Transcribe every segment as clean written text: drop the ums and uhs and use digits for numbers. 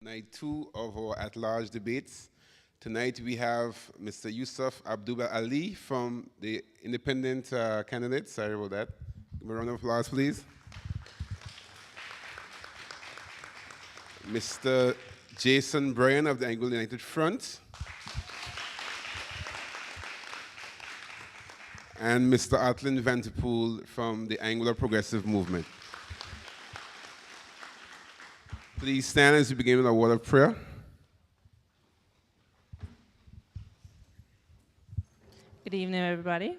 Night two of our at-large debates. Tonight we have Mr. Yusuf Abdul Ali from the independent candidate. Sorry about that. Give a round of applause, please. Mr. Jason Bryan of the Anguilla United Front. And Mr. Atlin Vanterpool from the Anguilla Progressive Movement. Please stand as we begin with a word of prayer. Good evening, everybody.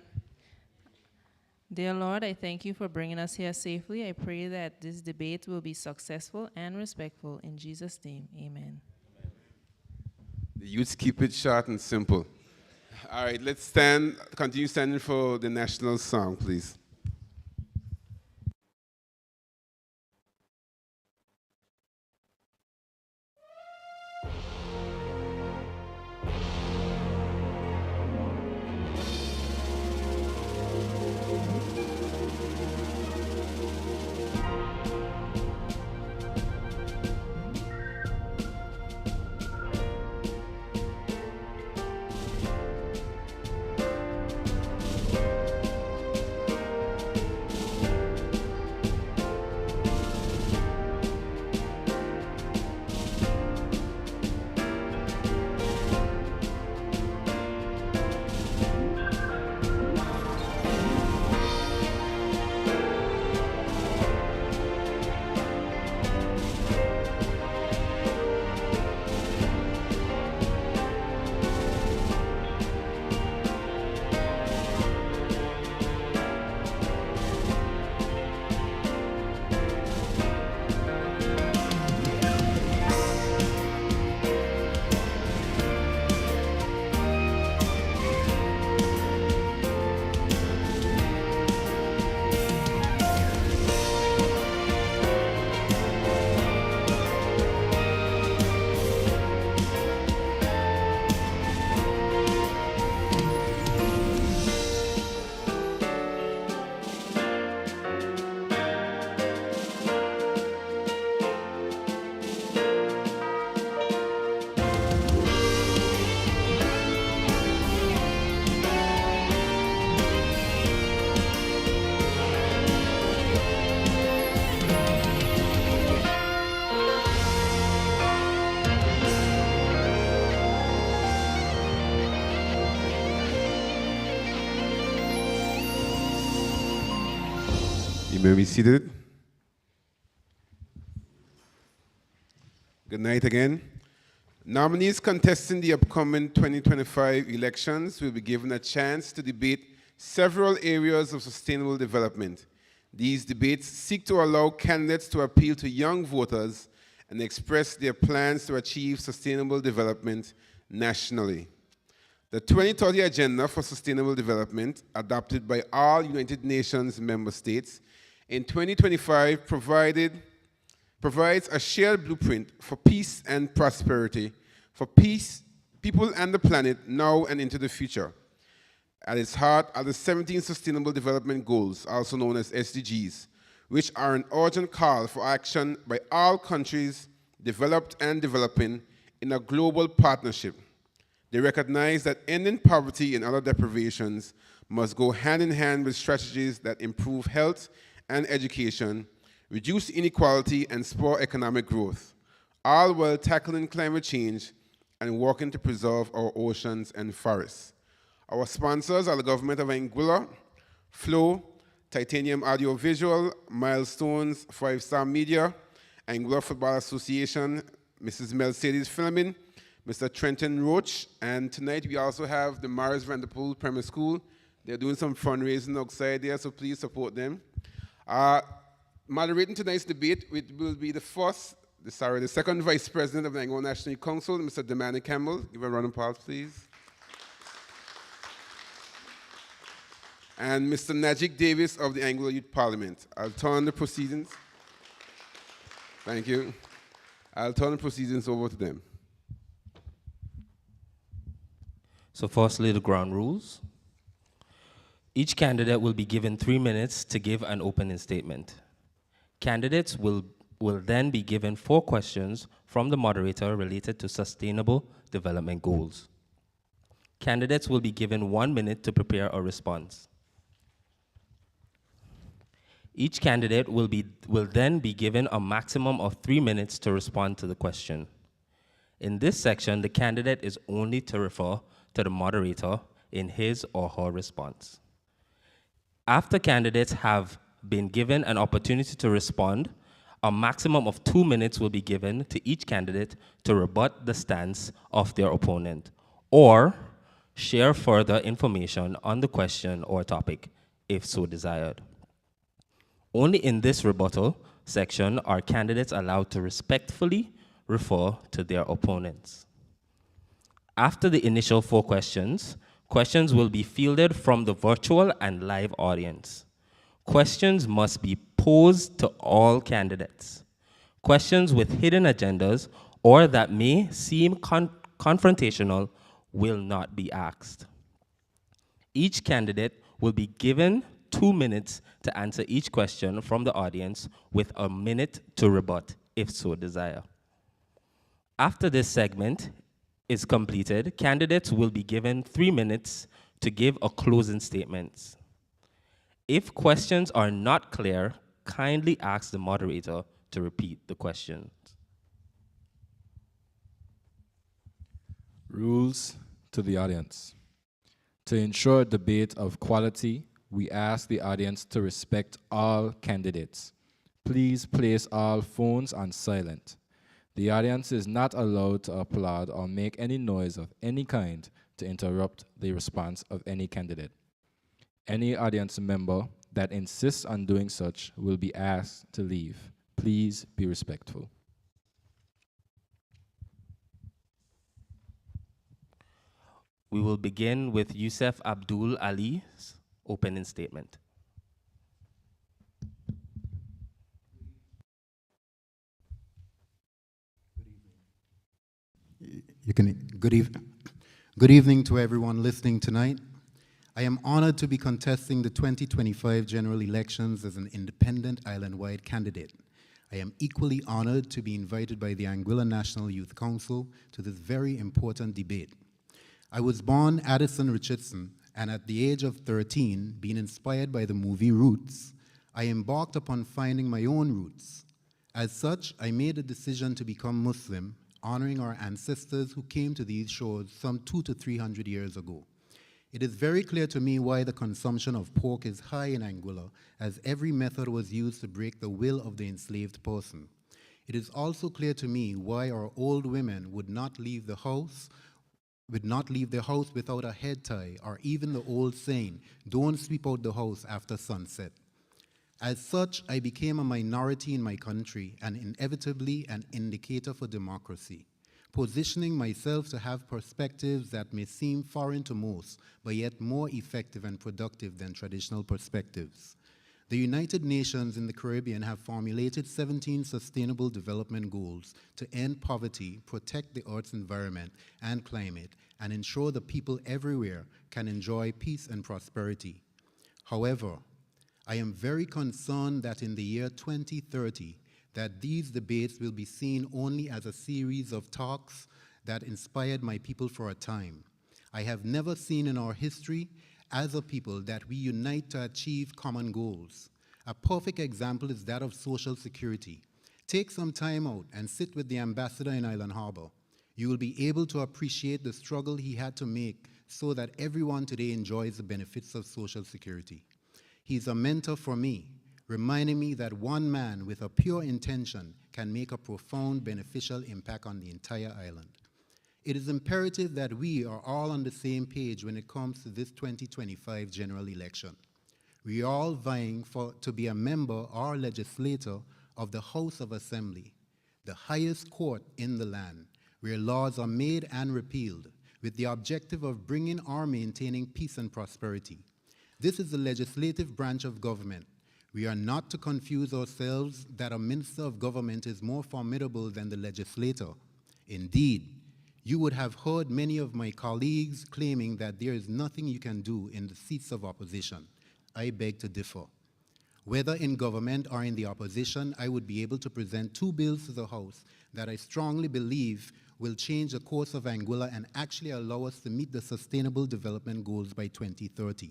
Dear Lord, I thank you for bringing us here safely. I pray that this debate will be successful and respectful. In Jesus' name, amen. The youths keep it short and simple. All right, let's stand, continue standing for the national song, please. You may be seated. Good night again. Nominees contesting the upcoming 2025 elections will be given a chance to debate several areas of sustainable development. These debates seek to allow candidates to appeal to young voters and express their plans to achieve sustainable development nationally. The 2030 Agenda for Sustainable Development, adopted by all United Nations member states, in 2025 provides a shared blueprint for peace and prosperity, for peace, people and the planet now and into the future. At its heart are the 17 Sustainable Development Goals, also known as SDGs, which are an urgent call for action by all countries, developed and developing, in a global partnership. They recognize that ending poverty and other deprivations must go hand in hand with strategies that improve health and education, reduce inequality and spur economic growth, all while tackling climate change and working to preserve our oceans and forests. Our sponsors are the Government of Anguilla, Flow, Titanium Audiovisual, Milestones, 5-Star Media, Anguilla Football Association, Mrs. Mercedes Filming, Mr. Trenton Roach, and tonight we also have the Morris Vanderpool Primary School. They're doing some fundraising outside there, so please support them. Moderating tonight's debate, it will be the second Vice President of the Anguilla National Council, Mr. Damani Campbell. Give a round of applause, please. And Mr. Najik Davis of the Anguilla Youth Parliament. I'll turn the proceedings. Thank you. I'll turn the proceedings over to them. So firstly, the ground rules. Each candidate will be given 3 minutes to give an opening statement. Candidates will will then be given 4 questions from the moderator related to sustainable development goals. Candidates will be given 1 minute to prepare a response. Each candidate will then be given a maximum of 3 minutes to respond to the question. In this section, the candidate is only to refer to the moderator in his or her response. After candidates have been given an opportunity to respond, a maximum of 2 minutes will be given to each candidate to rebut the stance of their opponent or share further information on the question or topic, if so desired. Only in this rebuttal section are candidates allowed to respectfully refer to their opponents. After the initial 4 questions, questions will be fielded from the virtual and live audience. Questions must be posed to all candidates. Questions with hidden agendas or that may seem confrontational will not be asked. Each candidate will be given 2 minutes to answer each question from the audience with a minute to rebut, if so desired. After this segment is completed, candidates will be given 3 minutes to give a closing statement. If questions are not clear, kindly ask the moderator to repeat the question. Rules to the audience. To ensure debate of quality, we ask the audience to respect all candidates. Please place all phones on silent. The audience is not allowed to applaud or make any noise of any kind to interrupt the response of any candidate. Any audience member that insists on doing such will be asked to leave. Please be respectful. We will begin with Yusuf Abdul Ali's opening statement. Good evening to everyone listening tonight. I am honored to be contesting the 2025 general elections as an independent island-wide candidate. I am equally honored to be invited by the Anguilla National Youth Council to this very important debate. I was born Addison Richardson, and at the age of 13, being inspired by the movie Roots, I embarked upon finding my own roots. As such, I made a decision to become Muslim, honoring our ancestors who came to these shores some 200 to 300 years ago. It is very clear to me why the consumption of pork is high in Anguilla, as every method was used to break the will of the enslaved person. It is also clear to me why our old women would not leave their house without a head tie, or even the old saying, "Don't sweep out the house after sunset." As such, I became a minority in my country and inevitably an indicator for democracy, positioning myself to have perspectives that may seem foreign to most, but yet more effective and productive than traditional perspectives. The United Nations in the Caribbean have formulated 17 Sustainable Development Goals to end poverty, protect the Earth's environment and climate, and ensure the people everywhere can enjoy peace and prosperity. However, I am very concerned that in the year 2030, that these debates will be seen only as a series of talks that inspired my people for a time. I have never seen in our history as a people that we unite to achieve common goals. A perfect example is that of social security. Take some time out and sit with the ambassador in Island Harbor. You will be able to appreciate the struggle he had to make so that everyone today enjoys the benefits of social security. He's a mentor for me, reminding me that one man with a pure intention can make a profound beneficial impact on the entire island. It is imperative that we are all on the same page when it comes to this 2025 general election. We are all vying to be a member or legislator of the House of Assembly, the highest court in the land, where laws are made and repealed, with the objective of bringing or maintaining peace and prosperity. This is the legislative branch of government. We are not to confuse ourselves that a minister of government is more formidable than the legislator. Indeed, you would have heard many of my colleagues claiming that there is nothing you can do in the seats of opposition. I beg to differ. Whether in government or in the opposition, I would be able to present 2 bills to the House that I strongly believe will change the course of Anguilla and actually allow us to meet the Sustainable Development Goals by 2030.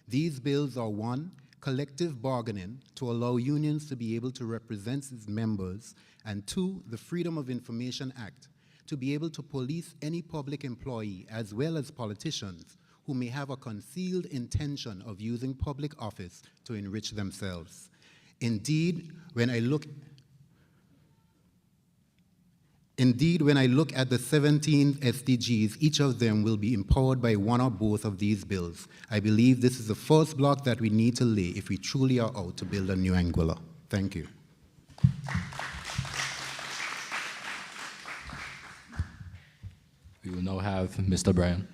These bills are: 1, collective bargaining to allow unions to be able to represent its members, and 2, the Freedom of Information Act, to be able to police any public employee as well as politicians who may have a concealed intention of using public office to enrich themselves. Indeed, when I look at the 17 SDGs, each of them will be empowered by one or both of these bills. I believe this is the first block that we need to lay if we truly are out to build a new Anguilla. Thank you. We will now have Mr. Bryan.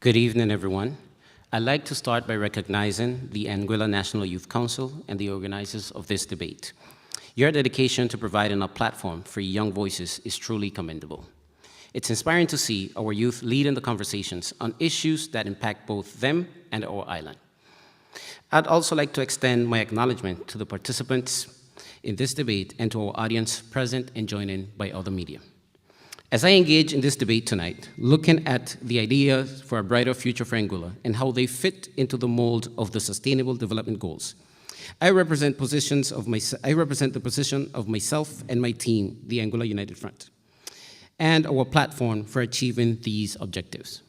Good evening, everyone. I'd like to start by recognizing the Anguilla National Youth Council and the organizers of this debate. Your dedication to providing a platform for young voices is truly commendable. It's inspiring to see our youth leading the conversations on issues that impact both them and our island. I'd also like to extend my acknowledgement to the participants in this debate and to our audience present and joining by other media. As I engage in this debate tonight, looking at the ideas for a brighter future for Anguilla and how they fit into the mold of the Sustainable Development Goals, I represent the position of myself and my team, the Anguilla United Front, and our platform for achieving these objectives.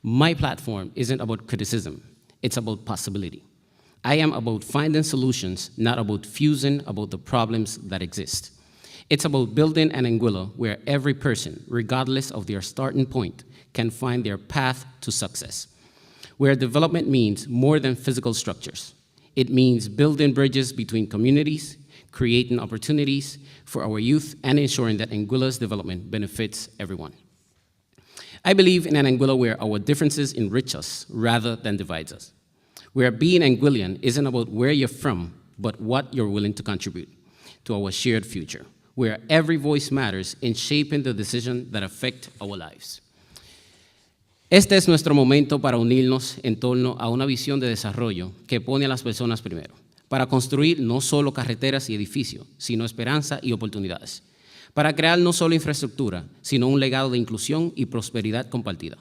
My platform isn't about criticism, it's about possibility. I am about finding solutions, not about fusing about the problems that exist. It's about building an Anguilla where every person, regardless of their starting point, can find their path to success. Where development means more than physical structures. It means building bridges between communities, creating opportunities for our youth, and ensuring that Anguilla's development benefits everyone. I believe in an Anguilla where our differences enrich us rather than divide us. Where being Anguillian isn't about where you're from, but what you're willing to contribute to our shared future. Where every voice matters in shaping the decisions that affect our lives. Este es nuestro momento para unirnos en torno a una visión de desarrollo que pone a las personas primero, para construir no solo carreteras y edificios, sino esperanza y oportunidades, para crear no solo infraestructura, sino un legado de inclusión y prosperidad compartida.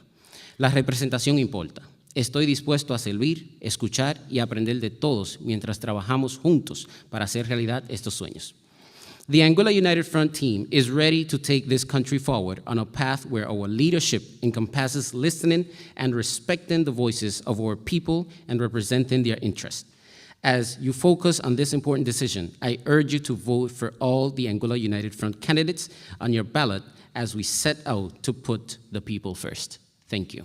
La representación importa. Estoy dispuesto a servir, escuchar y aprender de todos mientras trabajamos juntos para hacer realidad estos sueños. The Anguilla United Front team is ready to take this country forward on a path where our leadership encompasses listening and respecting the voices of our people and representing their interests. As you focus on this important decision, I urge you to vote for all the Anguilla United Front candidates on your ballot as we set out to put the people first. Thank you.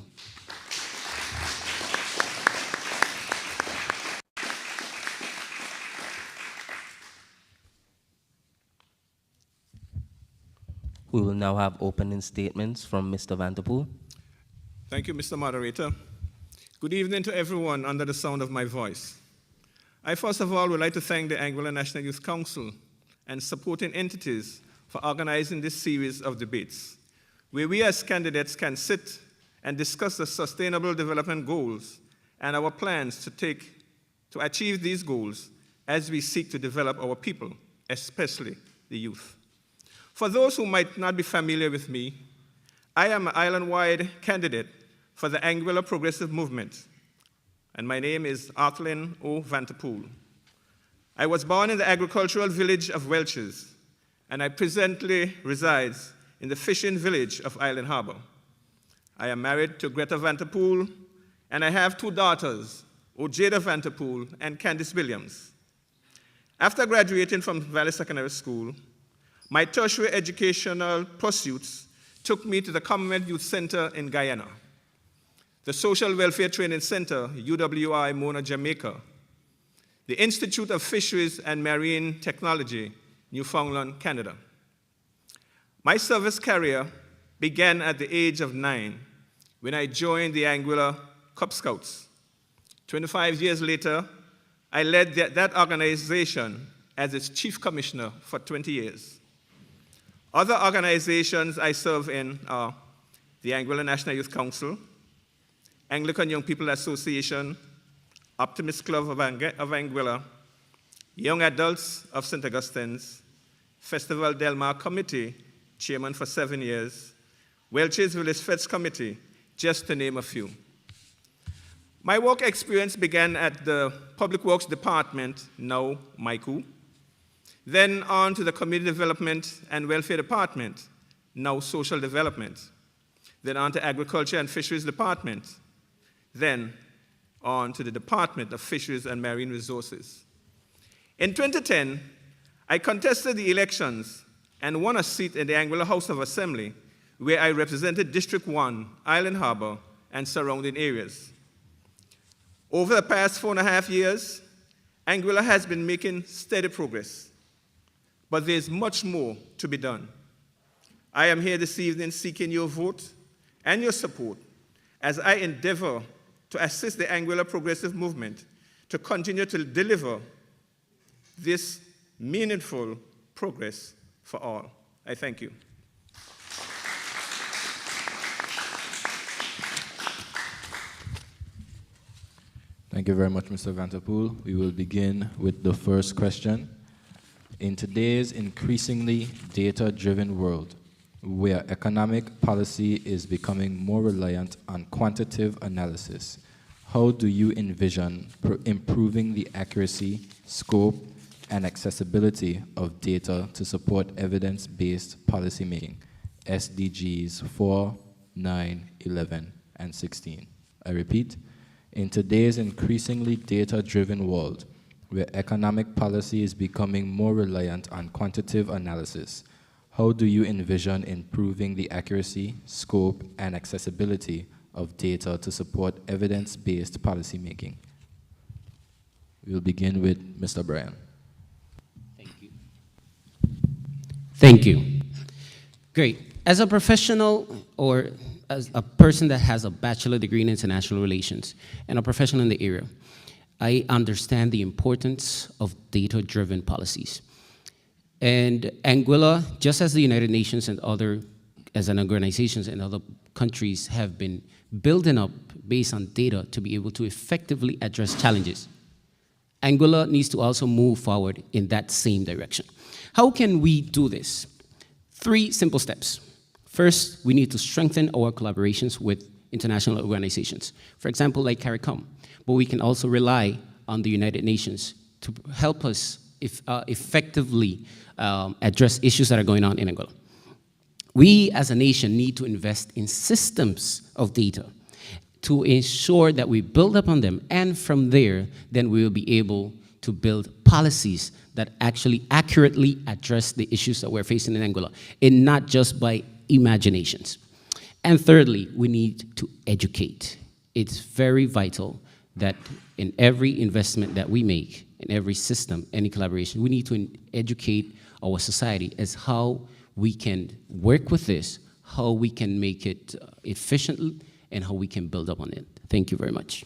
We will now have opening statements from Mr. Vanderpool. Thank you, Mr. Moderator. Good evening to everyone under the sound of my voice. I first of all would like to thank the Anguilla National Youth Council and supporting entities for organizing this series of debates, where we as candidates can sit and discuss the Sustainable Development Goals and our plans to achieve these goals as we seek to develop our people, especially the youth. For those who might not be familiar with me, I am an island-wide candidate for the Anguilla Progressive Movement, and my name is Arthurlyn O. Vanderpool. I was born in the agricultural village of Welches, and I presently reside in the fishing village of Island Harbor. I am married to Greta Vanderpool, and I have 2 daughters, Ojeda Vanderpool and Candice Williams. After graduating from Valley Secondary School, my tertiary educational pursuits took me to the Commonwealth Youth Center in Guyana, the Social Welfare Training Center, UWI Mona, Jamaica, the Institute of Fisheries and Marine Technology, Newfoundland, Canada. My service career began at the age of 9 when I joined the Anguilla Cub Scouts. 25 years later, I led that organization as its chief commissioner for 20 years. Other organizations I serve in are the Anguilla National Youth Council, Anglican Young People Association, Optimist Club of Anguilla, Young Adults of St. Augustine's, Festival Del Mar Committee, chairman for 7 years, Welch's Village Feds Committee, just to name a few. My work experience began at the Public Works Department, now MICU, then on to the Community Development and Welfare Department, now Social Development, then on to Agriculture and Fisheries Department, then on to the Department of Fisheries and Marine Resources. In 2010, I contested the elections and won a seat in the Anguilla House of Assembly, where I represented District 1, Island Harbor, and surrounding areas. Over the past 4.5 years, Anguilla has been making steady progress, but there's much more to be done. I am here this evening seeking your vote and your support as I endeavor to assist the Anguilla Progressive Movement to continue to deliver this meaningful progress for all. I thank you. Thank you very much, Mr. Vanterpool. We will begin with the first question. In today's increasingly data-driven world, where economic policy is becoming more reliant on quantitative analysis, how do you envision improving the accuracy, scope, and accessibility of data to support evidence-based policymaking? SDGs 4, 9, 11, and 16. I repeat, in today's increasingly data-driven world, where economic policy is becoming more reliant on quantitative analysis, how do you envision improving the accuracy, scope, and accessibility of data to support evidence-based policymaking? We'll begin with Mr. Bryan. Thank you. Thank you. Great. As a professional or as a person that has a bachelor degree in international relations and a professional in the area, I understand the importance of data-driven policies. And Anguilla, just as the United Nations and other, as an organizations and other countries have been building up based on data to be able to effectively address challenges, Anguilla needs to also move forward in that same direction. How can we do this? 3 simple steps. First, we need to strengthen our collaborations with international organizations, for example, like CARICOM, but we can also rely on the United Nations to help us effectively address issues that are going on in Angola. We as a nation need to invest in systems of data to ensure that we build upon them, and from there, then we will be able to build policies that actually accurately address the issues that we're facing in Angola, and not just by imaginations. And thirdly, we need to educate. It's very vital that in every investment that we make, in every system, any collaboration, we need to educate our society as how we can work with this, how we can make it efficient, and how we can build up on it. Thank you very much.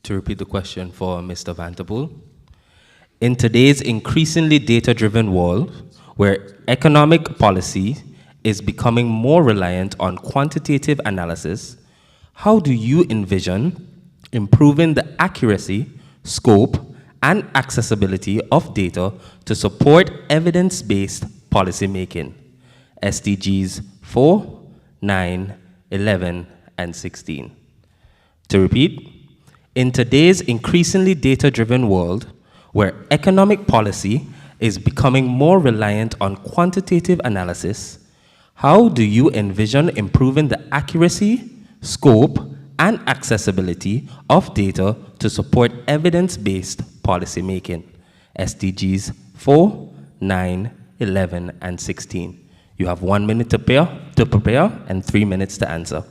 To repeat the question for Mr. Vanterpool, in today's increasingly data-driven world, where economic policy is becoming more reliant on quantitative analysis, how do you envision improving the accuracy, scope, and accessibility of data to support evidence-based policymaking? SDGs 4, 9, 11, and 16. To repeat, in today's increasingly data-driven world, where economic policy is becoming more reliant on quantitative analysis, how do you envision improving the accuracy, scope, and accessibility of data to support evidence-based policymaking? SDGs 4, 9, 11, and 16. You have 1 minute to prepare and 3 minutes to answer.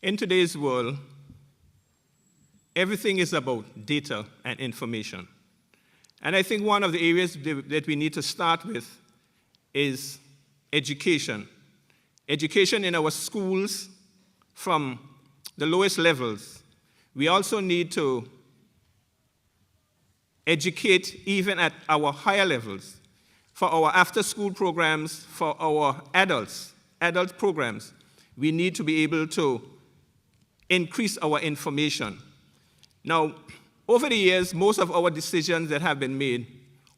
In today's world, everything is about data and information. And I think one of the areas that we need to start with is education. Education in our schools from the lowest levels. We also need to educate even at our higher levels, for our after-school programs, for our adult programs. We need to be able to increase our information. Now, over the years, most of our decisions that have been made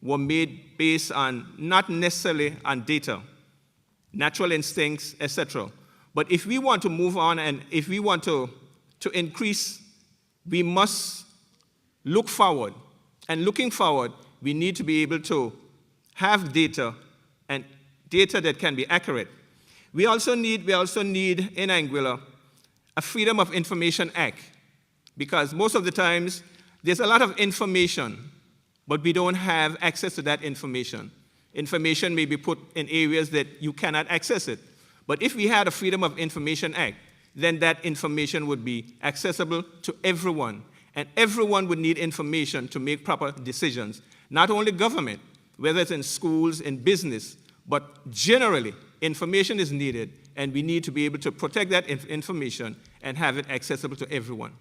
were made based on not necessarily on data, natural instincts, etc. But if we want to move on and if we want to increase, we must look forward. And looking forward, we need to be able to have data and data that can be accurate. We also need in Anguilla a Freedom of Information Act, because most of the times there's a lot of information, but we don't have access to that information. Information may be put in areas that you cannot access it. But if we had a Freedom of Information Act, then that information would be accessible to everyone. And everyone would need information to make proper decisions. Not only government, whether it's in schools, in business, but generally, information is needed, and we need to be able to protect that information and have it accessible to everyone.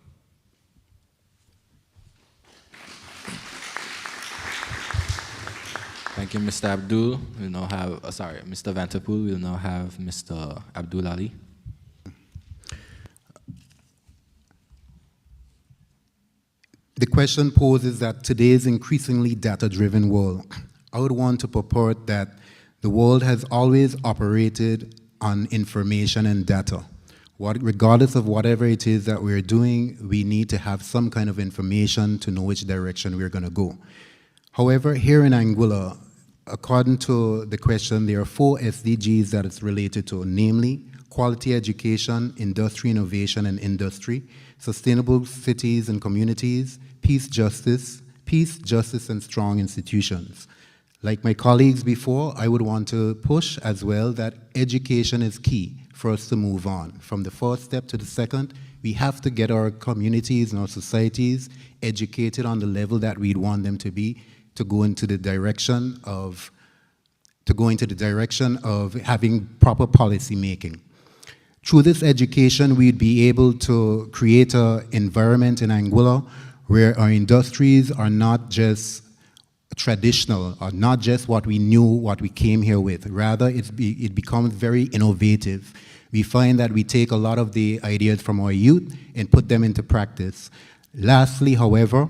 Thank you, Mr. Abdul. We'll now have, Mr. Vanterpool. We'll now have Mr. Abdul Ali. The question poses that today's increasingly data-driven world, I would want to purport that the world has always operated on information and data. Regardless of whatever it is that we're doing, we need to have some kind of information to know which direction we're going to go. However, here in Anguilla, according to the question, there are 4 SDGs that it's related to, namely quality education, industry innovation and industry, sustainable cities and communities, peace, justice, and strong institutions. Like my colleagues before, I would want to push as well that education is key for us to move on. From the first step to the second, we have to get our communities and our societies educated on the level that we'd want them to be to go into the direction of having proper policy making. Through this education, we'd be able to create an environment in Anguilla where our industries are not just traditional, or not just what we knew, what we came here with. Rather, it becomes very innovative. We find that we take a lot of the ideas from our youth and put them into practice. Lastly, however,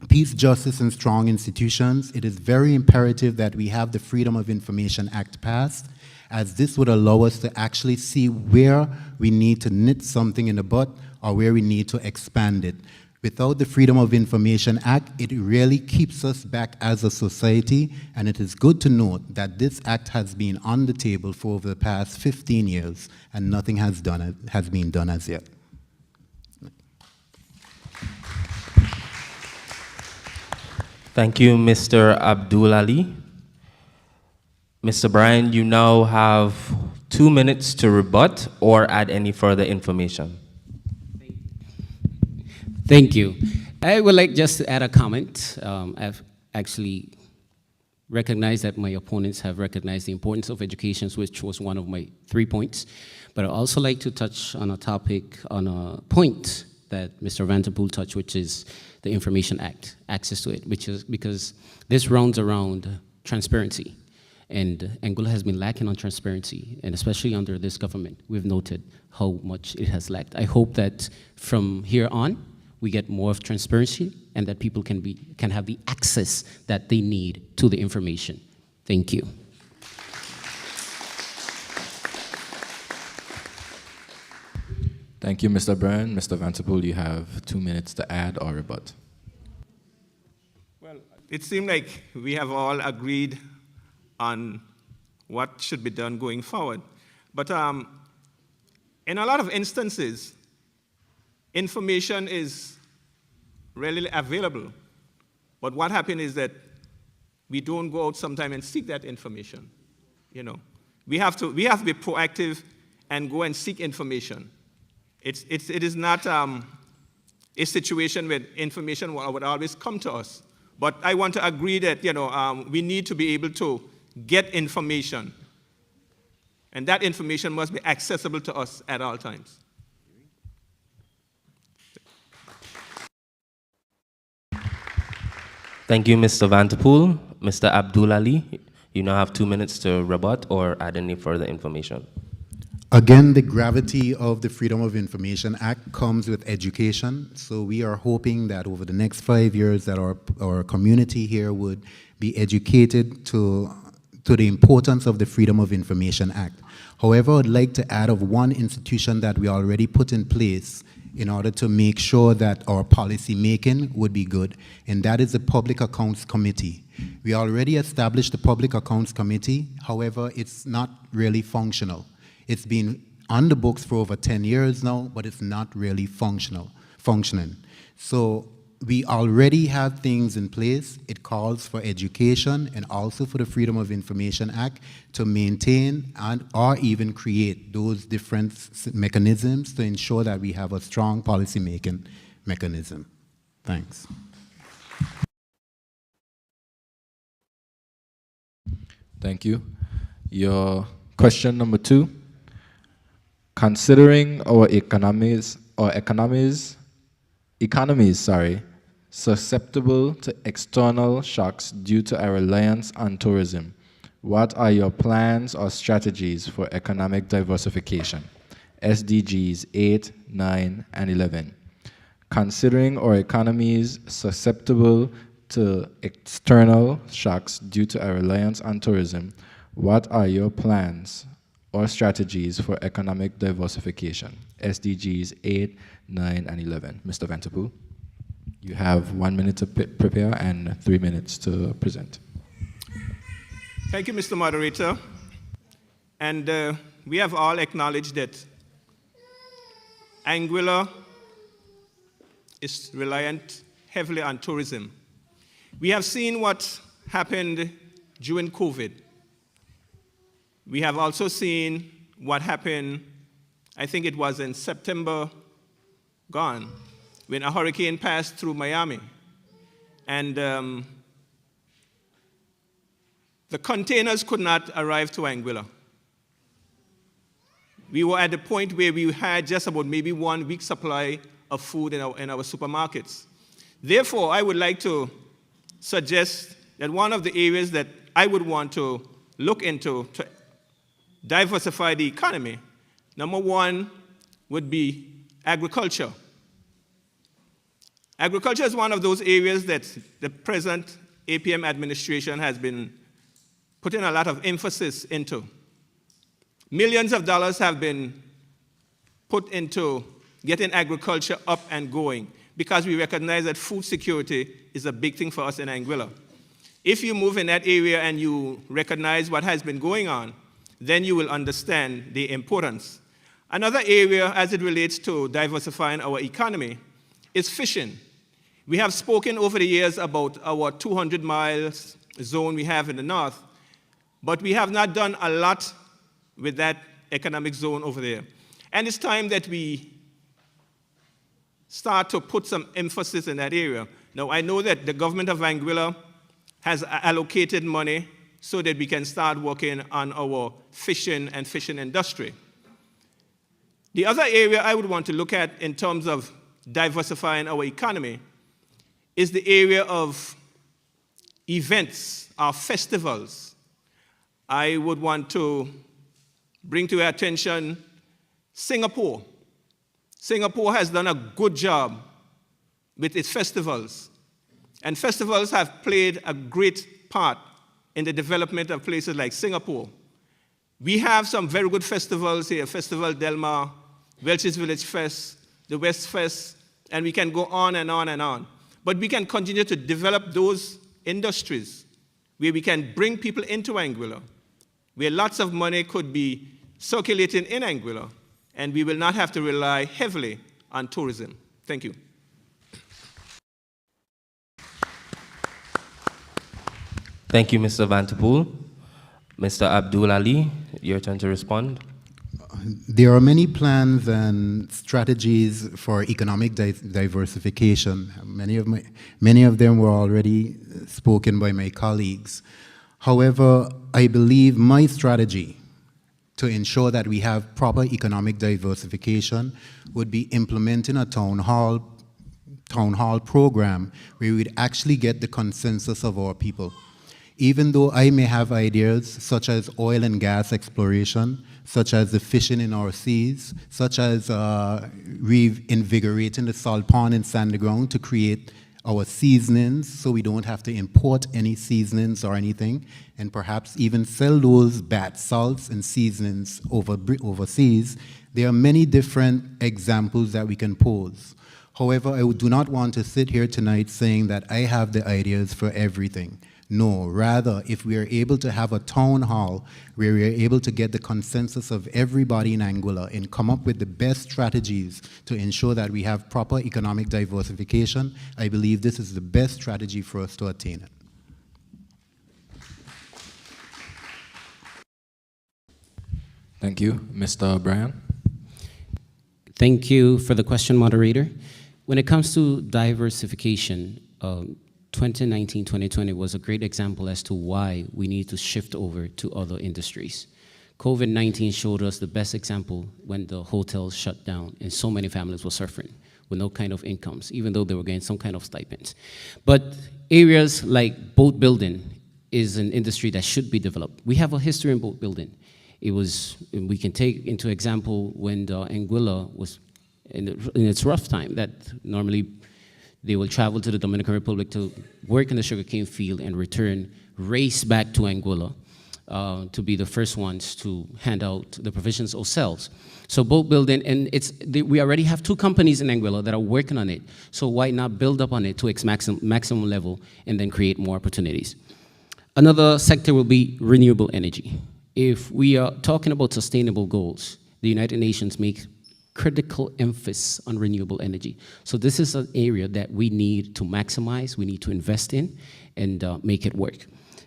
peace, justice, and strong institutions, it is very imperative that we have the Freedom of Information Act passed, as this would allow us to actually see where we need to nip something in the bud or where we need to expand it. Without the Freedom of Information Act, it really keeps us back as a society, and it is good to note that this act has been on the table for over the past 15 years, and nothing has been done as yet. Thank you, Mr. Abdul Ali. Mr. Bryan, you now have 2 minutes to rebut or add any further information. Thank you. I would like just to add a comment. I've actually recognized that my opponents have recognized the importance of education, which was one of my 3 points. But I'd also like to touch on a topic, on a point that Mr. Vanterpool touched, which is the Information Act, access to it, which is because this rounds around transparency. And Anguilla has been lacking on transparency, and especially under this government, we've noted how much it has lacked. I hope that from here on, we get more of transparency and that people can have the access that they need to the information. Thank you. Thank you, Mr. Bryan. Mr. Vanterpool, you have 2 minutes to add or rebut. Well, it seemed like we have all agreed on what should be done going forward. But in a lot of instances, information is readily available. But what happens is that we don't go out sometime and seek that information. You know, we have to be proactive and go and seek information. It is not a situation where information would always come to us. But I want to agree that we need to be able to get information, and that information must be accessible to us at all times. Thank you, Mr. Vanterpool. Mr. Abdul Ali, you now have 2 minutes to rebut or add any further information. Again, the gravity of the Freedom of Information Act comes with education. So we are hoping that over the next 5 years that our community here would be educated to the importance of the Freedom of Information Act. However, I'd like to add of one institution that we already put in place in order to make sure that our policy making would be good, and that is the Public Accounts Committee. We already established the Public Accounts Committee, however, it's not really functional. It's been on the books for over 10 years now, but it's not really functioning. So we already have things in place. It calls for education and also for the Freedom of Information Act to maintain and or even create those different mechanisms to ensure that we have a strong policy-making mechanism. Thanks. Thank you. Your question number 2. Considering our economies, susceptible to external shocks due to our reliance on tourism, what are your plans or strategies for economic diversification? SDGs 8, 9, and 11. Considering our economies susceptible to external shocks due to our reliance on tourism, what are your plans or strategies for economic diversification? SDGs 8, 9, and 11. Mr. Vanterpool, you have 1 minute to prepare and 3 minutes to present. Thank you, Mr. Moderator. And we have all acknowledged that Anguilla is reliant heavily on tourism. We have seen what happened during COVID. We have also seen what happened, I think it was in September gone, when a hurricane passed through Miami. And the containers could not arrive to Anguilla. We were at the point where we had just about maybe 1 week's supply of food in our supermarkets. Therefore, I would like to suggest that one of the areas that I would want to look into to diversify the economy, number 1 would be agriculture. Agriculture is one of those areas that the present APM administration has been putting a lot of emphasis into. Millions of dollars have been put into getting agriculture up and going because we recognize that food security is a big thing for us in Anguilla. If you move in that area and you recognize what has been going on, then you will understand the importance. Another area as it relates to diversifying our economy is fishing. We have spoken over the years about our 200 miles zone we have in the north, but we have not done a lot with that economic zone over there. And it's time that we start to put some emphasis in that area. Now, I know that the government of Anguilla has allocated money so that we can start working on our fishing and fishing industry. The other area I would want to look at in terms of diversifying our economy is the area of events, our festivals. I would want to bring to your attention Singapore. Singapore has done a good job with its festivals, and festivals have played a great part in the development of places like Singapore. We have some very good festivals here, Festival Del Mar, Welch's Village Fest, the West Fest, and we can go on and on and on. But we can continue to develop those industries where we can bring people into Anguilla, where lots of money could be circulating in Anguilla, and we will not have to rely heavily on tourism. Thank you. Thank you, Mr. Vanterpool. Mr. Abdul Ali, your turn to respond. There are many plans and strategies for economic diversification. Many of them were already spoken by my colleagues. However, I believe my strategy to ensure that we have proper economic diversification would be implementing a town hall town hall program where we'd actually get the consensus of our people. Even though I may have ideas such as oil and gas exploration, such as the fishing in our seas, such as reinvigorating the salt pond and sandy ground to create our seasonings so we don't have to import any seasonings or anything, and perhaps even sell those bath salts and seasonings overseas. There are many different examples that we can pose. However, I do not want to sit here tonight saying that I have the ideas for everything. No, rather, if we are able to have a town hall where we are able to get the consensus of everybody in Anguilla and come up with the best strategies to ensure that we have proper economic diversification, I believe this is the best strategy for us to attain it. Thank you. Mr. Brian? Thank you for the question, moderator. When it comes to diversification, 2019-2020 was a great example as to why we need to shift over to other industries. COVID-19 showed us the best example when the hotels shut down and so many families were suffering with no kind of incomes, even though they were getting some kind of stipends. But areas like boat building is an industry that should be developed. We have a history in boat building. We can take into example when the Anguilla was in its rough time, that normally they will travel to the Dominican Republic to work in the sugarcane field and return, race back to Anguilla to be the first ones to hand out the provisions ourselves. So boat building, and we already have 2 companies in Anguilla that are working on it, so why not build up on it to its maximum level and then create more opportunities? Another sector will be renewable energy. If we are talking about sustainable goals, the United Nations makes critical emphasis on renewable energy. So this is an area that we need to maximize, we need to invest in, and make it work.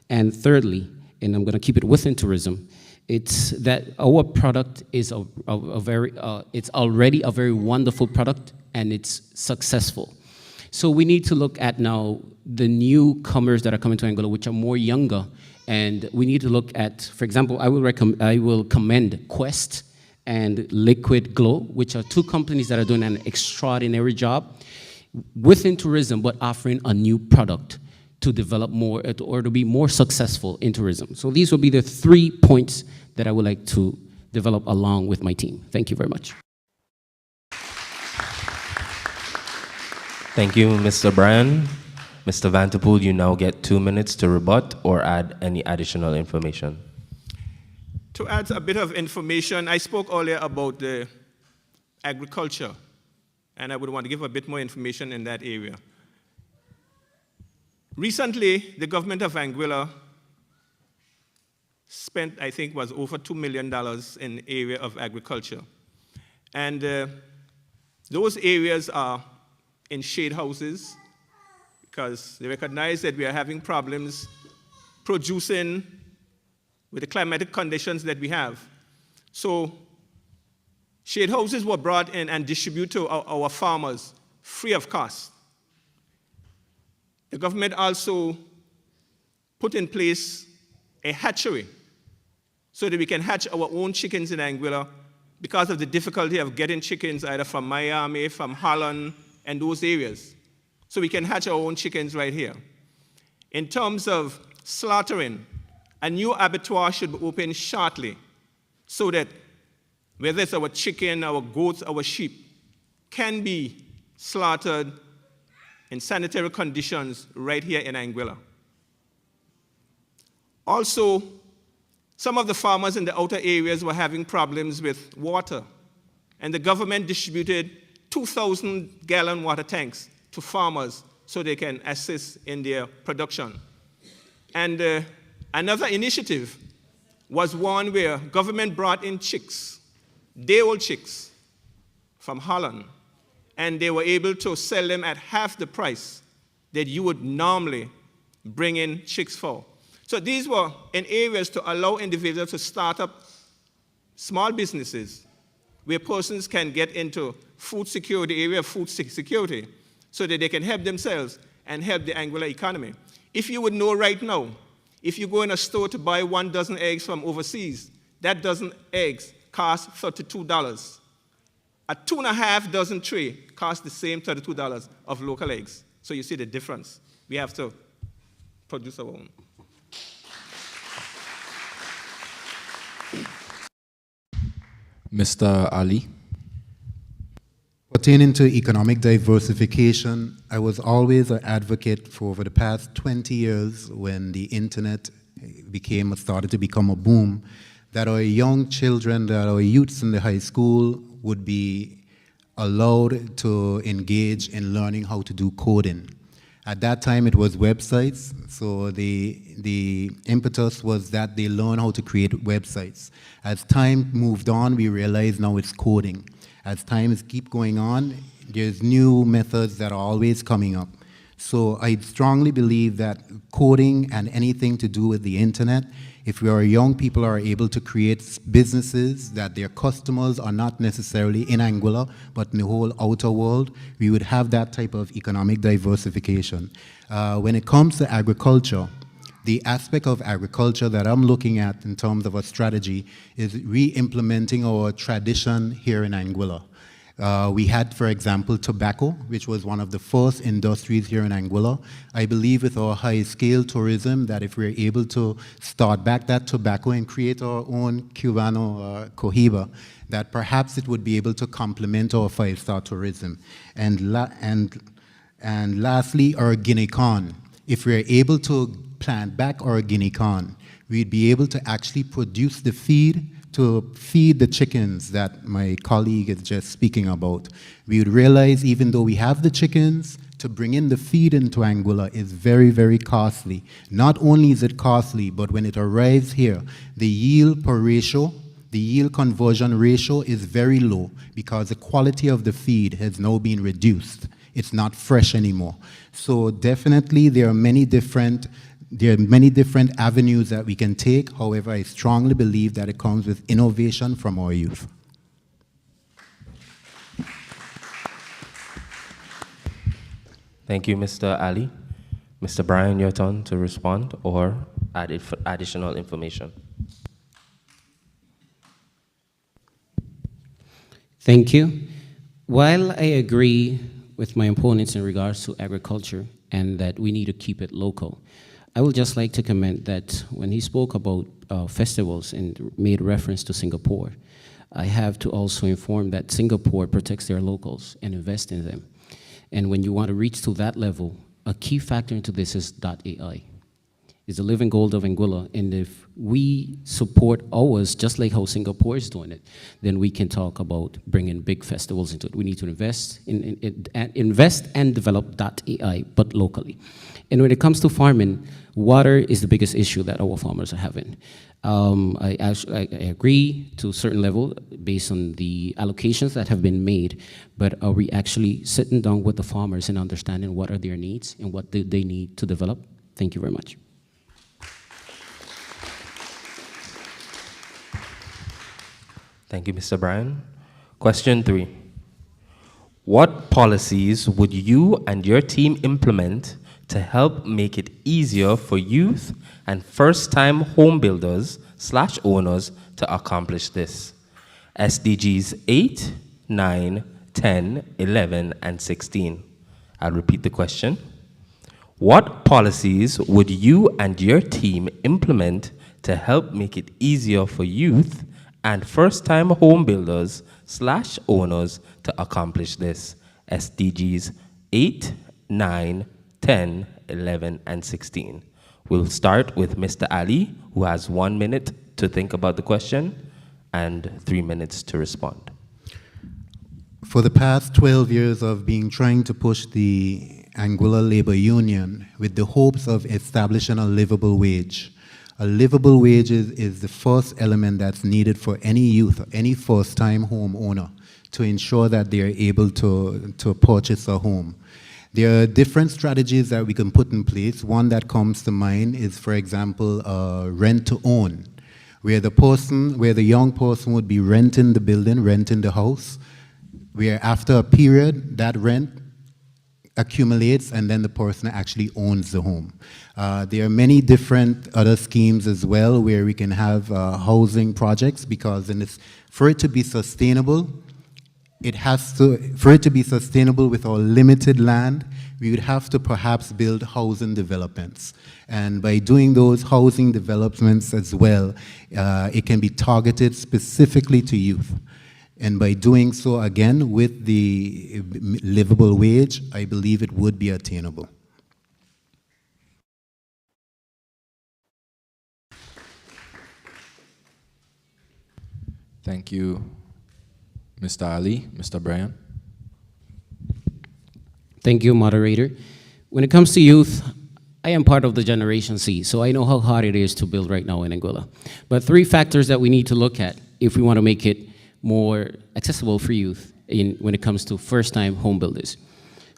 And thirdly, and I'm going to keep it within tourism, it's that our product is it's already a very wonderful product, and it's successful. So we need to look at now the newcomers that are coming to Anguilla, which are more younger, and we need to look at, for example, I will commend Quest and Liquid Glow, which are 2 companies that are doing an extraordinary job within tourism, but offering a new product to develop more or to be more successful in tourism. So these will be the 3 points that I would like to develop along with my team. Thank you very much. Thank you, Mr. Brian. Mr. Vanterpool, you now get 2 minutes to rebut or add any additional information. To add a bit of information, I spoke earlier about the agriculture, and I would want to give a bit more information in that area. Recently, the government of Anguilla spent, I think, was over $2 million in the area of agriculture. And those areas are in shade houses because they recognize that we are having problems producing with the climatic conditions that we have. So shade houses were brought in and distributed to our farmers free of cost. The government also put in place a hatchery so that we can hatch our own chickens in Anguilla because of the difficulty of getting chickens either from Miami, from Holland, and those areas. So we can hatch our own chickens right here. In terms of slaughtering, a new abattoir should be opened shortly so that whether it's our chicken, our goats, our sheep, can be slaughtered in sanitary conditions right here in Anguilla. Also, some of the farmers in the outer areas were having problems with water, and the government distributed 2,000-gallon water tanks to farmers so they can assist in their production. And another initiative was one where government brought in chicks, day-old chicks from Holland, and they were able to sell them at half the price that you would normally bring in chicks for. So these were in areas to allow individuals to start up small businesses where persons can get into food security, area of food security, so that they can help themselves and help the Anguilla economy. If you would know right now, if you go in a store to buy 1 dozen eggs from overseas, that dozen eggs costs $32. A 2.5 dozen tray costs the same $32 of local eggs. So you see the difference. We have to produce our own. Mr. Ali. Pertaining to economic diversification, I was always an advocate for over the past 20 years when the internet started to become a boom, that our young children, that our youths in the high school would be allowed to engage in learning how to do coding. At that time, it was websites, so the impetus was that they learn how to create websites. As time moved on, we realized now it's coding. As times keep going on, there's new methods that are always coming up. So I strongly believe that coding and anything to do with the internet, if our young people are able to create businesses that their customers are not necessarily in Anguilla, but in the whole outer world, we would have that type of economic diversification. When it comes to agriculture, the aspect of agriculture that I'm looking at in terms of a strategy is re-implementing our tradition here in Anguilla. We had, for example, tobacco, which was one of the first industries here in Anguilla. I believe with our high-scale tourism that if we're able to start back that tobacco and create our own Cubano cohiba, that perhaps it would be able to complement our five-star tourism. And lastly, our guinea corn. If we're able to plant back our guinea corn, we'd be able to actually produce the feed to feed the chickens that my colleague is just speaking about. We would realize even though we have the chickens, to bring in the feed into Anguilla is very, very costly. Not only is it costly, but when it arrives here, the yield per ratio, the yield conversion ratio is very low because the quality of the feed has now been reduced. It's not fresh anymore. So definitely there are many different avenues that we can take. However, I strongly believe that it comes with innovation from our youth. Thank you, Mr. Ali. Mr. Brian, your turn to respond or add additional information. Thank you. While I agree with my opponents in regards to agriculture and that we need to keep it local, I would just like to comment that when he spoke about festivals and made reference to Singapore, I have to also inform that Singapore protects their locals and invests in them. And when you want to reach to that level, a key factor into this is .ai. It's the living gold of Anguilla, and if we support ours, just like how Singapore is doing it, then we can talk about bringing big festivals into it. We need to invest and develop .ai, but locally. And when it comes to farming, water is the biggest issue that our farmers are having. I agree to a certain level based on the allocations that have been made, but are we actually sitting down with the farmers and understanding what are their needs and what do they need to develop? Thank you very much. Thank you, Mr. Bryan. Question 3. What policies would you and your team implement to help make it easier for youth and first-time home builders / owners to accomplish this? SDGs 8, 9, 10, 11, and 16. I'll repeat the question. What policies would you and your team implement to help make it easier for youth and first-time home builders / owners to accomplish this? SDGs 8, 9, 10, 11, and 16. We'll start with Mr. Ali, who has 1 minute to think about the question and 3 minutes to respond. For the past 12 years of trying to push the Anguilla Labor Union with the hopes of establishing a livable wage. A livable wage is the first element that's needed for any youth, any first-time homeowner, to ensure that they're able to purchase a home. There are different strategies that we can put in place. One that comes to mind is, for example, rent-to-own, where the young person would be renting the building, renting the house, where after a period, that rent accumulates and then the person actually owns the home. There are many different other schemes as well where we can have housing projects, because for it to be sustainable, it has to, for it to be sustainable with our limited land, we would have to perhaps build housing developments. And by doing those housing developments as well, it can be targeted specifically to youth. And by doing so, again, with the livable wage, I believe it would be attainable. Thank you, Mr. Ali. Mr. Brian. Thank you, moderator. When it comes to youth, I am part of the Generation C, so I know how hard it is to build right now in Anguilla. But 3 factors that we need to look at if we want to make it more accessible for youth when it comes to first-time home builders.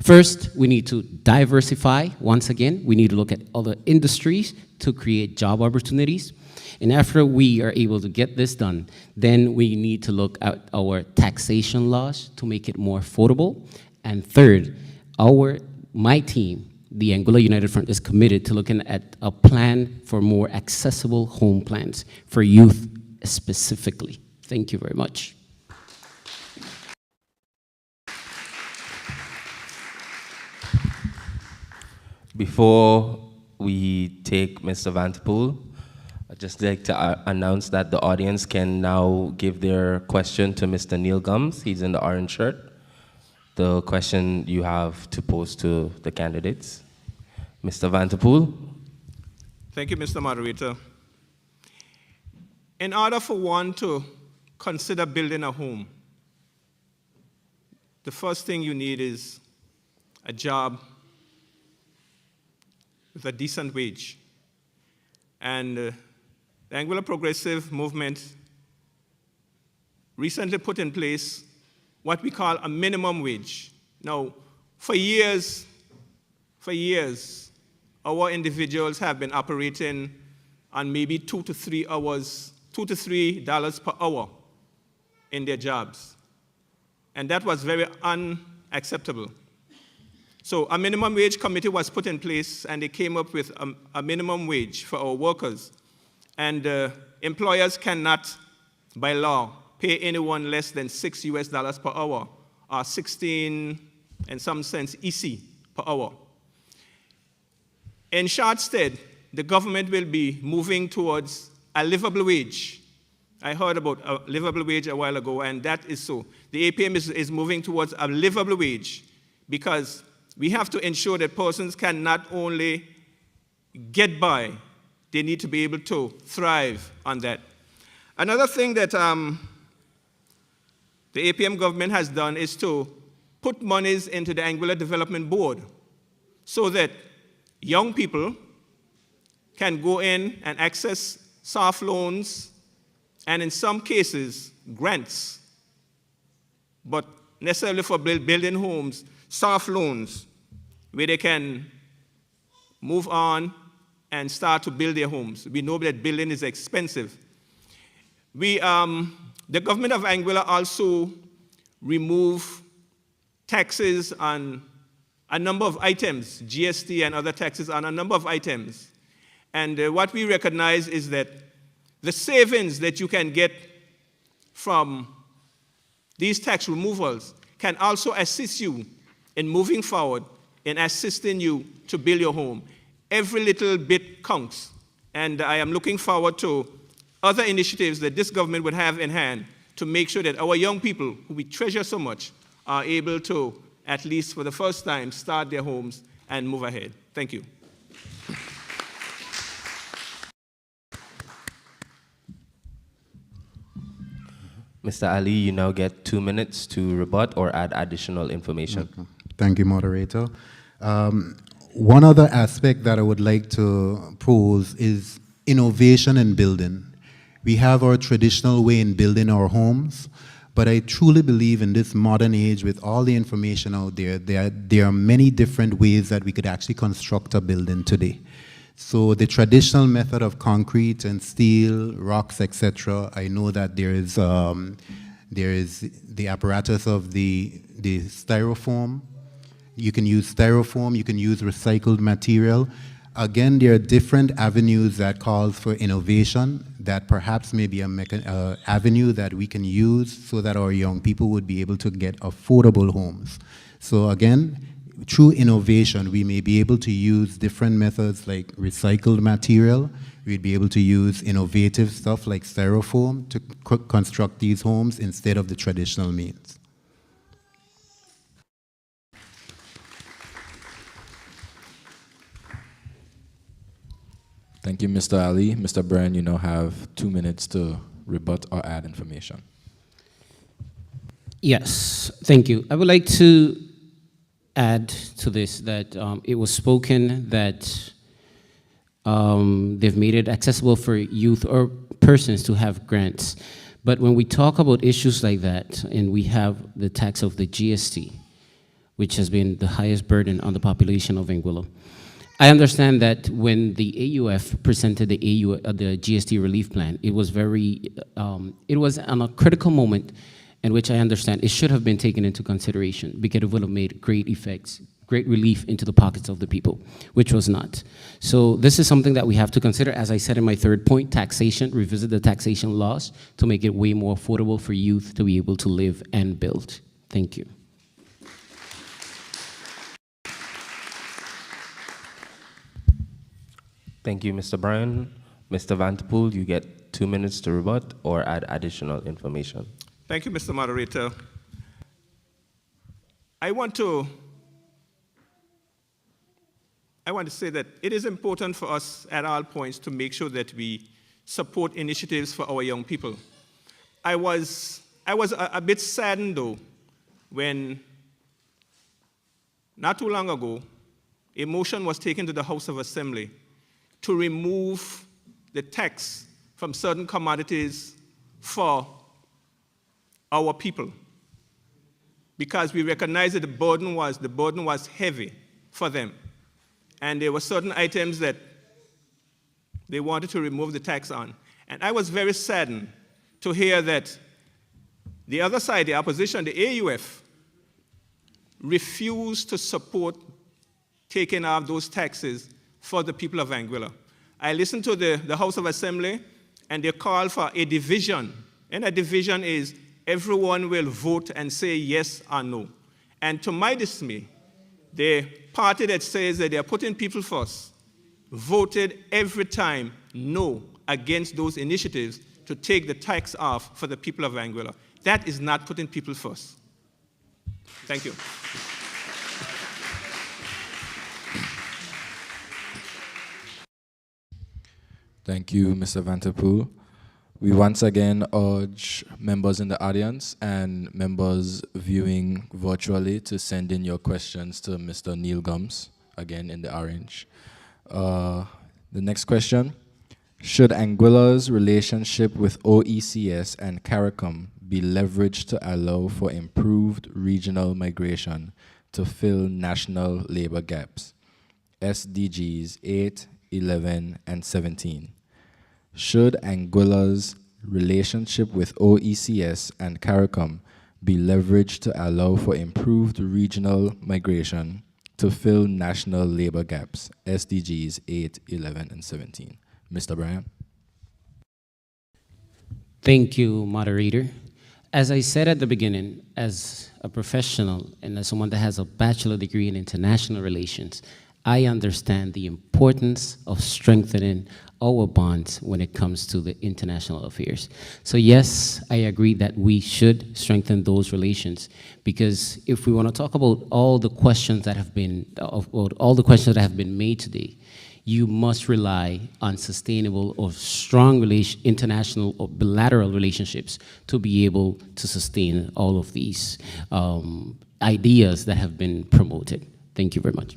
First, we need to diversify. Once again, we need to look at other industries to create job opportunities. And after we are able to get this done, then we need to look at our taxation laws to make it more affordable. And third, my team, the Anguilla United Front, is committed to looking at a plan for more accessible home plans for youth specifically. Thank you very much. Before we take Mr. Vanterpool, I'd just like to announce that the audience can now give their question to Mr. Neil Gums. He's in the orange shirt. The question you have to pose to the candidates. Mr. Vanterpool. Thank you, Mr. Moderator. In order for one to consider building a home, the first thing you need is a job with a decent wage. And the Anguilla Progressive Movement recently put in place what we call a minimum wage. Now, for years, our individuals have been operating on maybe $2 to $3 per hour in their jobs. And that was very unacceptable. So a minimum wage committee was put in place, and they came up with a minimum wage for our workers. And employers cannot, by law, pay anyone less than $6 per hour, or 16, in some sense, EC per hour. In short stead, the government will be moving towards a livable wage. I heard about a livable wage a while ago, and that is so. The APM is moving towards a livable wage because we have to ensure that persons can not only get by, they need to be able to thrive on that. Another thing that the APM government has done is to put monies into the Anguilla Development Board so that young people can go in and access soft loans and in some cases, grants, but necessarily for building homes, soft loans, where they can move on and start to build their homes. We know that building is expensive. The government of Anguilla also remove taxes on a number of items, GST and other taxes on a number of items. And what we recognize is that the savings that you can get from these tax removals can also assist you in moving forward in assisting you to build your home. Every little bit counts. And I am looking forward to other initiatives that this government would have in hand to make sure that our young people, who we treasure so much, are able to, at least for the first time, start their homes and move ahead. Thank you. Mr. Ali, you now get 2 minutes to rebut or add additional information. Okay. Thank you, moderator. One other aspect that I would like to pose is innovation in building. We have our traditional way in building our homes, but I truly believe in this modern age with all the information out there, there are many different ways that we could actually construct a building today. So the traditional method of concrete and steel, rocks, etc., I know that there is the apparatus of the styrofoam. You can use styrofoam, you can use recycled material. Again, there are different avenues that calls for innovation that perhaps may be a avenue that we can use so that our young people would be able to get affordable homes. So again, through innovation, we may be able to use different methods like recycled material. We'd be able to use innovative stuff like styrofoam to construct these homes instead of the traditional means. Thank you, Mr. Ali. Mr. Bryan, you now have 2 minutes to rebut or add information. Yes, thank you. I would like to add to this that it was spoken that they've made it accessible for youth or persons to have grants. But when we talk about issues like that, and we have the tax of the GST, which has been the highest burden on the population of Anguilla, I understand that when the AUF presented the GST relief plan, it was it was on a critical moment in which I understand it should have been taken into consideration because it would have made great effects, great relief into the pockets of the people, which was not. So this is something that we have to consider. As I said in my third point, taxation, revisit the taxation laws to make it way more affordable for youth to be able to live and build. Thank you. Thank you, Mr. Bryan. Mr. Vanterpool, you get 2 minutes to rebut or add additional information. Thank you, Mr. Moderator. I want to say that it is important for us at all points to make sure that we support initiatives for our young people. I was a bit saddened, though, when not too long ago, a motion was taken to the House of Assembly to remove the tax from certain commodities for our people, because we recognize that the burden was heavy for them. And there were certain items that they wanted to remove the tax on. And I was very saddened to hear that the other side, the opposition, the AUF, refused to support taking off those taxes for the people of Anguilla. I listened to the House of Assembly, and they called for a division. And a division is everyone will vote and say yes or no. And to my dismay, the party that says that they are putting people first voted every time no against those initiatives to take the tax off for the people of Anguilla. That is not putting people first. Thank you. Thank you, Mr. Vanterpool. We once again urge members in the audience and members viewing virtually to send in your questions to Mr. Neil Gums, again in the orange. The next question: should Anguilla's relationship with OECS and CARICOM be leveraged to allow for improved regional migration to fill national labor gaps? SDGs 8, 11, and 17. Should Anguilla's relationship with OECS and CARICOM be leveraged to allow for improved regional migration to fill national labor gaps? SDGs 8, 11, and 17. Mr. Bryan. Thank you, moderator. As I said at the beginning, as a professional and as someone that has a bachelor degree in international relations, I understand the importance of strengthening our bonds when it comes to the international affairs. So yes, I agree that we should strengthen those relations, because if we want to talk about all the questions that have been made today, you must rely on sustainable or strong international or bilateral relationships to be able to sustain all of these ideas that have been promoted. Thank you very much.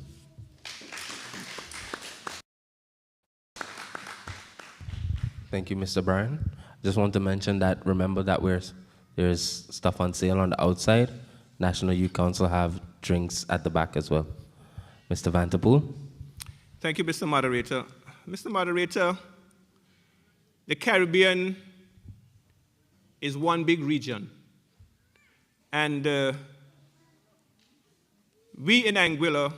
Thank you, Mr. Bryan. Just want to mention that, remember that there's stuff on sale on the outside. National Youth Council have drinks at the back as well. Mr. Vanterpool. Thank you, Mr. Moderator. Mr. Moderator, the Caribbean is one big region. And we in Anguilla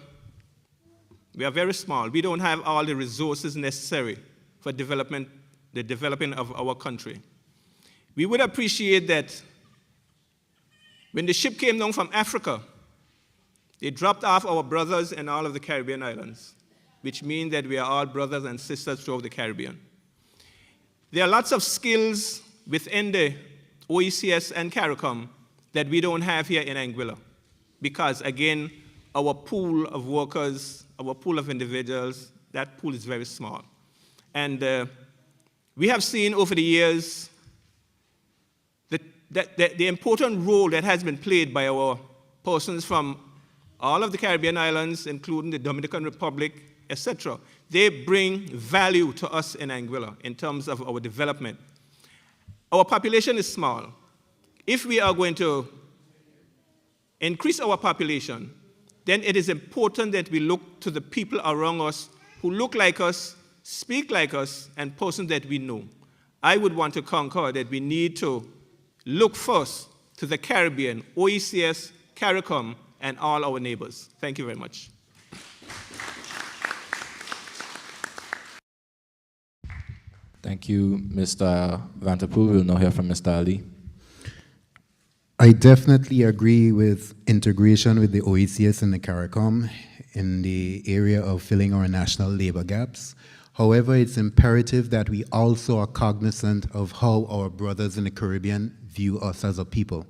We are very small. We don't have all the resources necessary for the developing of our country. We would appreciate that when the ship came down from Africa, they dropped off our brothers in all of the Caribbean islands, which means that we are all brothers and sisters throughout the Caribbean. There are lots of skills within the OECS and CARICOM that we don't have here in Anguilla because, again, our pool of workers, our pool of individuals, that pool is very small. And we have seen over the years the important role that has been played by our persons from all of the Caribbean islands, including the Dominican Republic, etc. They bring value to us in Anguilla in terms of our development. Our population is small. If we are going to increase our population, then it is important that we look to the people around us who look like us, speak like us, and persons that we know. I would want to concur that we need to look first to the Caribbean, OECS, CARICOM, and all our neighbors. Thank you very much. Thank you, Mr. Vanterpool. We'll now hear from Mr. Ali. I definitely agree with integration with the OECS and the CARICOM in the area of filling our national labor gaps. However, it's imperative that we also are cognizant of how our brothers in the Caribbean view us as a people.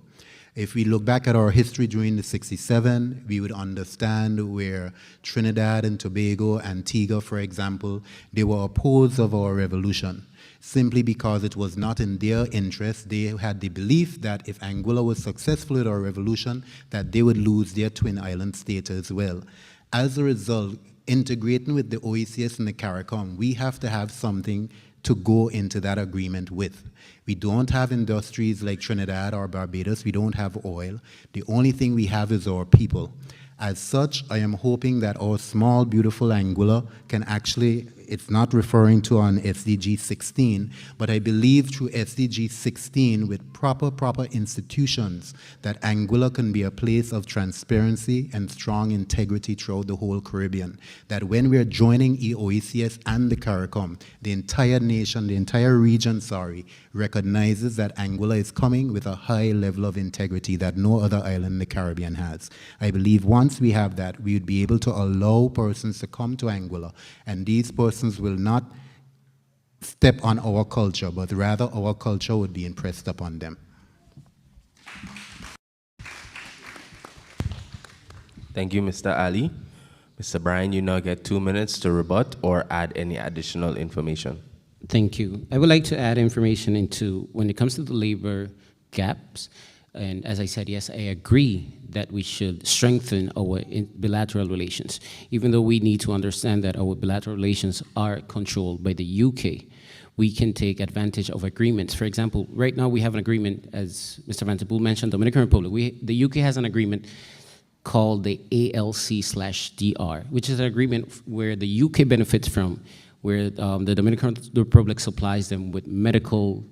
If we look back at our history during the 67, we would understand where Trinidad and Tobago, Antigua, for example, they were opposed of our revolution, simply because it was not in their interest. They had the belief that if Anguilla was successful with our revolution, that they would lose their twin island state as well. As a result, integrating with the OECS and the CARICOM, we have to have something to go into that agreement with. We don't have industries like Trinidad or Barbados. We don't have oil. The only thing we have is our people. As such, I am hoping that our small, beautiful Anguilla can actually, it's not referring to on SDG 16, but I believe through SDG 16 with proper institutions that Anguilla can be a place of transparency and strong integrity throughout the whole Caribbean. That when we are joining OECS and the CARICOM, the entire nation, the entire region, recognizes that Anguilla is coming with a high level of integrity that no other island in the Caribbean has. I believe once we have that, we would be able to allow persons to come to Anguilla, and these persons will not step on our culture, but rather our culture would be impressed upon them. Thank you, Mr. Ali. Mr. Bryan, you now get 2 minutes to rebut or add any additional information. Thank you. I would like to add information into when it comes to the labor gaps. And as I said, yes, I agree that we should strengthen our bilateral relations, even though we need to understand that our bilateral relations are controlled by the UK. We can take advantage of agreements. For example, right now we have an agreement, as Mr. Vanterpool mentioned, Dominican Republic. The UK has an agreement called the ALC/DR, which is an agreement where the UK benefits from, where the Dominican Republic supplies them with medical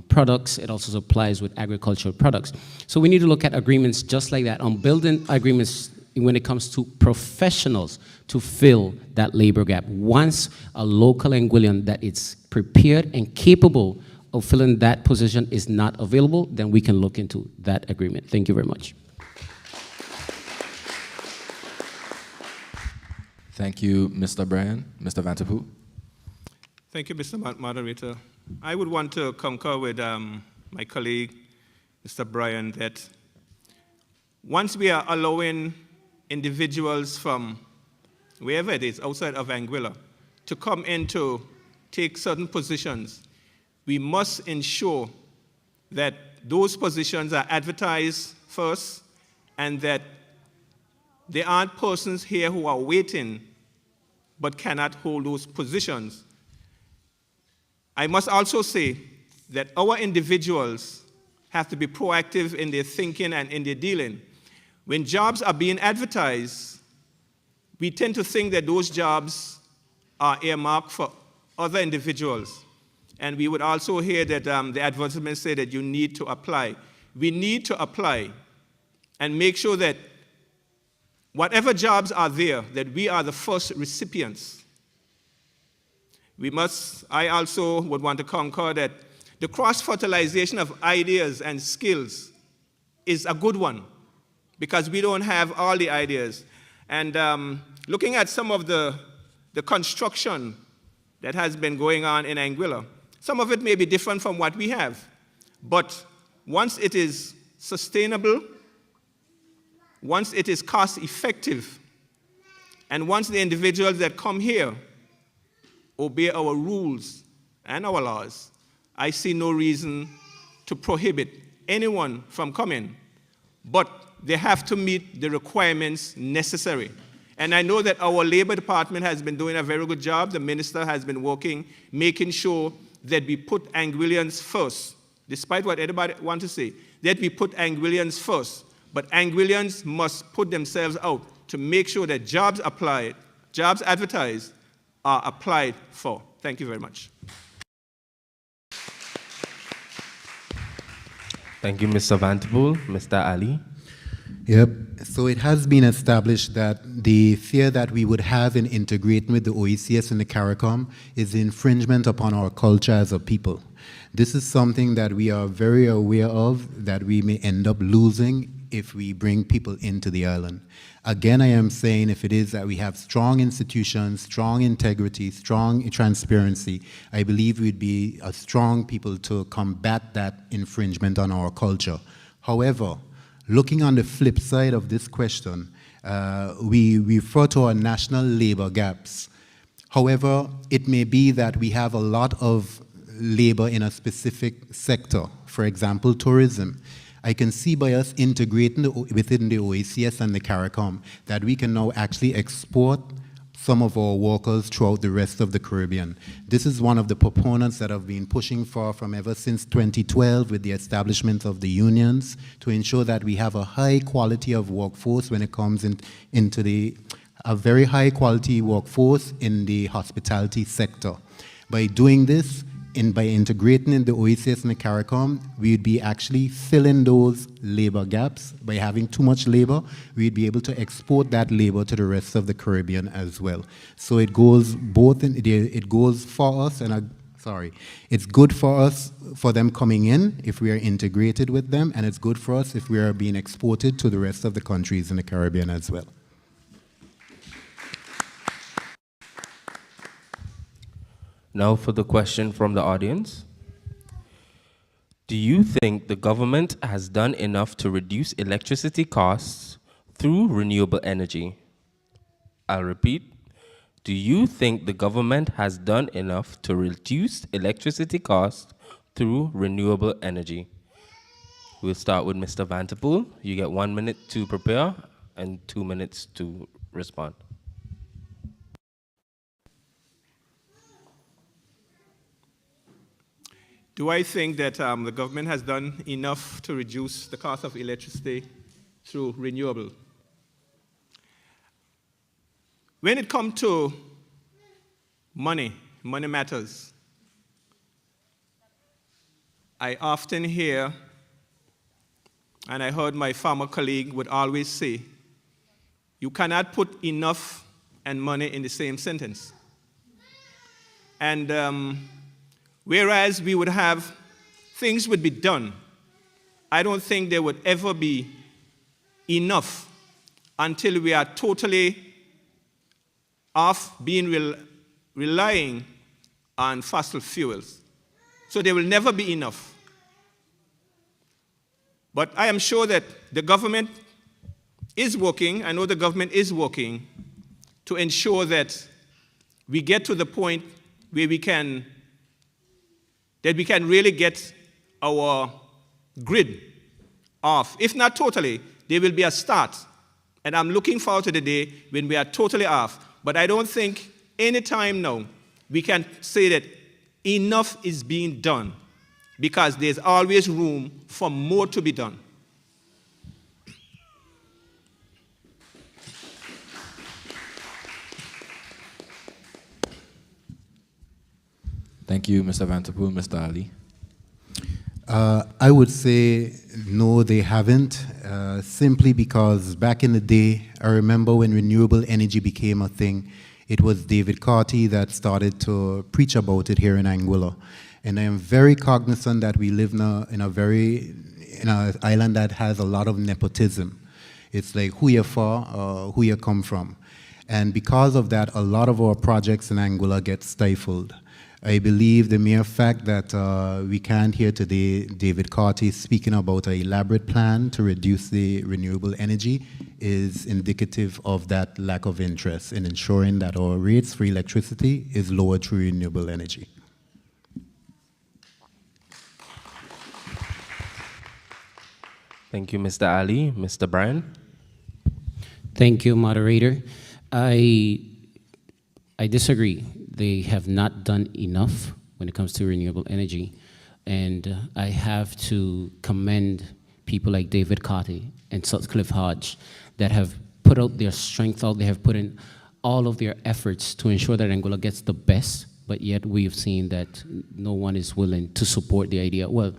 products. It also supplies with agricultural products. So we need to look at agreements just like that, on building agreements when it comes to professionals to fill that labor gap. Once a local Anguillan that is prepared and capable of filling that position is not available, then we can look into that agreement. Thank you very much. Thank you, Mr. Bryan. Mr. Vanterpool. Thank you, Mr. Moderator. I would want to concur with my colleague, Mr. Bryan, that once we are allowing individuals from wherever it is, outside of Anguilla, to come in to take certain positions, we must ensure that those positions are advertised first and that there aren't persons here who are waiting but cannot hold those positions. I must also say that our individuals have to be proactive in their thinking and in their dealing. When jobs are being advertised, we tend to think that those jobs are earmarked for other individuals. And we would also hear that the advertisements say that you need to apply. We need to apply and make sure that whatever jobs are there, that we are the first recipients. I also would want to concur that the cross-fertilization of ideas and skills is a good one, because we don't have all the ideas. And looking at some of the construction that has been going on in Anguilla, some of it may be different from what we have. But once it is sustainable, once it is cost-effective, and once the individuals that come here obey our rules and our laws, I see no reason to prohibit anyone from coming. But they have to meet the requirements necessary. And I know that our Labor Department has been doing a very good job. The minister has been working, making sure that we put Anguillians first, despite what anybody wants to say, that we put Anguillians first. But Anguillians must put themselves out to make sure that jobs advertised, are applied for. Thank you very much. Thank you, Mr. Vanterpool. Mr. Ali? Yep. So it has been established that the fear that we would have in integrating with the OECS and the CARICOM is the infringement upon our culture as a people. This is something that we are very aware of, that we may end up losing if we bring people into the island. Again, I am saying if it is that we have strong institutions, strong integrity, strong transparency, I believe we'd be a strong people to combat that infringement on our culture. However, looking on the flip side of this question, we refer to our national labor gaps. However, it may be that we have a lot of labor in a specific sector, for example, tourism. I can see by us integrating within the OECS and the CARICOM that we can now actually export some of our workers throughout the rest of the Caribbean. This is one of the proponents that have been pushing for from ever since 2012 with the establishment of the unions to ensure that we have a high quality of workforce when it comes into a very high quality workforce in the hospitality sector. By doing this, by integrating in the OECS and the CARICOM, we'd be actually filling those labor gaps. By having too much labor, we'd be able to export that labor to the rest of the Caribbean as well. So it goes both, it goes for us, and it's good for us, for them coming in if we are integrated with them, and it's good for us if we are being exported to the rest of the countries in the Caribbean as well. Now for the question from the audience. Do you think the government has done enough to reduce electricity costs through renewable energy? I'll repeat. Do you think the government has done enough to reduce electricity costs through renewable energy? We'll start with Mr. Vanterpool. You get 1 minute to prepare and 2 minutes to respond. Do I think that the government has done enough to reduce the cost of electricity through renewable? When it comes to money matters. I often hear, and I heard my former colleague would always say, you cannot put enough and money in the same sentence. And whereas we would have, things would be done, I don't think there would ever be enough until we are totally off being relying on fossil fuels. So there will never be enough. But I am sure that the government is working, I know the government is working to ensure that we get to the point where we can really get our grid off. If not totally, there will be a start. And I'm looking forward to the day when we are totally off. But I don't think any time now we can say that enough is being done, because there's always room for more to be done. Thank you, Mr. Vanterpool. Mr. Ali. I would say no, they haven't, simply because back in the day, I remember when renewable energy became a thing, it was David Carty that started to preach about it here in Anguilla. And I am very cognizant that we live in an island that has a lot of nepotism. It's like who you for, who you come from. And because of that, a lot of our projects in Anguilla get stifled. I believe the mere fact that we can't hear today David Carty speaking about an elaborate plan to reduce the renewable energy is indicative of that lack of interest in ensuring that our rates for electricity is lower through renewable energy. Thank you, Mr. Ali. Mr. Bryan? Thank you, moderator. I disagree. They have not done enough when it comes to renewable energy. And I have to commend people like David Carty and Sutcliffe Hodge that have put out their strength out. They have put in all of their efforts to ensure that Anguilla gets the best, but yet we've seen that no one is willing to support the idea. Well,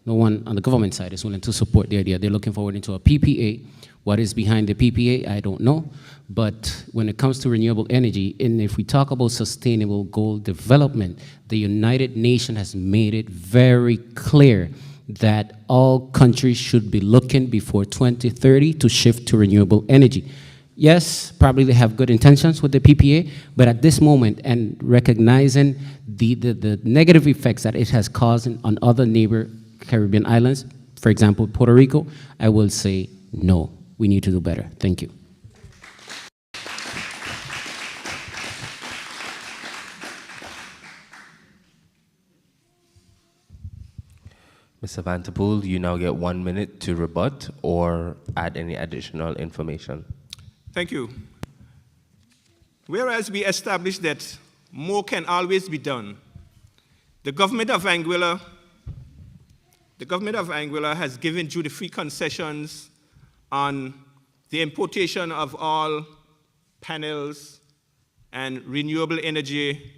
no one on the government side is willing to support the idea. They're looking forward into a PPA. What is behind the PPA, I don't know. But when it comes to renewable energy, and if we talk about sustainable goal development, the United Nations has made it very clear that all countries should be looking before 2030 to shift to renewable energy. Yes, probably they have good intentions with the PPA, but at this moment, and recognizing the negative effects that it has caused on other neighbor Caribbean islands, for example, Puerto Rico, I will say no. We need to do better. Thank you. Mr. Vanterpool, you now get 1 minute to rebut or add any additional information. Thank you. Whereas we established that more can always be done, the government of Anguilla has given duty-free concessions on the importation of all panels and renewable energy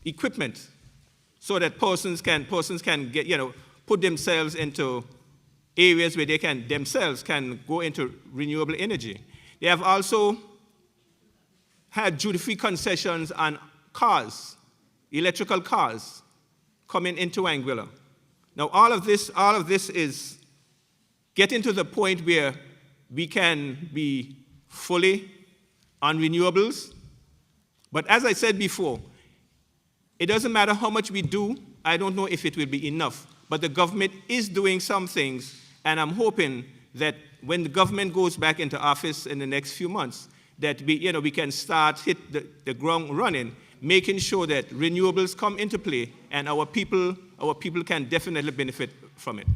equipment, so that persons can get, put themselves into areas where they themselves can go into renewable energy. They have also had duty-free concessions on cars, electrical cars, coming into Anguilla. Now, all of this is getting to the point where we can be fully on renewables. But as I said before, it doesn't matter how much we do. I don't know if it will be enough. But the government is doing some things, and I'm hoping that when the government goes back into office in the next few months, that we can hit the ground running, making sure that renewables come into play, and our people can definitely benefit from it.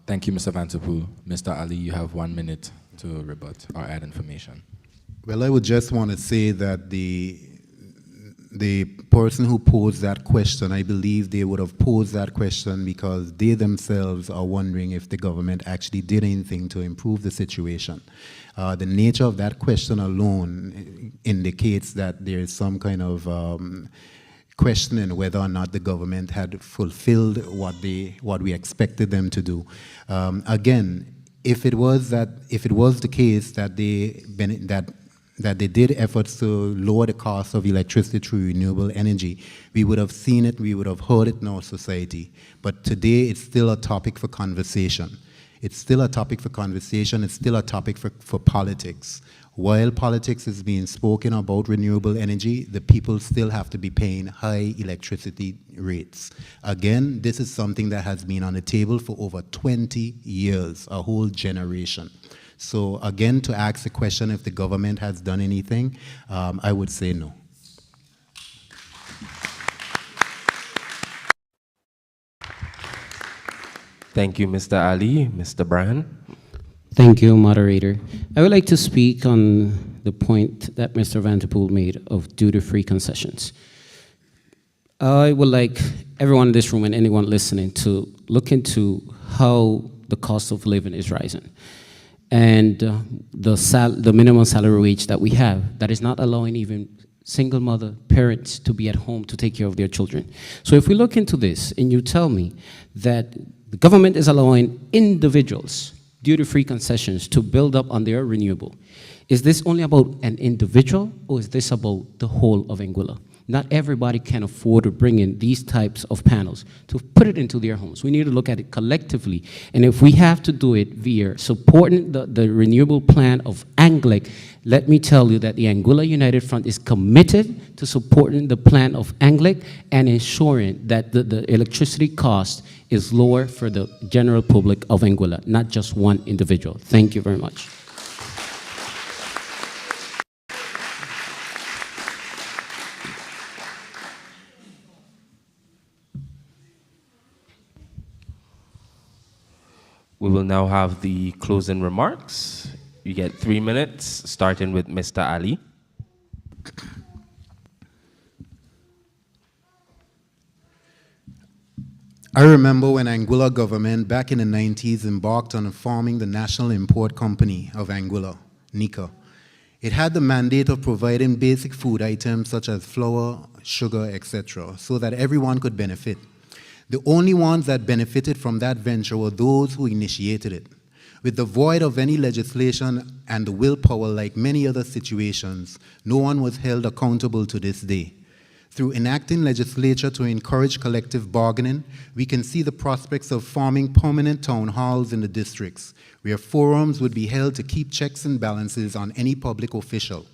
Thank you, Mr. Vanterpool. Mr. Ali, you have 1 minute to rebut or add information. Well, I would just want to say that the person who posed that question, I believe they would have posed that question because they themselves are wondering if the government actually did anything to improve the situation. The nature of that question alone indicates that there is some kind of questioning whether or not the government had fulfilled what we expected them to do. Again, if it was the case that they did efforts to lower the cost of electricity through renewable energy, we would have seen it, we would have heard it in our society. But today, it's still a topic for conversation. It's still a topic for conversation. It's still a topic for politics. While politics is being spoken about renewable energy, the people still have to be paying high electricity rates. Again, this is something that has been on the table for over 20 years, a whole generation. So again, to ask the question if the government has done anything, I would say no. Thank you, Mr. Ali. Mr. Bryan? Thank you, moderator. I would like to speak on the point that Mr. Vanterpool made of duty-free concessions. I would like everyone in this room and anyone listening to look into how the cost of living is rising. and the minimum salary wage that we have, that is not allowing even single mother parents to be at home to take care of their children. So if we look into this and you tell me that the government is allowing individuals duty-free concessions to build up on their renewable, is this only about an individual or is this about the whole of Anguilla? Not everybody can afford to bring in these types of panels to put it into their homes. We need to look at it collectively. And if we have to do it via supporting the renewable plan of Anglic, let me tell you that the Anguilla United Front is committed to supporting the plan of Anglic and ensuring that the electricity cost is lower for the general public of Anguilla, not just one individual. Thank you very much. We will now have the closing remarks. You get 3 minutes, starting with Mr. Ali. I remember when Anguilla government back in the 90s embarked on forming the National Import Company of Anguilla, NICA. It had the mandate of providing basic food items such as flour, sugar, etc., so that everyone could benefit. The only ones that benefited from that venture were those who initiated it. With the void of any legislation and the willpower like many other situations, no one was held accountable to this day. Through enacting legislature to encourage collective bargaining, we can see the prospects of forming permanent town halls in the districts, where forums would be held to keep checks and balances on any public official.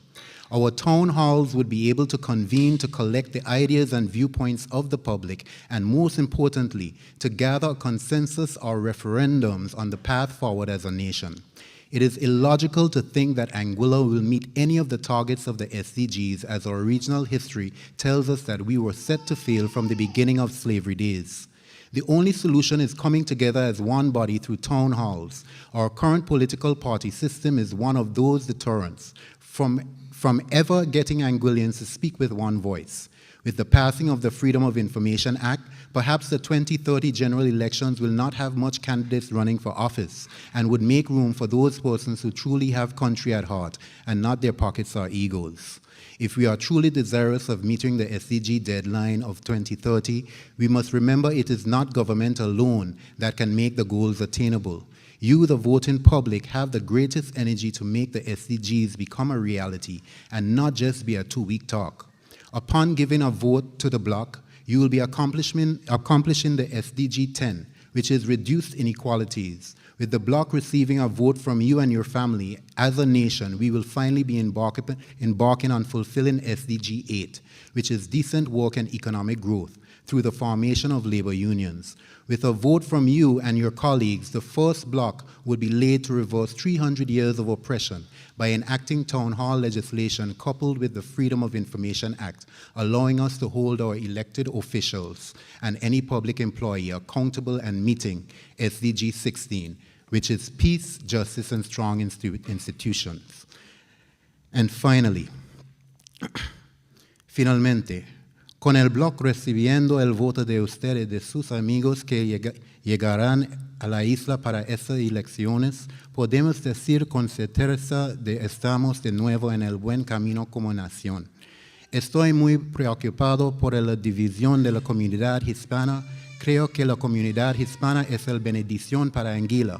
Our town halls would be able to convene to collect the ideas and viewpoints of the public, and most importantly, to gather a consensus or referendums on the path forward as a nation. It is illogical to think that Anguilla will meet any of the targets of the SDGs, as our regional history tells us that we were set to fail from the beginning of slavery days. The only solution is coming together as one body through town halls. Our current political party system is one of those deterrents from ever getting Anguillians to speak with one voice. With the passing of the Freedom of Information Act, perhaps the 2030 general elections will not have much candidates running for office and would make room for those persons who truly have country at heart and not their pockets or egos. If we are truly desirous of meeting the SDG deadline of 2030, we must remember it is not government alone that can make the goals attainable. You, the voting public, have the greatest energy to make the SDGs become a reality and not just be a two-week talk. Upon giving a vote to the bloc, you will be accomplishing the SDG 10, which is reduced inequalities. With the bloc receiving a vote from you and your family, as a nation, we will finally be embarking on fulfilling SDG 8, which is decent work and economic growth, through the formation of labor unions. With a vote from you and your colleagues, the first block would be laid to reverse 300 years of oppression by enacting town hall legislation coupled with the Freedom of Information Act, allowing us to hold our elected officials and any public employee accountable and meeting SDG 16, which is peace, justice, and strong institutions. And finally, finalmente, con el bloc recibiendo el voto de ustedes y de sus amigos que llegarán a la isla para estas elecciones, podemos decir con certeza que estamos de nuevo en el buen camino como nación. Estoy muy preocupado por la división de la comunidad hispana. Creo que la comunidad hispana es la bendición para Anguilla,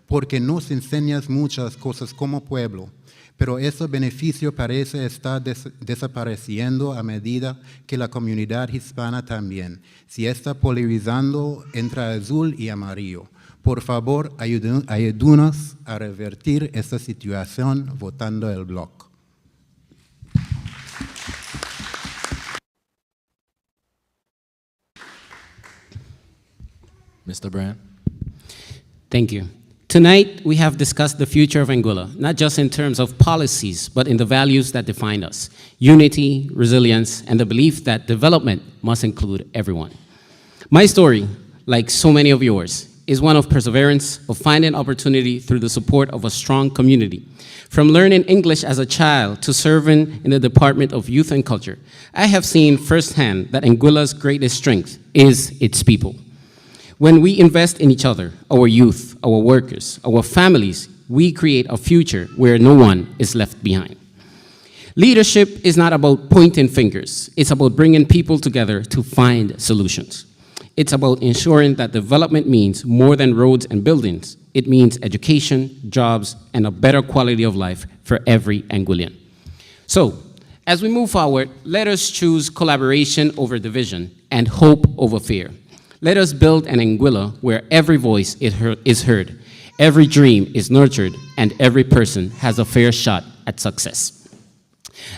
porque nos enseña muchas cosas como pueblo. Pero ese beneficio parece estar desapareciendo a medida que la comunidad hispana también se está polarizando entre azul y amarillo. Por favor, ayúdenos a revertir esta situación votando el bloc. Mr. Brand. Thank you. Tonight, we have discussed the future of Anguilla, not just in terms of policies, but in the values that define us: unity, resilience, and the belief that development must include everyone. My story, like so many of yours, is one of perseverance, of finding opportunity through the support of a strong community. From learning English as a child to serving in the Department of Youth and Culture, I have seen firsthand that Anguilla's greatest strength is its people. When we invest in each other, our youth, our workers, our families, we create a future where no one is left behind. Leadership is not about pointing fingers. It's about bringing people together to find solutions. It's about ensuring that development means more than roads and buildings. It means education, jobs, and a better quality of life for every Anguillan. So, as we move forward, let us choose collaboration over division and hope over fear. Let us build an Anguilla where every voice is heard, every dream is nurtured, and every person has a fair shot at success.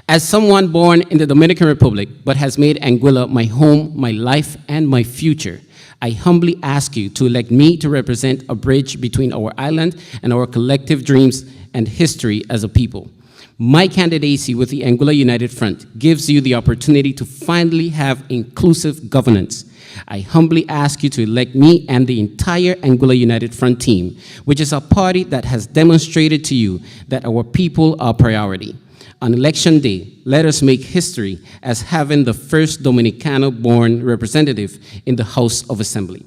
As someone born in the Dominican Republic but has made Anguilla my home, my life, and my future, I humbly ask you to elect me to represent a bridge between our island and our collective dreams and history as a people. My candidacy with the Anguilla United Front gives you the opportunity to finally have inclusive governance. I humbly ask you to elect me and the entire Anguilla United Front team, which is a party that has demonstrated to you that our people are priority. On election day, let us make history as having the first Dominicano-born representative in the House of Assembly.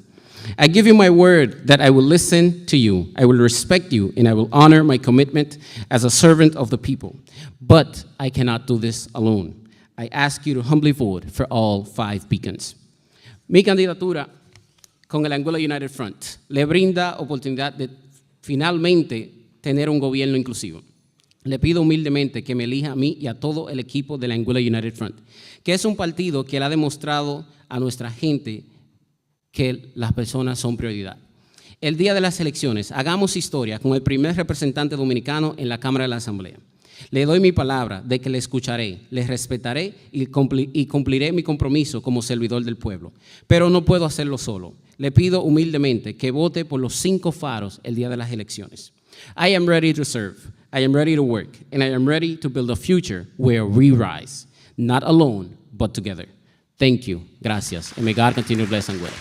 I give you my word that I will listen to you, I will respect you, and I will honor my commitment as a servant of the people. But I cannot do this alone. I ask you to humbly vote for all 5 beacons. Mi candidatura con el Anguilla United Front le brinda oportunidad de finalmente tener un gobierno inclusivo. Le pido humildemente que me elija a mí y a todo el equipo de la Anguilla United Front, que es un partido que le ha demostrado a nuestra gente que las personas son prioridad. El día de las elecciones, hagamos historia con el primer representante dominicano en la Cámara de la Asamblea. Le doy mi palabra de que le escucharé, le respetaré y cumpliré mi compromiso como servidor del pueblo. Pero no puedo hacerlo solo. Le pido humildemente que vote por los 5 faros el día de las elecciones. I am ready to serve. I am ready to work, and I am ready to build a future where we rise, not alone, but together. Thank you. Gracias. And may God continue to bless Anguilla.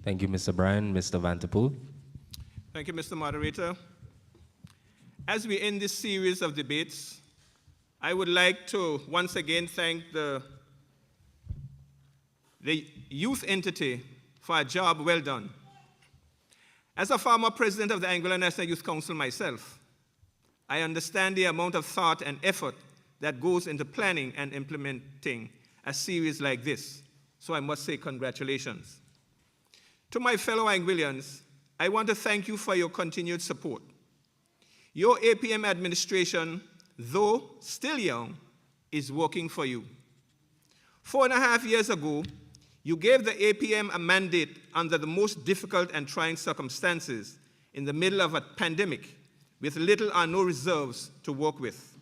Thank you, Mr. Bryan. Mr. Vanterpool. Thank you, Mr. Moderator. As we end this series of debates, I would like to once again thank the youth entity for a job well done. As a former president of the Anguilla National Youth Council myself, I understand the amount of thought and effort that goes into planning and implementing a series like this. So I must say congratulations. To my fellow Anguillians, I want to thank you for your continued support. Your APM administration, though still young, is working for you. 4.5 years ago, you gave the APM a mandate under the most difficult and trying circumstances in the middle of a pandemic with little or no reserves to work with.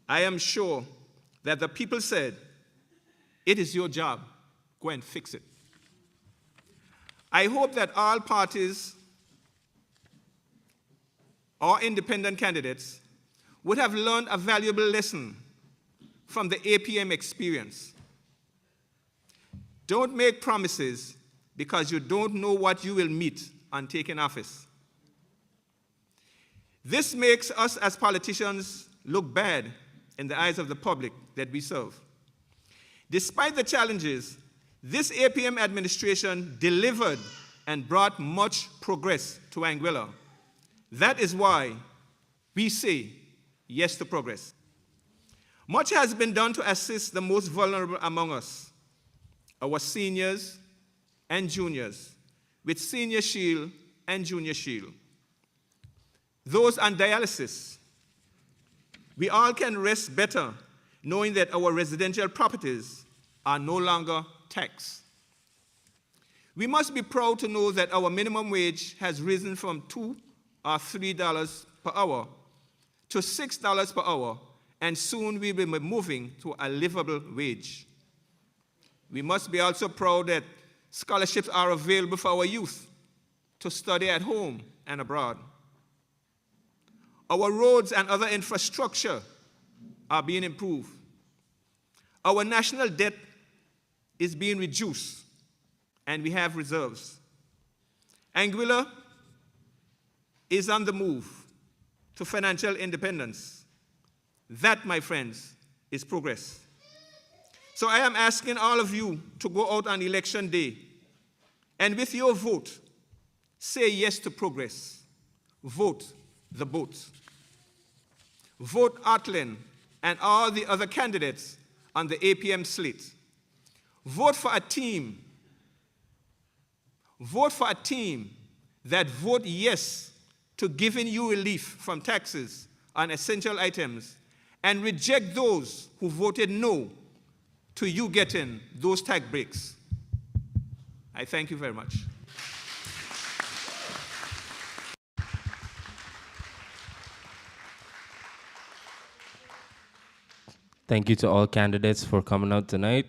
I am sure that the people said, "It is your job, go and fix it." I hope that all parties or independent candidates would have learned a valuable lesson from the APM experience. Don't make promises because you don't know what you will meet on taking office. This makes us as politicians look bad in the eyes of the public that we serve. Despite the challenges, this APM administration delivered and brought much progress to Anguilla. That is why we say yes to progress. Much has been done to assist the most vulnerable among us, our seniors and juniors, with Senior Shield and Junior Shield. Those on dialysis, we all can rest better knowing that our residential properties are no longer taxed. We must be proud to know that our minimum wage has risen from $2 or $3 per hour to $6 per hour, and soon we will be moving to a livable wage. We must be also proud that scholarships are available for our youth to study at home and abroad. Our roads and other infrastructure are being improved. Our national debt is being reduced, and we have reserves. Anguilla is on the move to financial independence. That, my friends, is progress. So I am asking all of you to go out on election day and with your vote, say yes to progress. Vote the boat. Vote Atlin and all the other candidates on the APM slate. Vote for a team. Vote for a team that vote yes to giving you relief from taxes on essential items and reject those who voted no to you getting those tax breaks. I thank you very much. Thank you to all candidates for coming out tonight.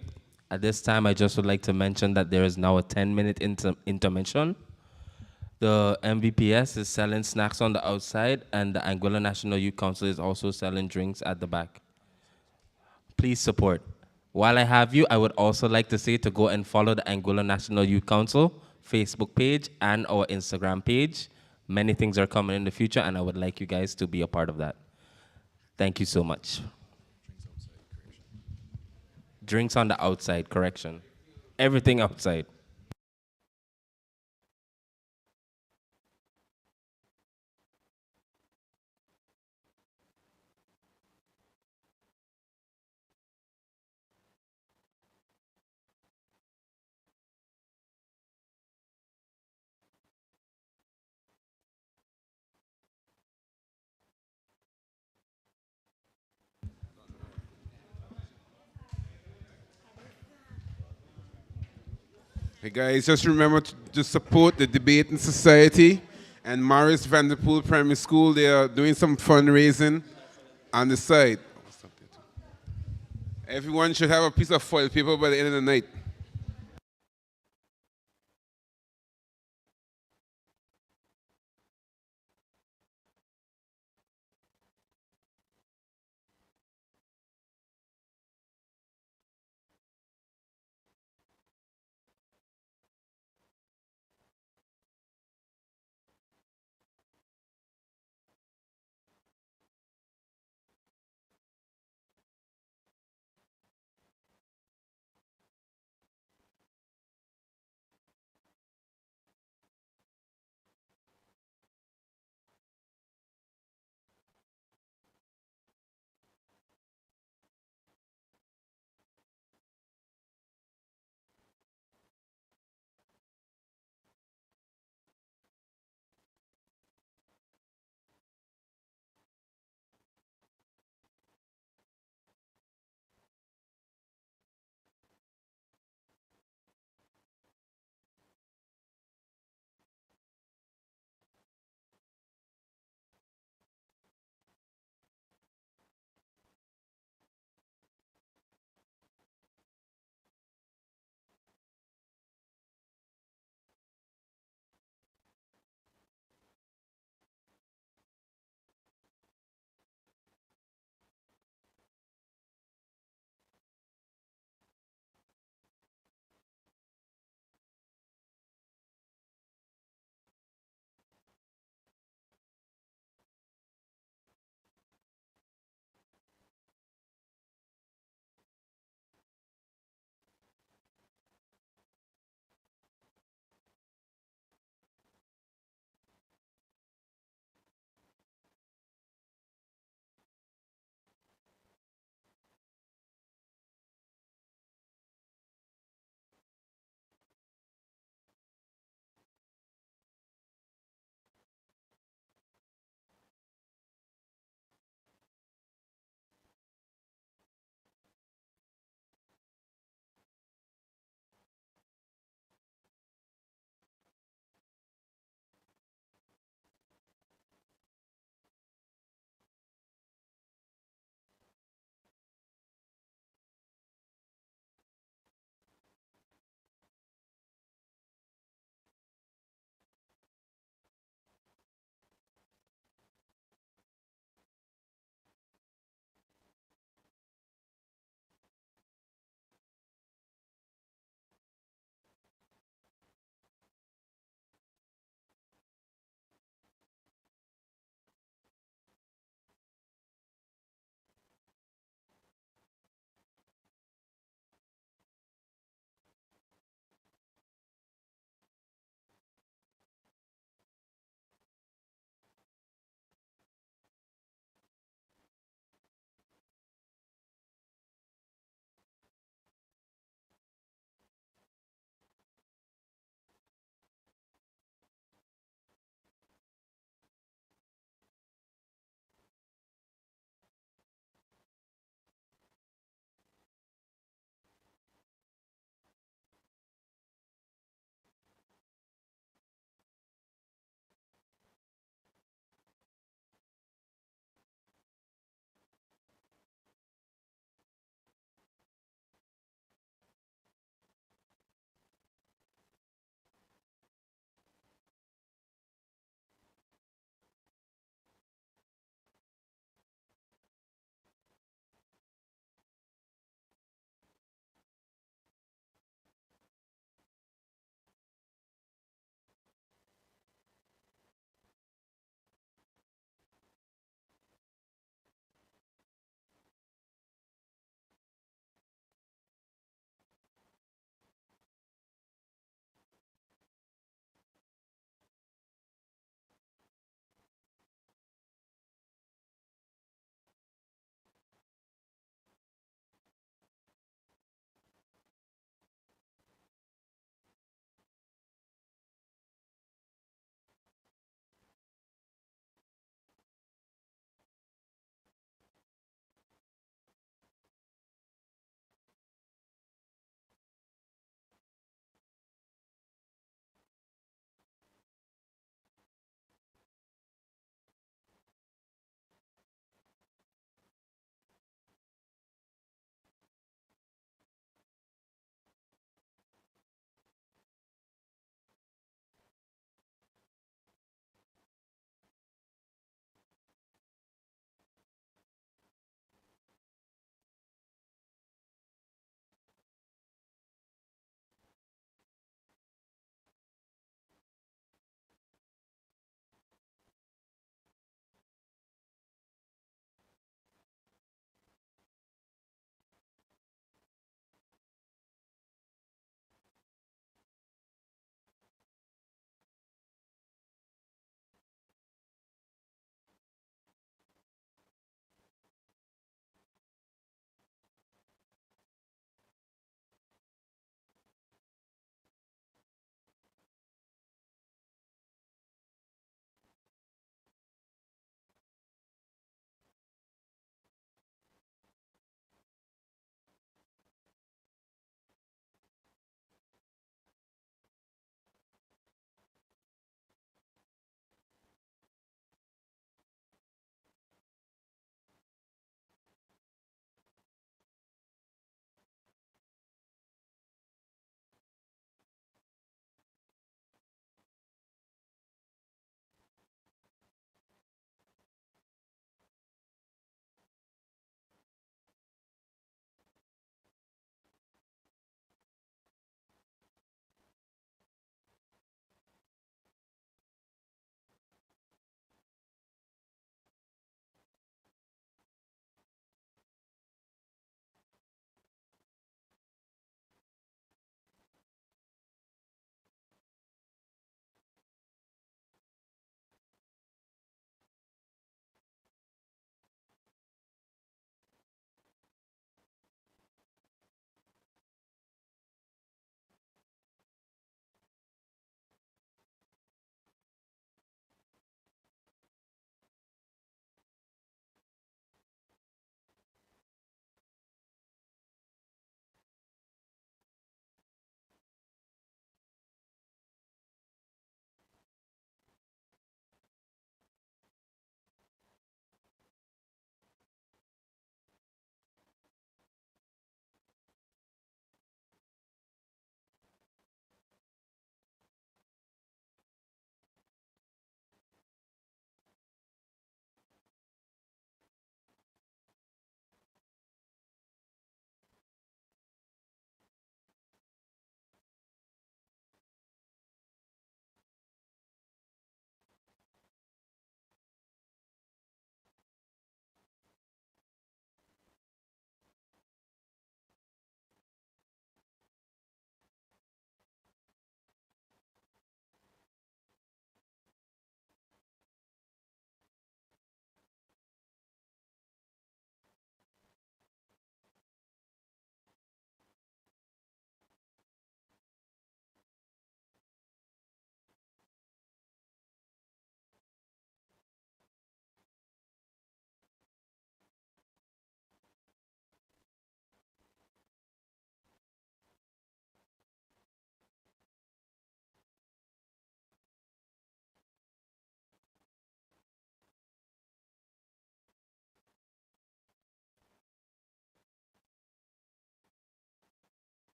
At this time, I just would like to mention that there is now a 10-minute intermission. The MVPS is selling snacks on the outside, and the Anguilla National Youth Council is also selling drinks at the back. Please support. While I have you, I would also like to say to go and follow the Anguilla National Youth Council Facebook page and our Instagram page. Many things are coming in the future, and I would like you guys to be a part of that. Thank you so much. Drinks on the outside, correction. Everything outside. Hey guys, just remember to support the Debating Society and Morris Vanderpool Primary School. They are doing some fundraising on the side. Everyone should have a piece of foil paper by the end of the night.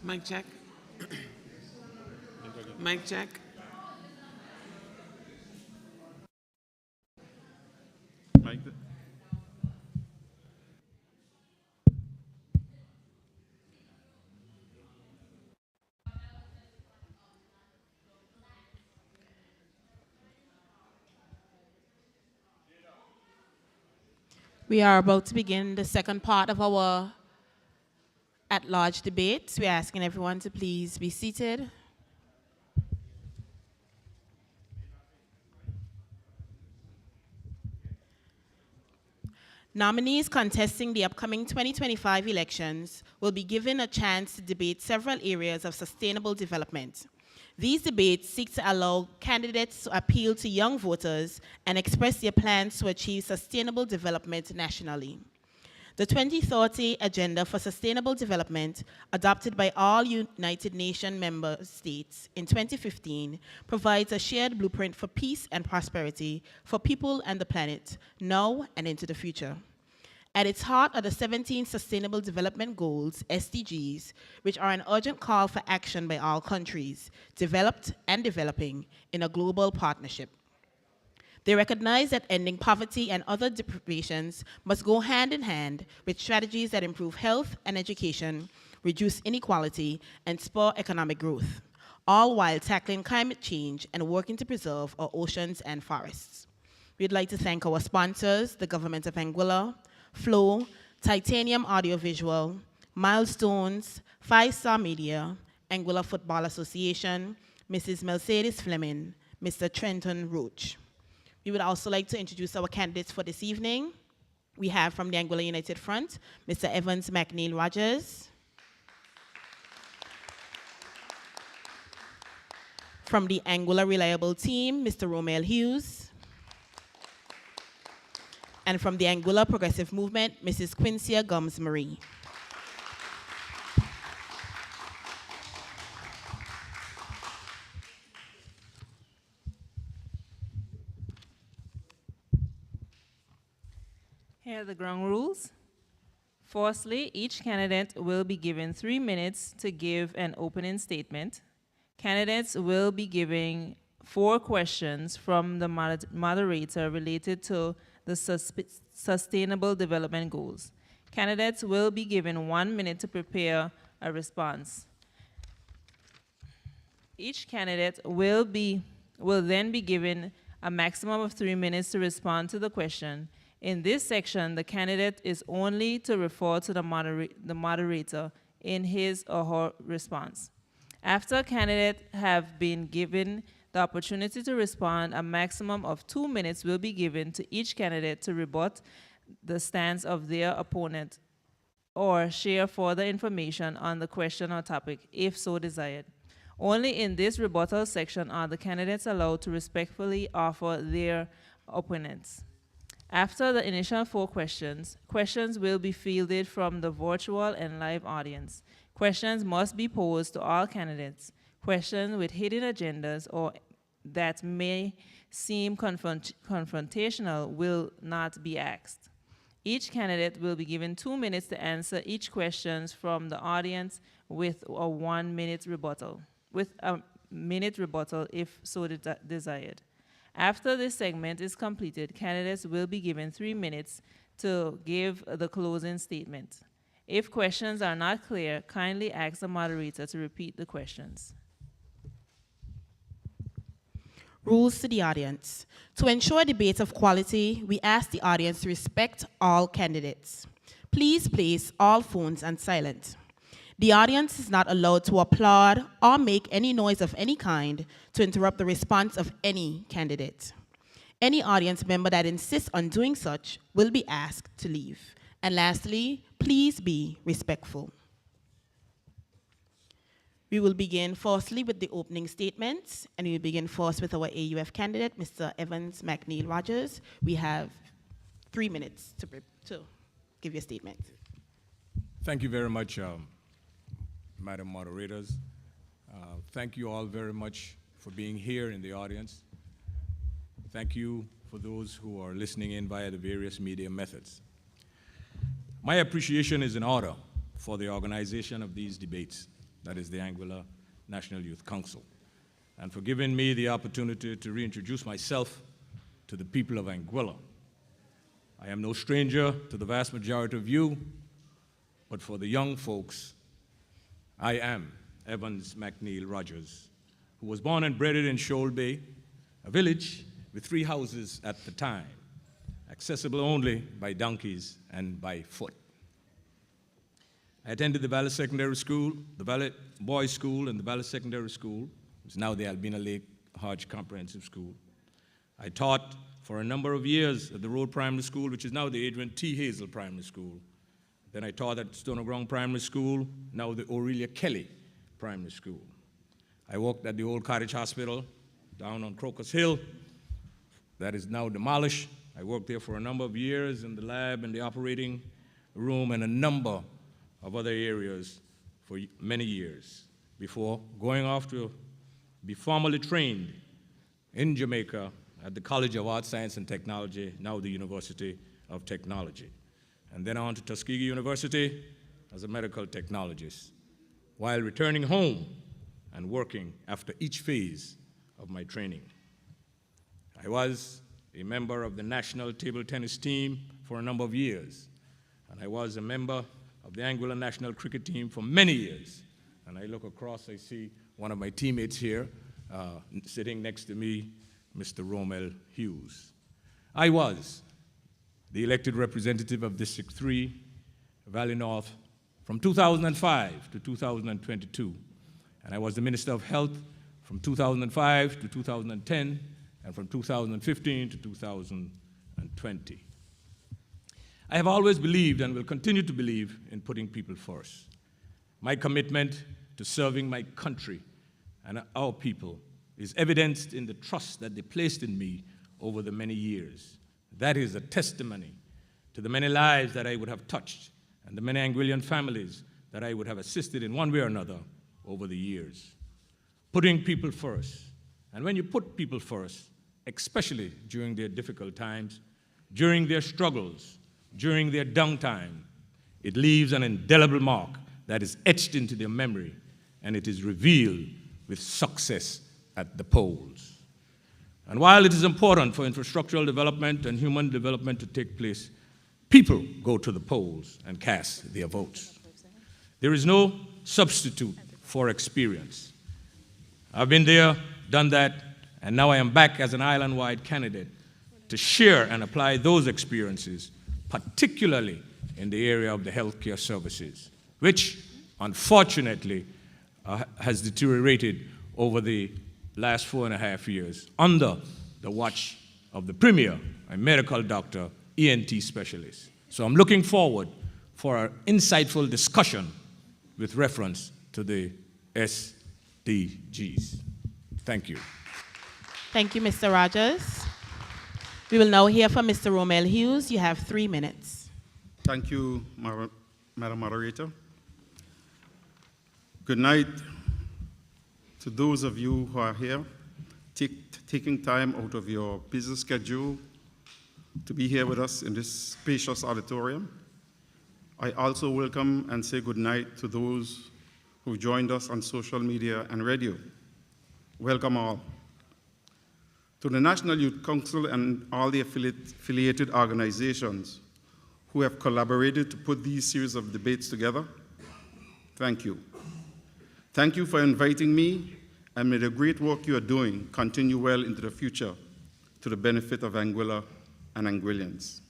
Mic check. Mic check. We are about to begin the second part of our at-large debate. We're asking everyone to please be seated. Nominees contesting the upcoming 2025 elections will be given a chance to debate several areas of sustainable development. These debates seek to allow candidates to appeal to young voters and express their plans to achieve sustainable development nationally. The 2030 Agenda for Sustainable Development, adopted by all United Nations member states in 2015, provides a shared blueprint for peace and prosperity for people and the planet, now and into the future. At its heart are the 17 Sustainable Development Goals, SDGs, which are an urgent call for action by all countries, developed and developing, in a global partnership. They recognize that ending poverty and other deprivations must go hand in hand with strategies that improve health and education, reduce inequality, and spur economic growth, all while tackling climate change and working to preserve our oceans and forests. We'd like to thank our sponsors, the Government of Anguilla, Flow, Titanium Audiovisual, Milestones, 5-Star Media, Anguilla Football Association, Mrs. Mercedes Fleming, Mr. Trenton Roach. We would also like to introduce our candidates for this evening. We have from the Anguilla United Front, Mr. Evans McNeil Rogers. From the Anguilla Reliable Team, Mr. Romel Hughes. And from the Anguilla Progressive Movement, Mrs. Quincia Gums-Marie. Here are the ground rules. Firstly, each candidate will be given 3 minutes to give an opening statement. Candidates will be giving 4 questions from the moderator related to the Sustainable Development Goals. Candidates will be given 1 minute to prepare a response. Each candidate will then be given a maximum of 3 minutes to respond to the question. In this section, the candidate is only to refer to the moderator in his or her response. After a candidate have been given the opportunity to respond, a maximum of 2 minutes will be given to each candidate to rebut the stance of their opponent or share further information on the question or topic, if so desired. Only in this rebuttal section are the candidates allowed to respectfully offer their opponents. After the initial 4 questions, questions will be fielded from the virtual and live audience. Questions must be posed to all candidates. Questions with hidden agendas or that may seem confrontational will not be asked. Each candidate will be given 2 minutes to answer each question from the audience with a 1 minute rebuttal, if so desired. After this segment is completed, candidates will be given 3 minutes to give the closing statement. If questions are not clear, kindly ask the moderator to repeat the questions. Rules to the audience. To ensure debates of quality, we ask the audience to respect all candidates. Please place all phones on silent. The audience is not allowed to applaud or make any noise of any kind to interrupt the response of any candidate. Any audience member that insists on doing such will be asked to leave. And lastly, please be respectful. We will begin firstly with the opening statements, and we will begin first with our AUF candidate, Mr. Evans McNeil Rogers. We have 3 minutes to give your statement. Thank you very much, Madam Moderators. Thank you all very much for being here in the audience. Thank you for those who are listening in via the various media methods. My appreciation is in order for the organization of these debates. that is the Anguilla National Youth Council, and for giving me the opportunity to reintroduce myself to the people of Anguilla. I am no stranger to the vast majority of you, but for the young folks, I am Evans McNeil Rogers, who was born and bred in Shoal Bay, a village with 3 houses at the time, accessible only by donkeys and by foot. I attended the Valley Secondary School, the Valley Boys School, and the Valley Secondary School, which is now the Albina Lake Hodge Comprehensive School. I taught for a number of years at the Road Primary School, which is now the Adrian T. Hazel Primary School. Then I taught at Stoner Ground Primary School, now the Aurelia Kelly Primary School. I worked at the old Cottage Hospital down on Crocus Hill. That is now demolished. I worked there for a number of years in the lab and the operating room and a number of other areas for many years before going off to be formally trained in Jamaica at the College of Arts, Science, and Technology, now the University of Technology, and then on to Tuskegee University as a medical technologist, while returning home and working after each phase of my training. I was a member of the national table tennis team for a number of years, and I was a member of the Anguilla national cricket team for many years. And I look across, I see one of my teammates here, sitting next to me, Mr. Romel Hughes. I was the elected representative of District 3, Valley North, from 2005 to 2022. And I was the Minister of Health from 2005 to 2010, and from 2015 to 2020. I have always believed and will continue to believe in putting people first. My commitment to serving my country and our people is evidenced in the trust that they placed in me over the many years. That is a testimony to the many lives that I would have touched and the many Anguillan families that I would have assisted in one way or another over the years. Putting people first. And when you put people first, especially during their difficult times, during their struggles, during their downtime, it leaves an indelible mark that is etched into their memory, and it is revealed with success at the polls. And while it is important for infrastructural development and human development to take place, people go to the polls and cast their votes. There is no substitute for experience. I've been there, done that, and now I am back as an island-wide candidate to share and apply those experiences, particularly in the area of the healthcare services, which unfortunately has deteriorated over the last 4.5 years under the watch of the Premier, a medical doctor, ENT specialist. So I'm looking forward for an insightful discussion with reference to the SDGs. Thank you. Thank you, Mr. Rogers. We will now hear from Mr. Romel Hughes. You have 3 minutes. Thank you, Madam Moderator. Good night to those of you who are here, taking time out of your busy schedule to be here with us in this spacious auditorium. I also welcome and say good night to those who joined us on social media and radio. Welcome all. To the National Youth Council and all the affiliated organizations who have collaborated to put these series of debates together, thank you. Thank you for inviting me, and may the great work you are doing continue well into the future to the benefit of Anguilla and Anguillians.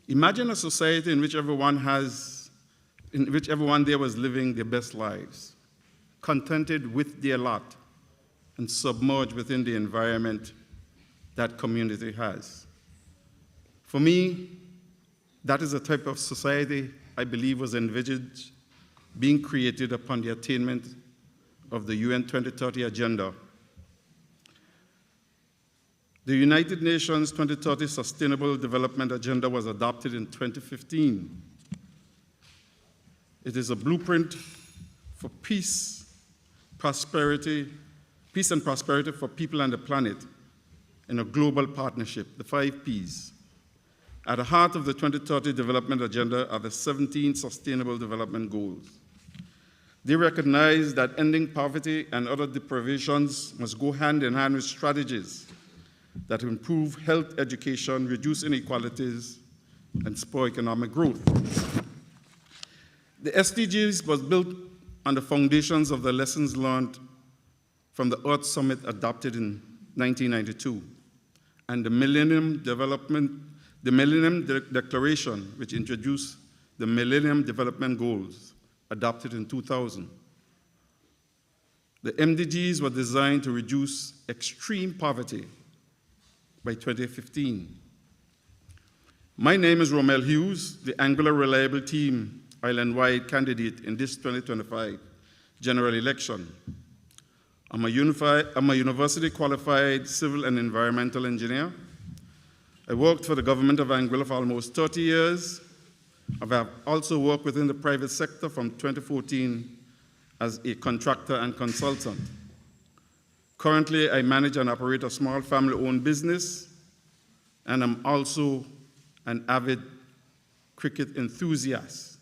Imagine a society in which everyone there was living their best lives, contented with their lot, and submerged within the environment that community has. For me, that is a type of society I believe was envisaged being created upon the attainment of the UN 2030 Agenda. The United Nations 2030 Sustainable Development Agenda was adopted in 2015. It is a blueprint for peace and prosperity for people and the planet in a global partnership, the 5 Ps. At the heart of the 2030 Development Agenda are the 17 Sustainable Development Goals. They recognize that ending poverty and other deprivations must go hand in hand with strategies that improve health, education, reduce inequalities, and spur economic growth. The SDGs was built on the foundations of the lessons learned from the Earth Summit adopted in 1992 and the Millennium Declaration, which introduced the Millennium Development Goals, adopted in 2000. The MDGs were designed to reduce extreme poverty by 2015. My name is Romel Hughes, the Anguilla Reliable Team island-wide candidate in this 2025 general election. I'm a university-qualified civil and environmental engineer. I worked for the government of Anguilla for almost 30 years. I have also worked within the private sector from 2014 as a contractor and consultant. Currently, I manage and operate a small family-owned business, and I'm also an avid cricket enthusiast,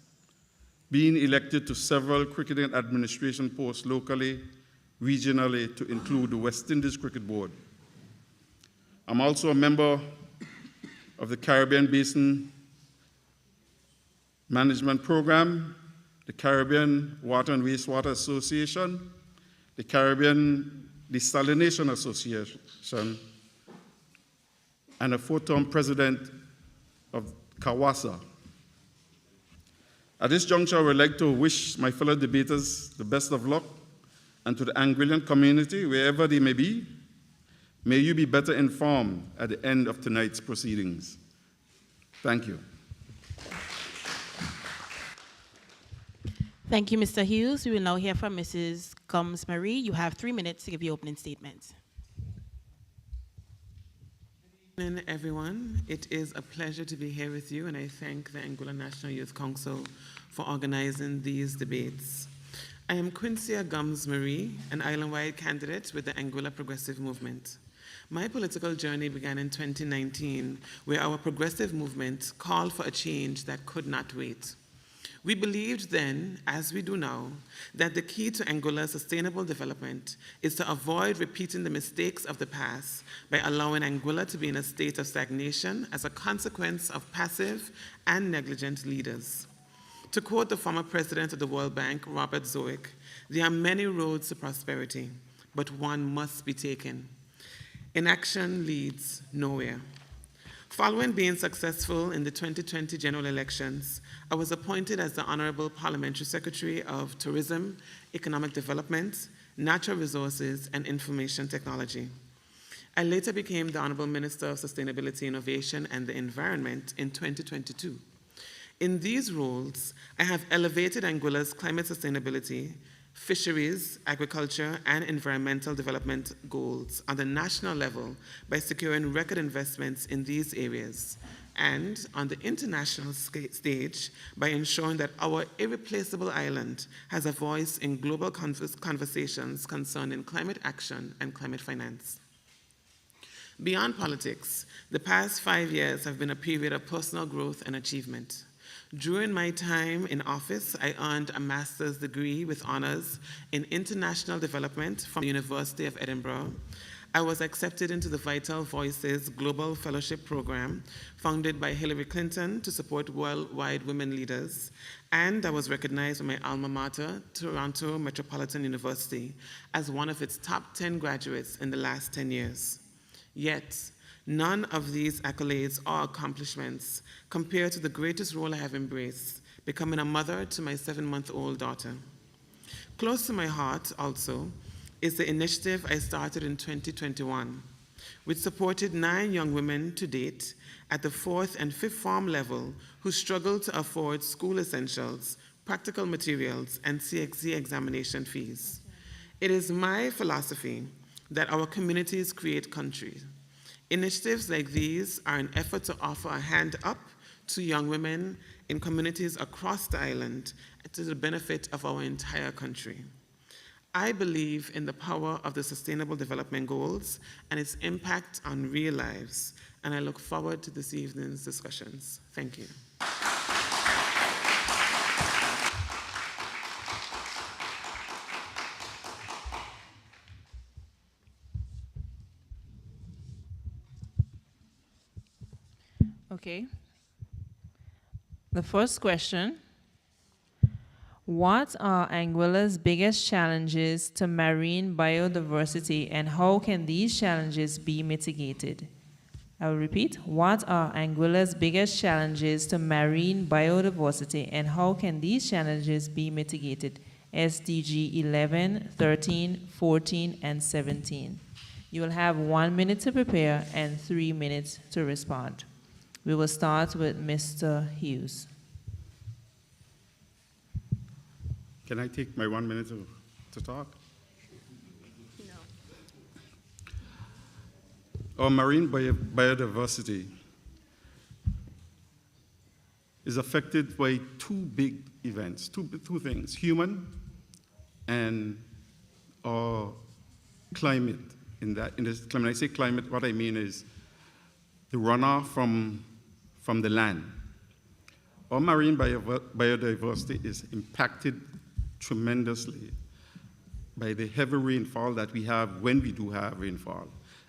being elected to several cricketing administration posts locally, regionally, to include the West Indies Cricket Board. I'm also a member of the Caribbean Basin Management Program, the Caribbean Water and Wastewater Association, the Caribbean Desalination Association, and a four-term president of CAWASA. At this juncture, I would like to wish my fellow debaters the best of luck, and to the Anguillan community, wherever they may be, may you be better informed at the end of tonight's proceedings. Thank you. Thank you, Mr. Hughes. We will now hear from Mrs. Combs Marie. You have 3 minutes to give your opening statement. Good evening, everyone. It is a pleasure to be here with you, and I thank the Anguilla National Youth Council for organizing these debates. I am Quincia Gums Marie, an island-wide candidate with the Anguilla Progressive Movement. My political journey began in 2019, where our progressive movement called for a change that could not wait. We believed then, as we do now, that the key to Anguilla's sustainable development is to avoid repeating the mistakes of the past by allowing Anguilla to be in a state of stagnation as a consequence of passive and negligent leaders. To quote the former president of the World Bank, Robert Zoic, there are many roads to prosperity, but one must be taken. Inaction leads nowhere. Following being successful in the 2020 general elections, I was appointed as the Honorable Parliamentary Secretary of Tourism, Economic Development, Natural Resources, and Information Technology. I later became the Honorable Minister of Sustainability, Innovation, and the Environment in 2022. In these roles, I have elevated Anguilla's climate sustainability, fisheries, agriculture, and environmental development goals on the national level by securing record investments in these areas, and on the international stage by ensuring that our irreplaceable island has a voice in global conversations concerning climate action and climate finance. Beyond politics, the past 5 years have been a period of personal growth and achievement. During my time in office, I earned a master's degree with honors in international development from the University of Edinburgh. I was accepted into the Vital Voices Global Fellowship Program, founded by Hillary Clinton to support worldwide women leaders, and I was recognized by my alma mater, Toronto Metropolitan University, as one of its top 10 graduates in the last 10 years. Yet, none of these accolades or accomplishments compare to the greatest role I have embraced, becoming a mother to my 7-month-old daughter. Close to my heart, also, is the initiative I started in 2021, which supported 9 young women to date at the 4th and 5th form level who struggle to afford school essentials, practical materials, and CXC examination fees. It is my philosophy that our communities create countries. Initiatives like these are an effort to offer a hand up to young women in communities across the island to the benefit of our entire country. I believe in the power of the Sustainable Development Goals and its impact on real lives, and I look forward to this evening's discussions. Thank you. Okay. The first question: what are Anguilla's biggest challenges to marine biodiversity, and how can these challenges be mitigated? I will repeat. What are Anguilla's biggest challenges to marine biodiversity, and how can these challenges be mitigated? SDG 11, 13, 14, and 17. You will have 1 minute to prepare and 3 minutes to respond. We will start with Mr. Hughes. Can I take my 1 minute to talk? No. Our marine biodiversity is affected by two big events, two things: human and our climate. In this, when I say climate, what I mean is the runoff from the land. Our marine biodiversity is impacted tremendously by the heavy rainfall that we have when we do have rainfall.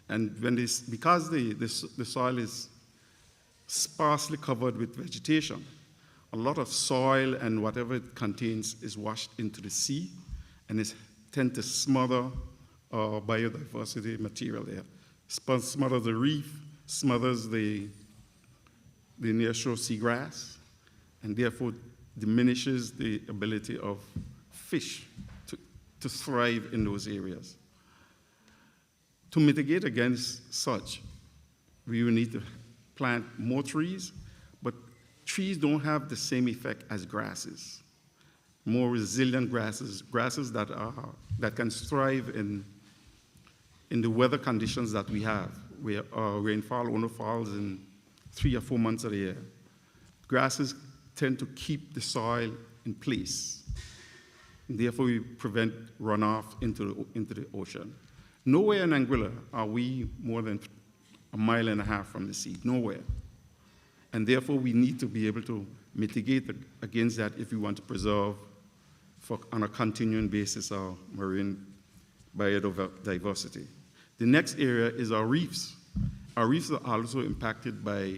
And because the soil is sparsely covered with vegetation, a lot of soil and whatever it contains is washed into the sea, and it tends to smother our biodiversity material there. Smothers the reef, smothers the nearshore seagrass, and therefore diminishes the ability of fish to thrive in those areas. To mitigate against such, we will need to plant more trees, but trees don't have the same effect as grasses. More resilient grasses that can thrive in the weather conditions that we have, where rainfall only falls in 3 or 4 months of the year. Grasses tend to keep the soil in place. And therefore, we prevent runoff into the ocean. Nowhere in Anguilla are we more than 1.5 miles from the sea, nowhere. And therefore, we need to be able to mitigate against that if we want to preserve, on a continuing basis, our marine biodiversity. The next area is our reefs. Our reefs are also impacted by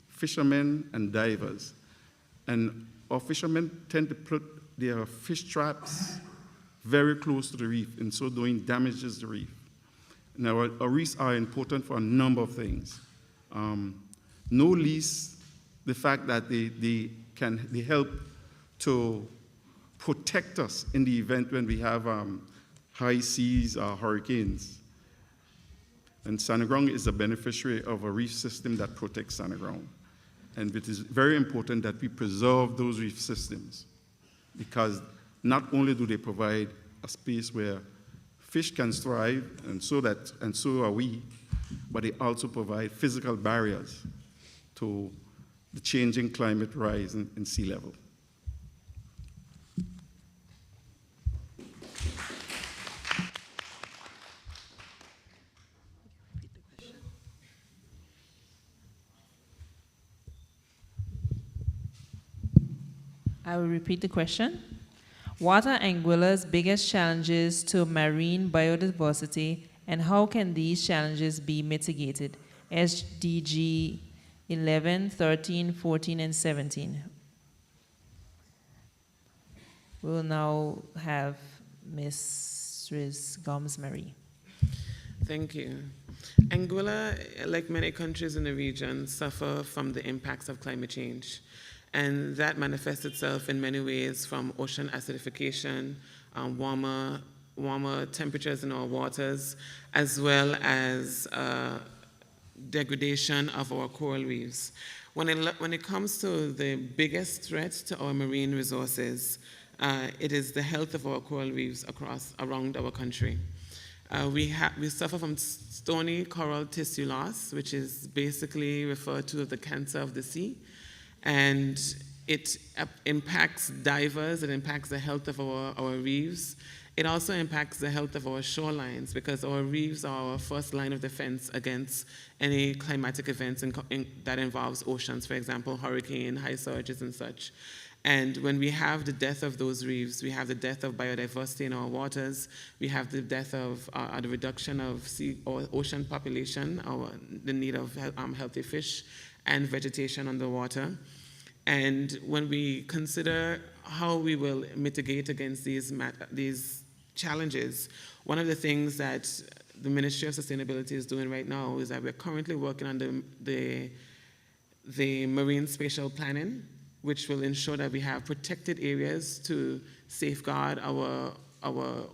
fishermen and divers. And our fishermen tend to put their fish traps very close to the reef, and so doing damages the reef. Now, our reefs are important for a number of things. No least the fact that they help to protect us in the event when we have high seas or hurricanes. And Sanaground is a beneficiary of a reef system that protects Sanaground. And it is very important that we preserve those reef systems, because not only do they provide a space where fish can thrive, and so are we, but they also provide physical barriers to the changing climate rise in sea level. I will repeat the question. What are Anguilla's biggest challenges to marine biodiversity, and how can these challenges be mitigated? SDG 11, 13, 14, and 17. We will now have Ms. Gomes-Marie. Thank you. Anguilla, like many countries in the region, suffer from the impacts of climate change. And that manifests itself in many ways, from ocean acidification, warmer temperatures in our waters, as well as degradation of our coral reefs. When it comes to the biggest threat to our marine resources, it is the health of our coral reefs around our country. We suffer from stony coral tissue loss, which is basically referred to as the cancer of the sea. And it impacts divers, it impacts the health of our reefs. It also impacts the health of our shorelines, because our reefs are our first line of defense against any climatic events that involves oceans, for example, hurricane, high surges, and such. And when we have the death of those reefs, we have the death of biodiversity in our waters, we have the death of the reduction of ocean population, the need of healthy fish, and vegetation underwater. And when we consider how we will mitigate against these challenges, one of the things that the Ministry of Sustainability is doing right now is that we're currently working on the marine spatial planning, which will ensure that we have protected areas to safeguard our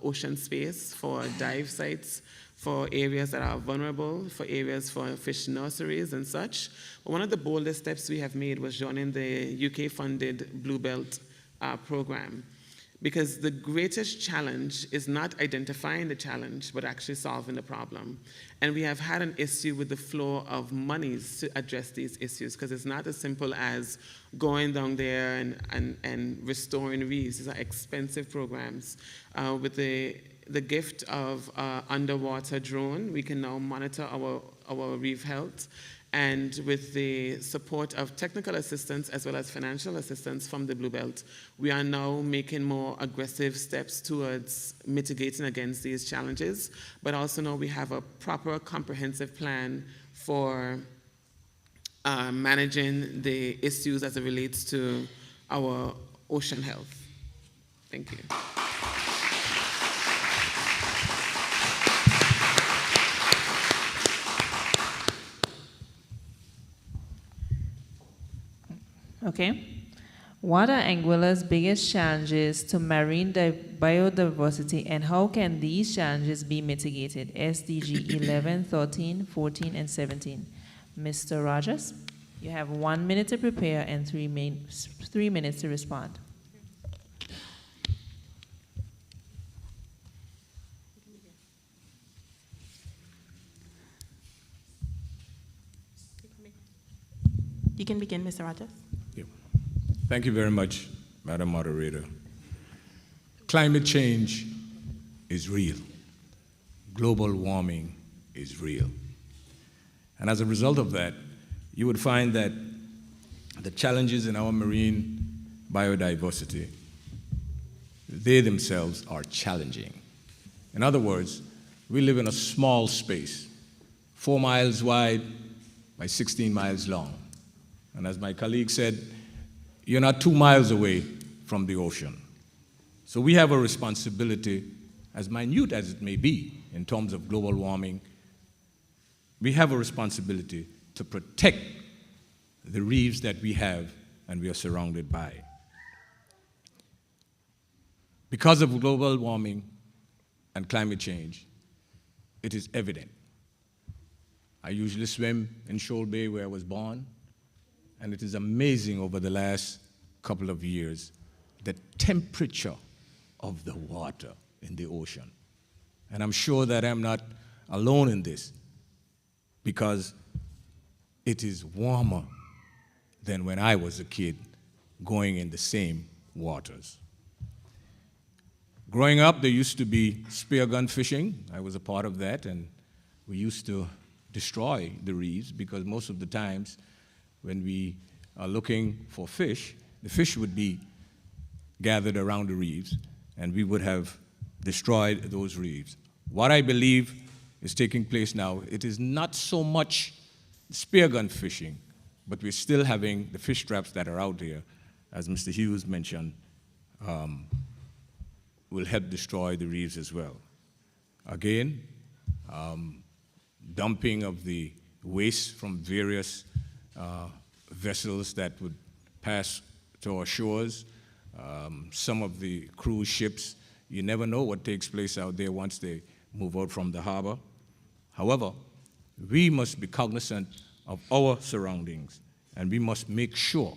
ocean space for dive sites, for areas that are vulnerable, for areas for fish nurseries and such. But one of the boldest steps we have made was joining the UK-funded Blue Belt program, because the greatest challenge is not identifying the challenge, but actually solving the problem. And we have had an issue with the flow of monies to address these issues, because it's not as simple as going down there and restoring reefs. These are expensive programs. With the gift of underwater drone, we can now monitor our reef health. And with the support of technical assistance as well as financial assistance from the Blue Belt, we are now making more aggressive steps towards mitigating against these challenges. But also now we have a proper comprehensive plan for managing the issues as it relates to our ocean health. Thank you. Okay. What are Anguilla's biggest challenges to marine biodiversity, and how can these challenges be mitigated? SDG 11, 13, 14, and 17. Mr. Rogers, you have 1 minute to prepare and 3 minutes to respond. You can begin, Mr. Rogers. Thank you very much, Madam Moderator. Climate change is real. Global warming is real. And as a result of that, you would find that the challenges in our marine biodiversity, they themselves are challenging. In other words, we live in a small space, 4 miles wide by 16 miles long. And as my colleague said, you're not 2 miles away from the ocean. So we have a responsibility, as minute as it may be in terms of global warming, we have a responsibility to protect the reefs that we have and we are surrounded by. Because of global warming and climate change, it is evident. I usually swim in Shoal Bay where I was born, and it is amazing over the last couple of years, the temperature of the water in the ocean. And I'm sure that I'm not alone in this, because it is warmer than when I was a kid going in the same waters. Growing up, there used to be spear gun fishing. I was a part of that, and we used to destroy the reefs, because most of the times when we are looking for fish, the fish would be gathered around the reefs, and we would have destroyed those reefs. What I believe is taking place now, it is not so much spear gun fishing, but we're still having the fish traps that are out there, as Mr. Hughes mentioned, will help destroy the reefs as well. Again, dumping of the waste from various vessels that would pass to our shores, some of the cruise ships, you never know what takes place out there once they move out from the harbor. However, we must be cognizant of our surroundings, and we must make sure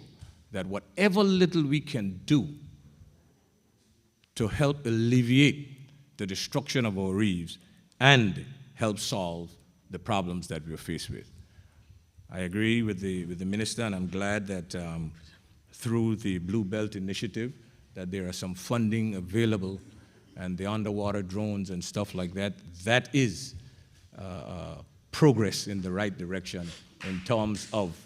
that whatever little we can do to help alleviate the destruction of our reefs and help solve the problems that we're faced with. I agree with the minister, and I'm glad that through the Blue Belt Initiative that there are some funding available, and the underwater drones and stuff like that. That is progress in the right direction in terms of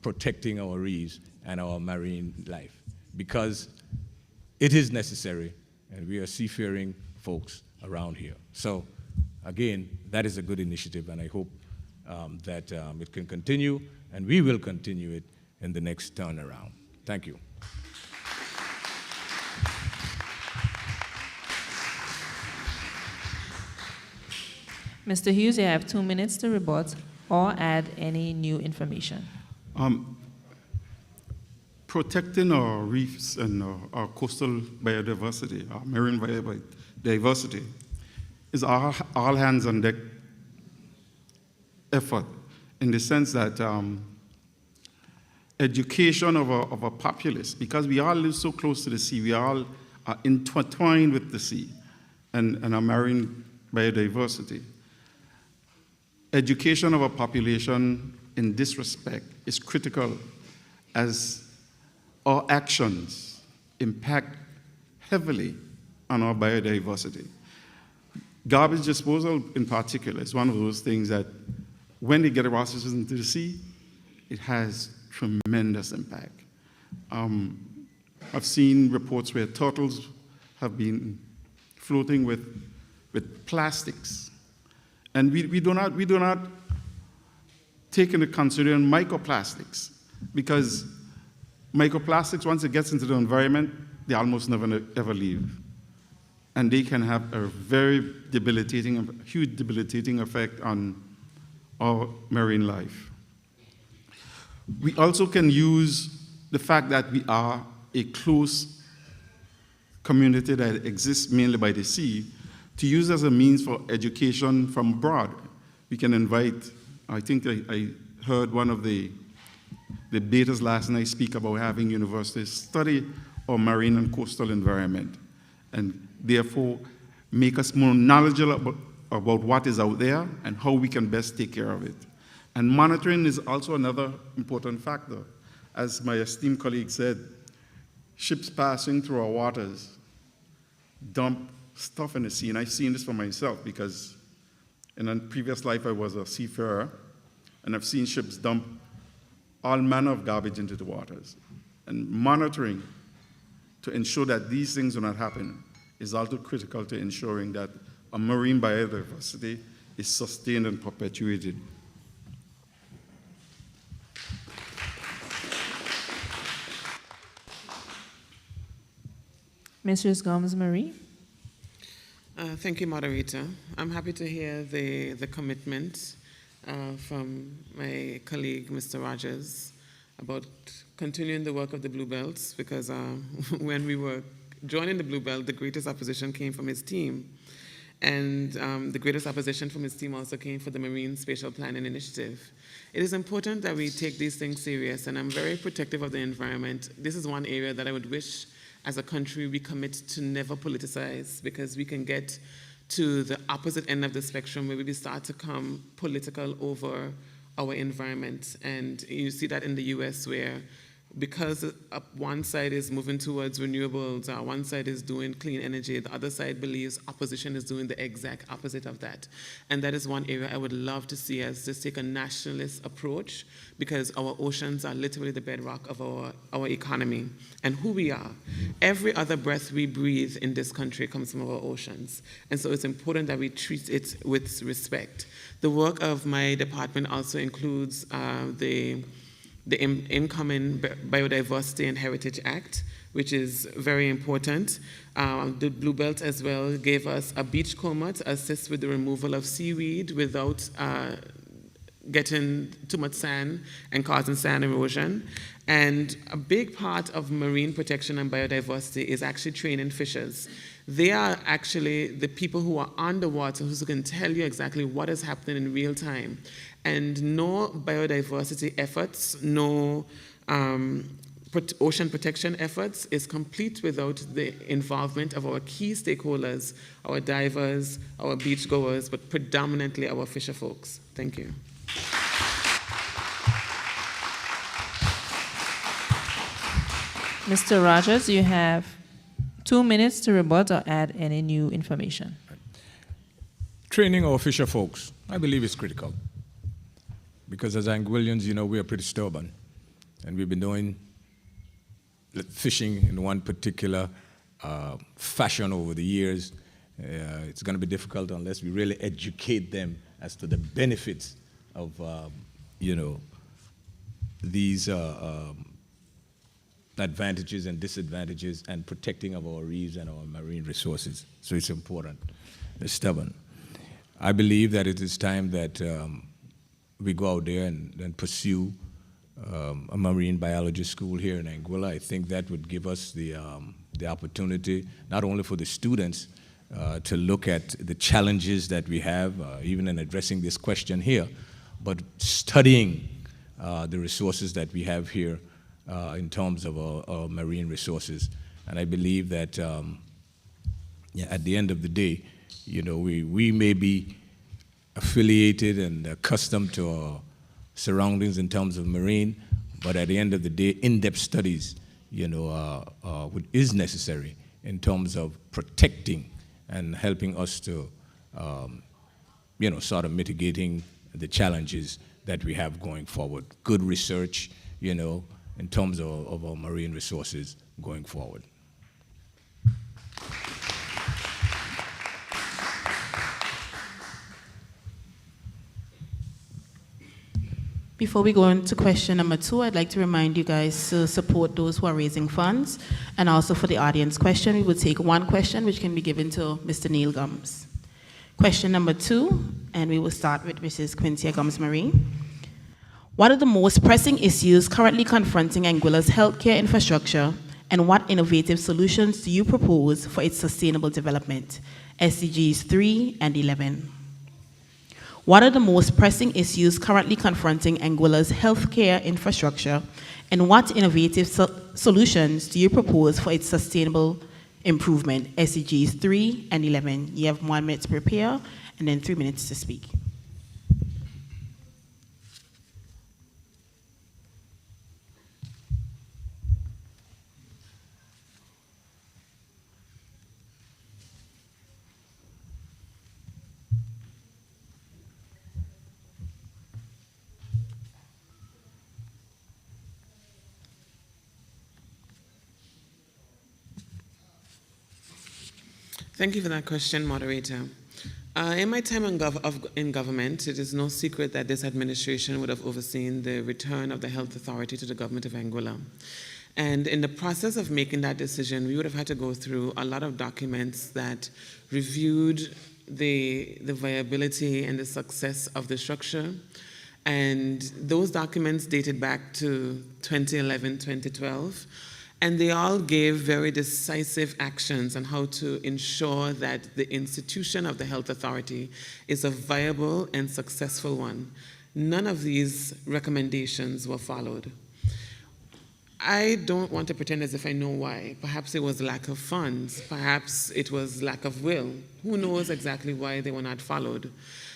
protecting our reefs and our marine life, because it is necessary, and we are seafaring folks around here. So again, that is a good initiative, and I hope that it can continue, and we will continue it in the next turnaround. Thank you. Mr. Hughes, you have 2 minutes to rebut or add any new information. Protecting our reefs and our coastal biodiversity, our marine biodiversity, is our all hands on deck effort, in the sense that education of a populace, because we all live so close to the sea, we all are intertwined with the sea and our marine biodiversity. Education of a population in this respect is critical, as our actions impact heavily on our biodiversity. Garbage disposal in particular is one of those things that when they get processed into the sea, it has tremendous impact. I've seen reports where turtles have been floating with plastics. And we do not take into consideration microplastics, because microplastics, once it gets into the environment, they almost never ever leave. And they can have a very debilitating, a huge debilitating effect on our marine life. We also can use the fact that we are a close community that exists mainly by the sea to use as a means for education from abroad. We can invite, I think I heard one of the debaters last night speak about having universities study our marine and coastal environment, and therefore make us more knowledgeable about what is out there and how we can best take care of it. And monitoring is also another important factor. As my esteemed colleague said, ships passing through our waters dump stuff in the sea, and I've seen this for myself because in a previous life I was a seafarer, and I've seen ships dump all manner of garbage into the waters. And monitoring to ensure that these things do not happen is also critical to ensuring that a marine biodiversity is sustained and perpetuated. Mrs. Gomes-Marie. Thank you, moderator. I'm happy to hear the commitment from my colleague, Mr. Rogers, about continuing the work of the Blue Belts, because when we were joining the Blue Belt, the greatest opposition came from his team. And the greatest opposition from his team also came for the Marine Spatial Planning Initiative. It is important that we take these things serious, and I'm very protective of the environment. This is one area that I would wish as a country we commit to never politicize, because we can get to the opposite end of the spectrum where we start to come political over our environment. And you see that in the US, where because one side is moving towards renewables, one side is doing clean energy, the other side believes opposition is doing the exact opposite of that. And that is one area I would love to see us just take a nationalist approach, because our oceans are literally the bedrock of our economy and who we are. Every other breath we breathe in this country comes from our oceans. And so it's important that we treat it with respect. The work of my department also includes the incoming Biodiversity and Heritage Act, which is very important. The Blue Belt as well gave us a beachcomber to assist with the removal of seaweed without getting too much sand and causing sand erosion. And a big part of marine protection and biodiversity is actually training fishers. They are actually the people who are underwater who can tell you exactly what is happening in real time. And no biodiversity efforts, no ocean protection efforts is complete without the involvement of our key stakeholders, our divers, our beachgoers, but predominantly our fisher folks. Thank you. Mr. Rogers, you have 2 minutes to rebut or add any new information. Training our fisher folks, I believe, is critical. Because as Anguillians, you know, we are pretty stubborn. And we've been doing fishing in one particular fashion over the years. It's going to be difficult unless we really educate them as to the benefits of, you know, these advantages and disadvantages and protecting of our reefs and our marine resources. So it's important. It's stubborn. I believe that it is time that we go out there and pursue a marine biology school here in Anguilla. I think that would give us the opportunity, not only for the students, to look at the challenges that we have, even in addressing this question here, but studying the resources that we have here in terms of our marine resources. And I believe that at the end of the day, you know, we may be affiliated and accustomed to our surroundings in terms of marine, but at the end of the day, in-depth studies, you know, is necessary in terms of protecting and helping us to, you know, sort of mitigating the challenges that we have going forward. Good research, you know, in terms of our marine resources going forward. Before we go into question number 2, I'd like to remind you guys to support those who are raising funds. And also for the audience question, we will take one question which can be given to Mr. Neil Gums. Question number 2, and we will start with Mrs. Quincy Gums-Marie. What are the most pressing issues currently confronting Anguilla's healthcare infrastructure, and what innovative solutions do you propose for its sustainable development? SDGs 3 and 11. What are the most pressing issues currently confronting Anguilla's healthcare infrastructure, and what innovative solutions do you propose for its sustainable improvement? SDGs 3 and 11. You have 1 minute to prepare, and then 3 minutes to speak. Thank you for that question, moderator. In my time in government, it is no secret that this administration would have overseen the return of the health authority to the government of Anguilla. And in the process of making that decision, we would have had to go through a lot of documents that reviewed the viability and the success of the structure. And those documents dated back to 2011, 2012. And they all gave very decisive actions on how to ensure that the institution of the health authority is a viable and successful one. None of these recommendations were followed. I don't want to pretend as if I know why. Perhaps it was lack of funds. Perhaps it was lack of will. Who knows exactly why they were not followed?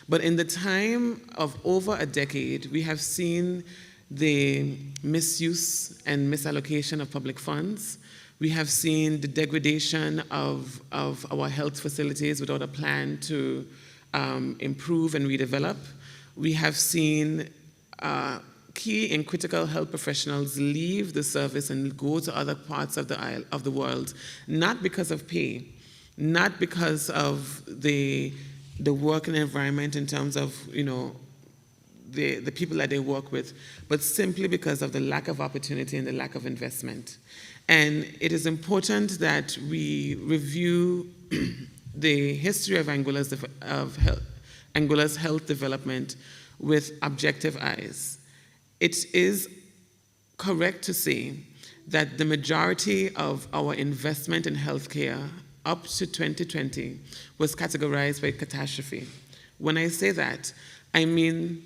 But in the time of over a decade, we have seen the misuse and misallocation of public funds. We have seen the degradation of our health facilities without a plan to improve and redevelop. We have seen key and critical health professionals leave the service and go to other parts of the world, not because of pay, not because of the working environment in terms of, you know, the people that they work with, but simply because of the lack of opportunity and the lack of investment. And it is important that we review the history of Anguilla's health development with objective eyes. It is correct to say that the majority of our investment in healthcare up to 2020 was categorized by catastrophe. When I say that, I mean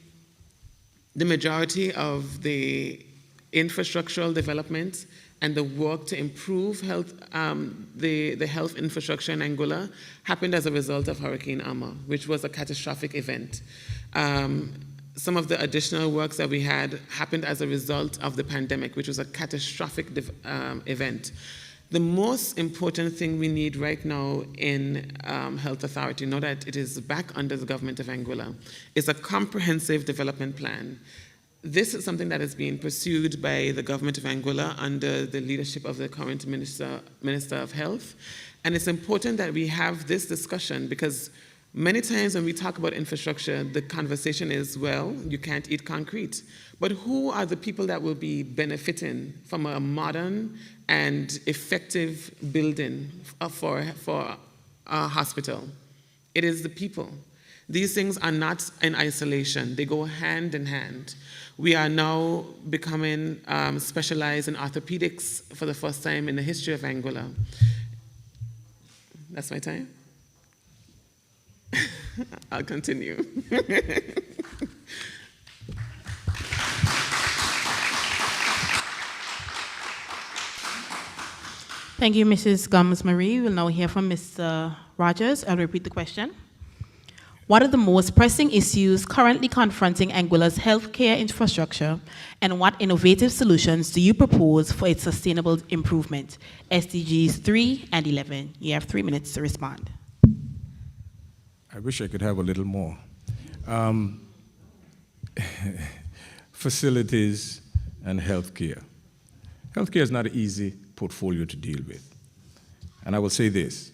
the majority of the infrastructural development and the work to improve health, the health infrastructure in Anguilla happened as a result of Hurricane Irma, which was a catastrophic event. Some of the additional works that we had happened as a result of the pandemic, which was a catastrophic event. The most important thing we need right now in Health Authority, now that it is back under the government of Anguilla, is a comprehensive development plan. This is something that is being pursued by the government of Anguilla under the leadership of the current Minister of Health. And it's important that we have this discussion because Many times when we talk about infrastructure, the conversation is, well, you can't eat concrete. But who are the people that will be benefiting from a modern and effective building for a hospital? It is the people. These things are not in isolation. They go hand in hand. We are now becoming specialized in orthopedics for the first time in the history of Anguilla. That's my time? I'll continue. Thank you, Mrs. Gomes-Marie. We'll now hear from Mr. Rogers. I'll repeat the question. What are the most pressing issues currently confronting Anguilla's healthcare infrastructure, and what innovative solutions do you propose for its sustainable improvement? SDGs 3 and 11. You have 3 minutes to respond. I wish I could have a little more. Facilities and healthcare. Healthcare is not an easy portfolio to deal with. And I will say this,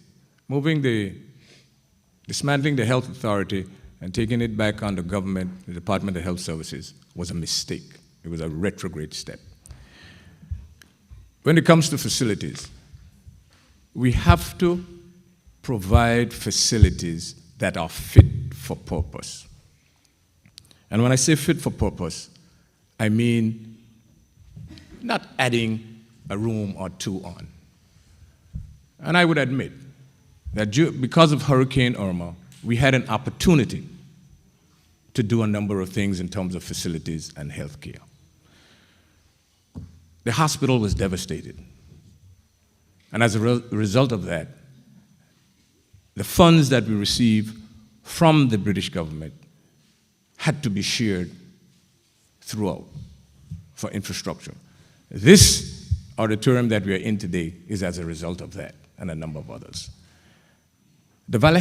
dismantling the health authority and taking it back under government, the Department of Health Services, was a mistake. It was a retrograde step. When it comes to facilities, we have to provide facilities that are fit for purpose. And when I say fit for purpose, I mean not adding a room or two on. And I would admit that because of Hurricane Irma, we had an opportunity to do a number of things in terms of facilities and healthcare. The hospital was devastated. And as a result of that, the funds that we received from the British government had to be shared throughout for infrastructure. This auditorium that we are in today is as a result of that, and a number of others. The Valley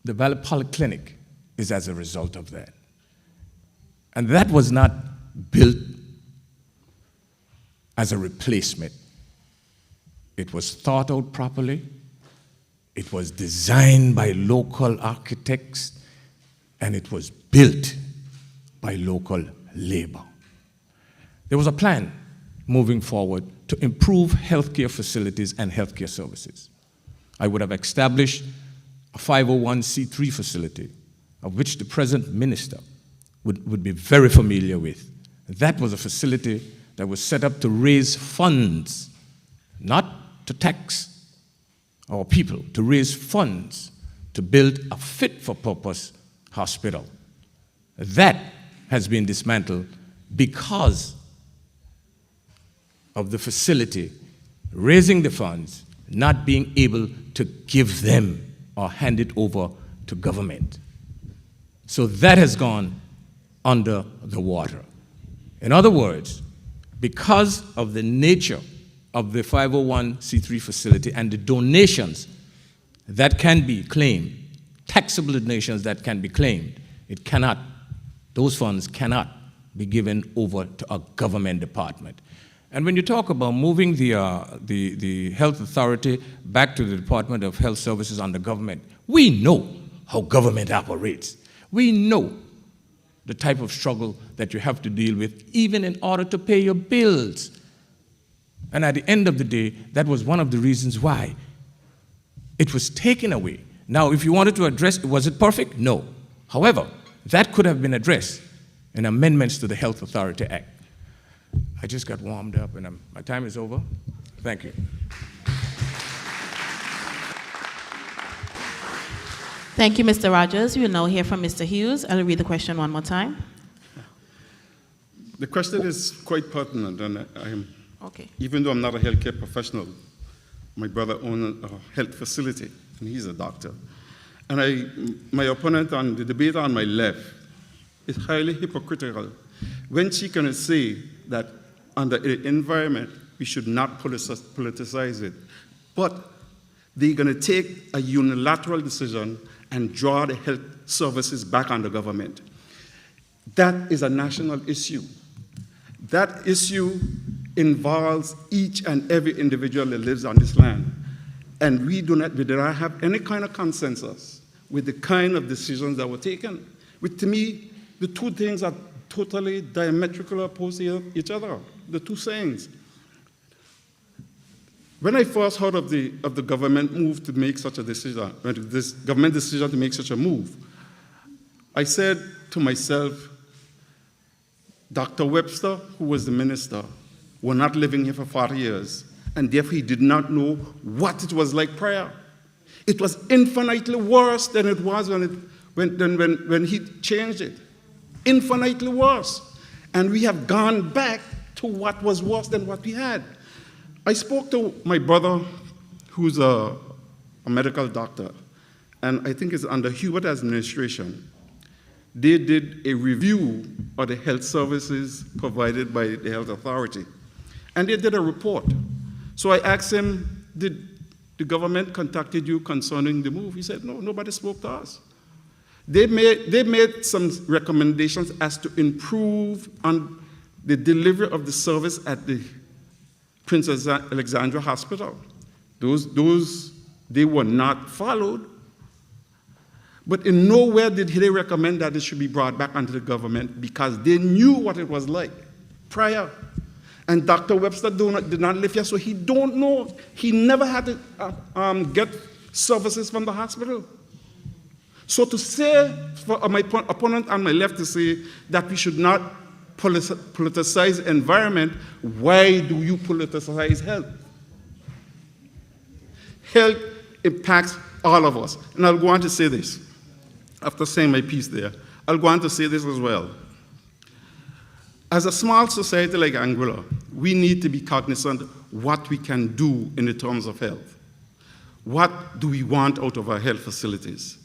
Polyclinic is as a result of that. And that was not built as a replacement. It was thought out properly. It was designed by local architects, and it was built by local labor. There was a plan moving forward to improve healthcare facilities and healthcare services. I would have established a 501c3 facility, of which the present minister would be very familiar with. That was a facility that was set up to raise funds, not to tax our people, to raise funds to build a fit-for-purpose hospital. That has been dismantled because of the facility raising the funds, not being able to give them or hand it over to government. So that has gone under the water. In other words, because of the nature of the 501c3 facility and the donations that can be claimed, taxable donations that can be claimed, those funds cannot be given over to a government department. And when you talk about moving the health authority back to the Department of Health Services under government, we know how government operates. We know the type of struggle that you have to deal with, even in order to pay your bills. And at the end of the day, that was one of the reasons why it was taken away. Now, if you wanted to address, was it perfect? No. However, that could have been addressed in amendments to the Health Authority Act. I just got warmed up, and my time is over. Thank you. Thank you, Mr. Rogers. We will now hear from Mr. Hughes. I'll read the question one more time. The question is quite pertinent, and Okay. even though I'm not a healthcare professional, my brother owns a health facility, and he's a doctor. And my opponent on the debate on my left is highly hypocritical when she can say that under the environment, we should not politicize it. But they're going to take a unilateral decision and draw the health services back on the government. That is a national issue. That issue involves each and every individual that lives on this land. And we did not have any kind of consensus with the kind of decisions that were taken. Which to me, the two things are totally diametrically opposed to each other, the two sayings. When I first heard of the government move to make such a decision, this government decision to make such a move, I said to myself, Dr. Webster, who was the minister, was not living here for 40 years, and therefore he did not know what it was like prior. It was infinitely worse than it was when he changed it. Infinitely worse. And we have gone back to what was worse than what we had. I spoke to my brother, who's a medical doctor, and I think it's under Hubert administration. They did a review of the health services provided by the health authority, and they did a report. So I asked him, did the government contacted you concerning the move? He said, no, nobody spoke to us. They made some recommendations as to improve on the delivery of the service at the Princess Alexandra Hospital. They were not followed. But in nowhere did they recommend that it should be brought back under the government because they knew what it was like prior. And Dr. Webster did not live here, so he don't know. He never had to get services from the hospital. So to say, for my opponent on my left to say that we should not politicize environment, why do you politicize health? Health impacts all of us. And I'll go on to say this. After saying my piece there, I'll go on to say this as well. As a small society like Anguilla, we need to be cognizant what we can do in the terms of health. What do we want out of our health facilities,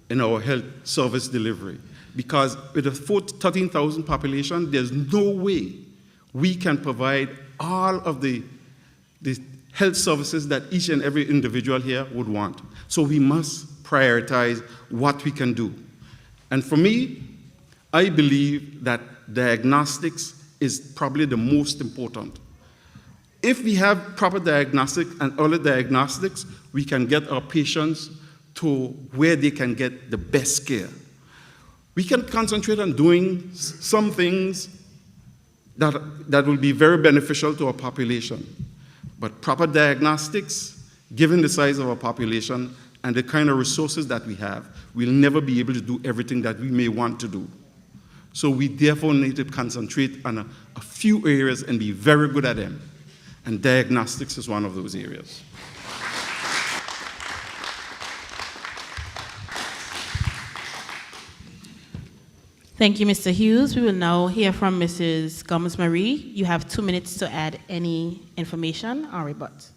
in our health service delivery? Because with a 13,000 population, there's no way we can provide all of the health services that each and every individual here would want. So we must prioritize what we can do. And for me, I believe that diagnostics is probably the most important. If we have proper diagnostic and early diagnostics, we can get our patients to where they can get the best care. We can concentrate on doing some things that will be very beneficial to our population. But proper diagnostics, given the size of our population and the kind of resources that we have, we'll never be able to do everything that we may want to do. So we therefore need to concentrate on a few areas and be very good at them. And diagnostics is one of those areas. Thank you, Mr. Hughes. We will now hear from Mrs. Gomes-Marie. You have 2 minutes to add any information or rebut.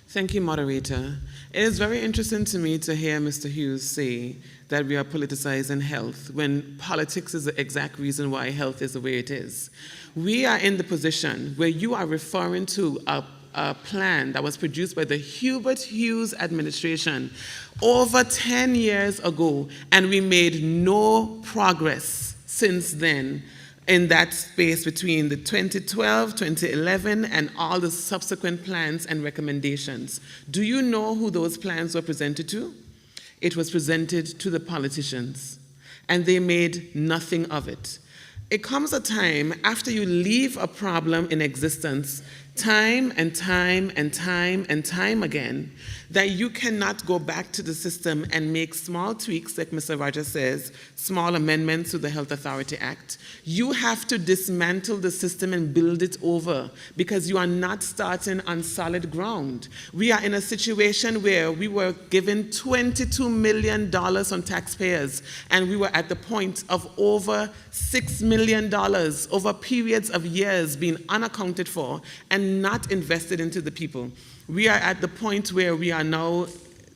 Thank you, moderator. It is very interesting to me to hear Mr. Hughes say that we are politicizing health when politics is the exact reason why health is the way it is. We are in the position where you are referring to a plan that was produced by the Hubert Hughes administration over 10 years ago, and we made no progress since then in that space between the 2012, 2011, and all the subsequent plans and recommendations. Do you know who those plans were presented to? It was presented to the politicians, and they made nothing of it. It comes a time after you leave a problem in existence time and time and time and time again, that you cannot go back to the system and make small tweaks, like Mr. Rogers says, small amendments to the Health Authority Act. You have to dismantle the system and build it over because you are not starting on solid ground. We are in a situation where we were given $22 million from taxpayers, and we were at the point of over $6 million over periods of years being unaccounted for and not invested into the people. We are at the point where we are now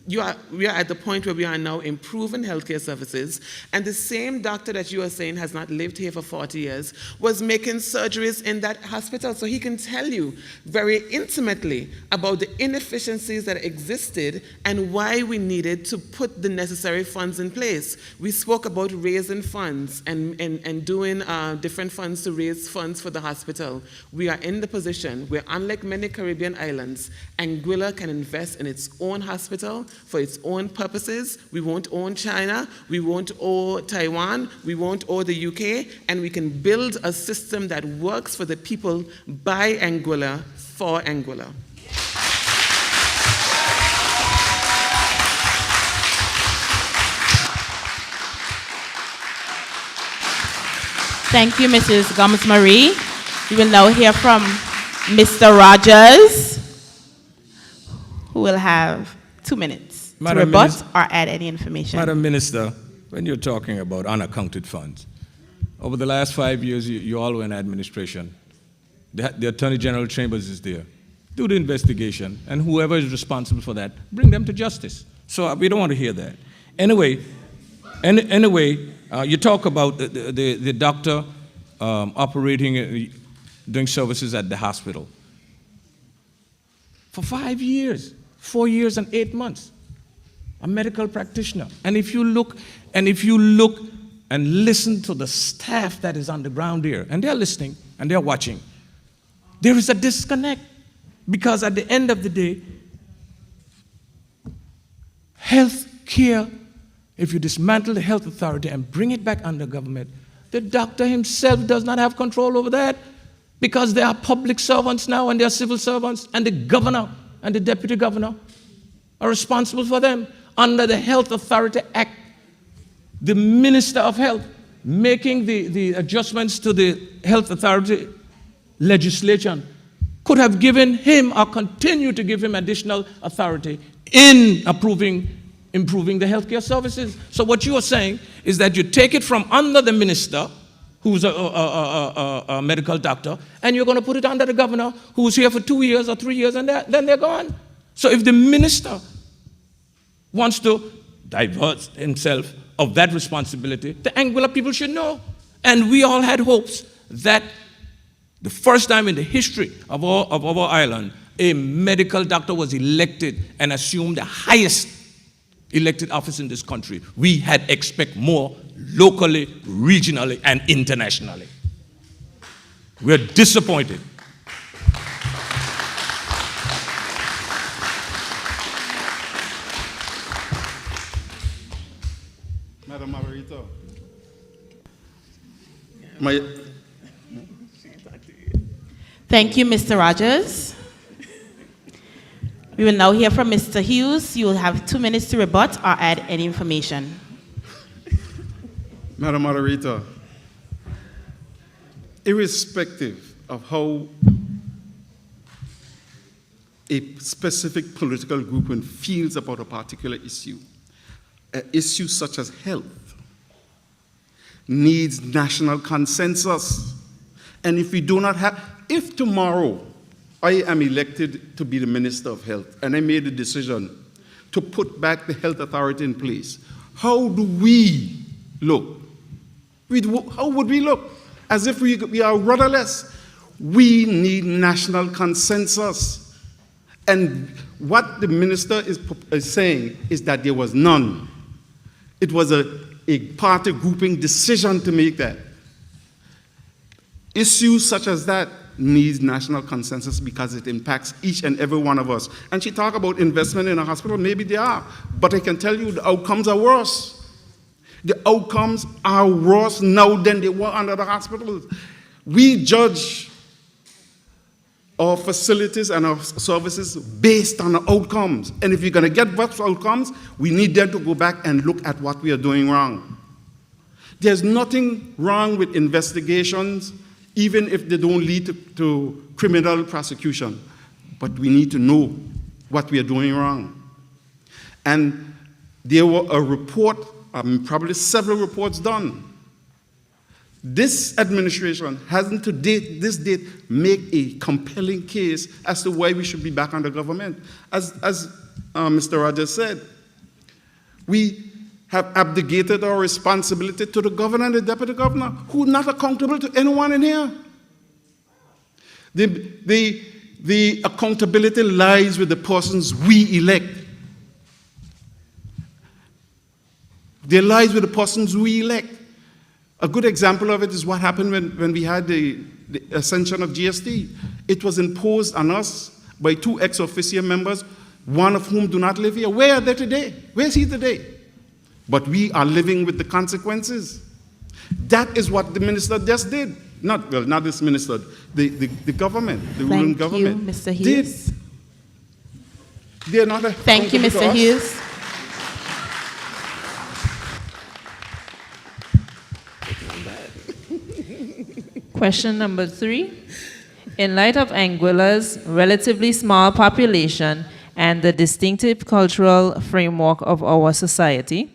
we are at the point where we are now improving healthcare services, and the same doctor that you are saying has not lived here for 40 years was making surgeries in that hospital, so he can tell you very intimately about the inefficiencies that existed and why we needed to put the necessary funds in place. We spoke about raising funds and doing different funds to raise funds for the hospital. We are in the position where, unlike many Caribbean islands, Anguilla can invest in its own hospital for its own purposes. We won't own China, we won't owe Taiwan, we won't owe the UK, and we can build a system that works for the people by Anguilla for Anguilla. Thank you, Mrs. Gomes-Marie. We will now hear from Mr. Rogers, who will have 2 minutes to rebut or add any information. Madam Minister, when you're talking about unaccounted funds, over the last 5 years, you all were in administration. The Attorney General Chambers is there. Do the investigation, and whoever is responsible for that, bring them to justice. So we don't want to hear that. Anyway, you talk about the doctor operating, doing services at the hospital. For 5 years, 4 years and 8 months, a medical practitioner. And if you look and listen to the staff that is on the ground here, and they're listening and they're watching, there is a disconnect. Because at the end of the day, health care, if you dismantle the health authority and bring it back under government, the doctor himself does not have control over that, because they are public servants now and they are civil servants, and the governor and the deputy governor are responsible for them. Under the Health Authority Act, the Minister of Health making the adjustments to the Health Authority legislation could have given him or continue to give him additional authority in improving the healthcare services. So what you are saying is that you take it from under the minister, who's a medical doctor, and you're going to put it under the governor, who's here for 2 years or 3 years, and then they're gone. So if the minister wants to divert himself of that responsibility, the Anguilla people should know. And we all had hopes that the first time in the history of our island, a medical doctor was elected and assumed the highest elected office in this country. We had expect more locally, regionally, and internationally. We're disappointed. Madam Margarita, Thank you, Mr. Rogers. We will now hear from Mr. Hughes. You will have 2 minutes to rebut or add any information. Madam Moderator, irrespective of how a specific political group feels about a particular issue, an issue such as health needs national consensus. And if we do not have, if tomorrow I am elected to be the Minister of Health and I made the decision to put back the health authority in place, how do we look? How would we look? As if we are rudderless. We need national consensus. And what the minister is saying is that there was none. It was a party grouping decision to make that. Issues such as that needs national consensus because it impacts each and every one of us. And she talked about investment in a hospital. Maybe they are. But I can tell you the outcomes are worse. The outcomes are worse now than they were under the hospitals. We judge our facilities and our services based on the outcomes. And if you're going to get those outcomes, we need them to go back and look at what we are doing wrong. There's nothing wrong with investigations, even if they don't lead to criminal prosecution. But we need to know what we are doing wrong. And there were a report, probably several reports done. This administration hasn't to date, this date, make a compelling case as to why we should be back under government. As Mr. Rogers said, we have abdicated our responsibility to the governor and the deputy governor, who are not accountable to anyone in here. The accountability lies with the persons we elect. They lies with the persons we elect. A good example of it is what happened when we had the ascension of GST. It was imposed on us by 2 ex officio members, one of whom do not live here. Where are they today? Where is he today? But we are living with the consequences. That is what the minister just did. Not this minister, the government, the ruling government. Thank you, Mr. Hughes. They are not Thank you, accountable to Mr. us. Hughes. Question number 3. In light of Anguilla's relatively small population and the distinctive cultural framework of our society,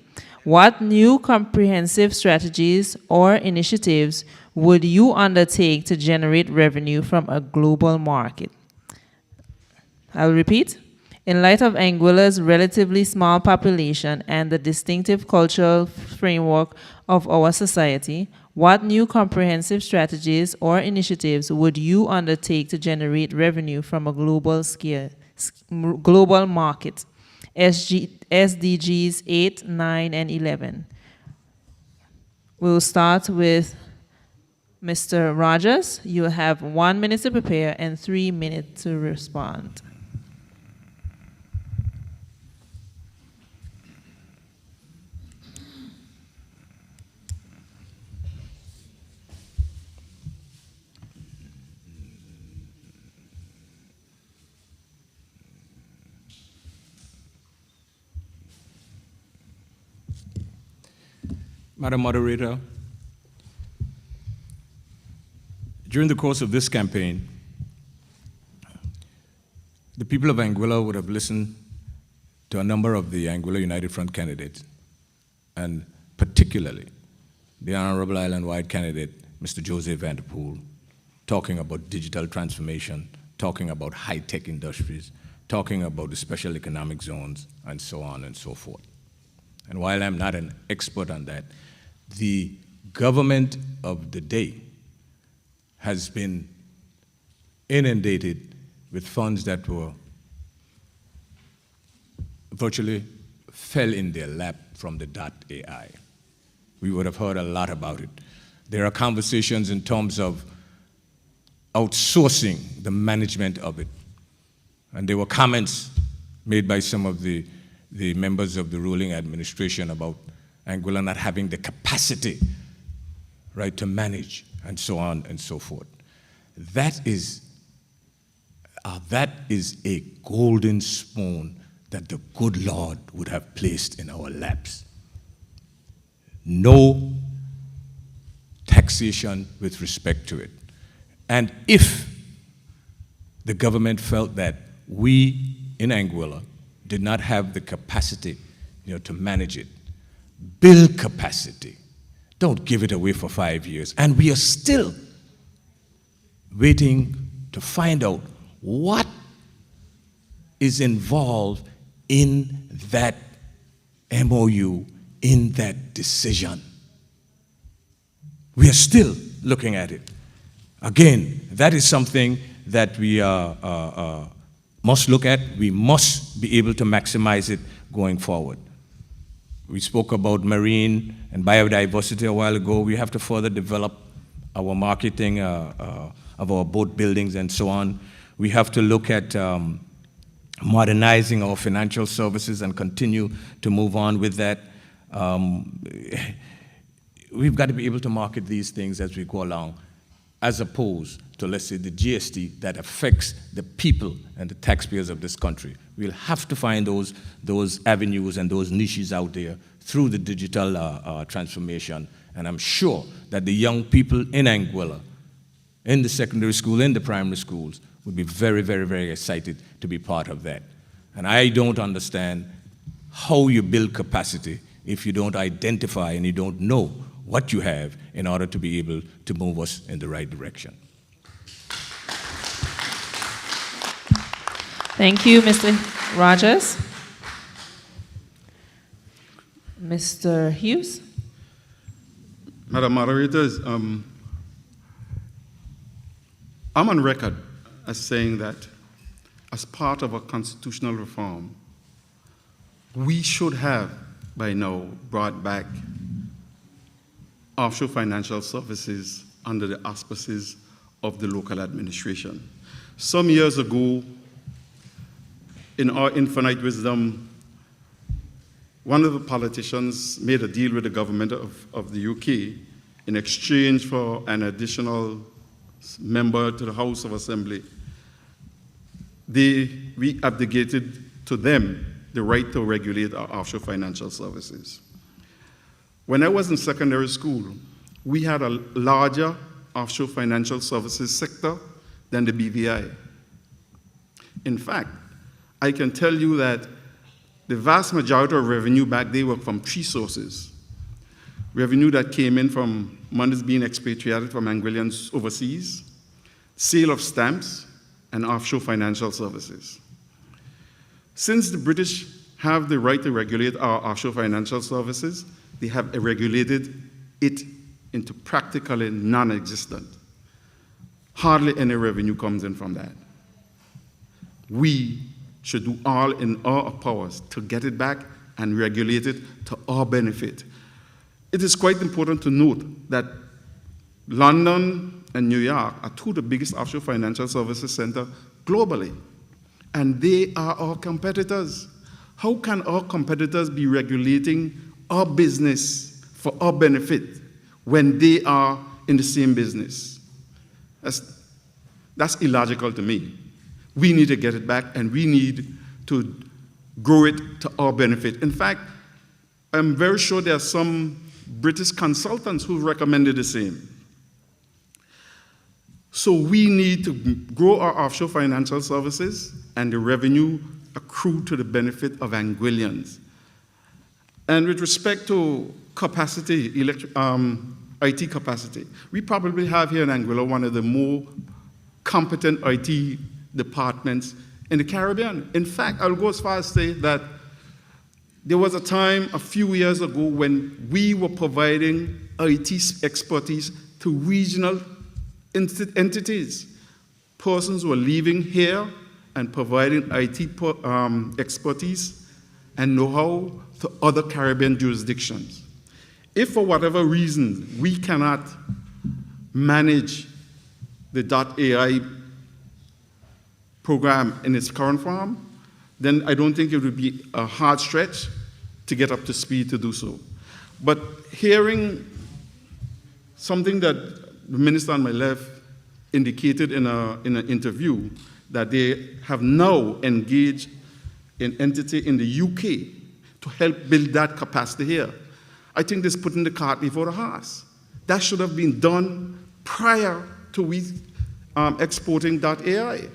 what new comprehensive strategies or initiatives would you undertake to generate revenue from a global market? I'll repeat. In light of Anguilla's relatively small population and the distinctive cultural framework of our society, what new comprehensive strategies or initiatives would you undertake to generate revenue from a global market? SDGs 8, 9, and 11. We'll start with Mr. Rogers. You'll have 1 minute to prepare and 3 minutes to respond. Madam Moderator, during the course of this campaign, the people of Anguilla would have listened to a number of the Anguilla United Front candidates, and particularly the Honorable Island-wide candidate, Mr. Joseph Vanderpool, talking about digital transformation, talking about high-tech industries, talking about the special economic zones, and so on and so forth. And while I'm not an expert on that, the government of the day has been inundated with funds that were virtually fell in their lap from the .ai. We would have heard a lot about it. There are conversations in terms of outsourcing the management of it. And there were comments made by some of the members of the ruling administration about Anguilla not having the capacity, right, to manage, and so on and so forth. That is a golden spoon that the good Lord would have placed in our laps. No taxation with respect to it. And if the government felt that we in Anguilla did not have the capacity, to manage it, build capacity. Don't give it away for 5 years. And we are still waiting to find out what is involved in that MOU, in that decision. We are still looking at it. Again, that is something that we must look at. We must be able to maximize it going forward. We spoke about marine and biodiversity a while ago. We have to further develop our marketing of our boat buildings and so on. We have to look at modernizing our financial services and continue to move on with that. We've got to be able to market these things as we go along, as opposed to, let's say, the GST that affects the people and the taxpayers of this country. We'll have to find those avenues and those niches out there through the digital transformation. And I'm sure that the young people in Anguilla, in the secondary school, in the primary schools, would be very, very, very excited to be part of that. And I don't understand how you build capacity if you don't identify and you don't know what you have in order to be able to move us in the right direction. Thank you, Mr. Rogers. Mr. Hughes? Madam Moderators, I'm on record as saying that as part of a constitutional reform, we should have by now brought back offshore financial services under the auspices of the local administration. Some years ago, in our infinite wisdom, one of the politicians made a deal with the government of the UK in exchange for an additional member to the House of Assembly. We abdicated to them the right to regulate our offshore financial services. When I was in secondary school, we had a larger offshore financial services sector than the BVI. In fact, I can tell you that the vast majority of revenue back then were from three sources. Revenue that came in from monies being expatriated from Anguillians overseas, sale of stamps, and offshore financial services. Since the British have the right to regulate our offshore financial services, they have regulated it into practically non-existent. Hardly any revenue comes in from that. We should do all in our powers to get it back and regulate it to our benefit. It is quite important to note that London and New York are two of the biggest offshore financial services centers globally, and they are our competitors. How can our competitors be regulating our business for our benefit when they are in the same business? That's illogical to me. We need to get it back, and we need to grow it to our benefit. In fact, I'm very sure there are some British consultants who recommended the same. So we need to grow our offshore financial services and the revenue accrue to the benefit of Anguillians. And with respect to capacity, IT capacity, we probably have here in Anguilla one of the more competent IT departments in the Caribbean. In fact, I'll go as far as to say that there was a time a few years ago when we were providing IT expertise to regional entities. Persons were leaving here and providing IT expertise and know-how to other Caribbean jurisdictions. If for whatever reason we cannot manage the .ai program in its current form, then I don't think it would be a hard stretch to get up to speed to do so. But hearing something that the minister on my left indicated in an interview, that they have now engaged an entity in the UK to help build that capacity here, I think this is putting the cart before the horse. That should have been done prior to we exporting .ai.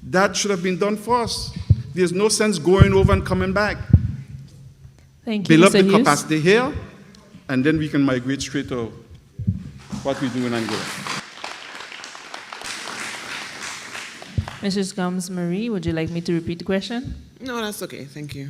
That should have been done first. There's no sense going over and coming back. Thank you, Build up Mr. the Hughes. capacity here, and then we can migrate straight to what we do in Angola. Mrs. Gums Marie, would you like me to repeat the question? No, that's okay. Thank you.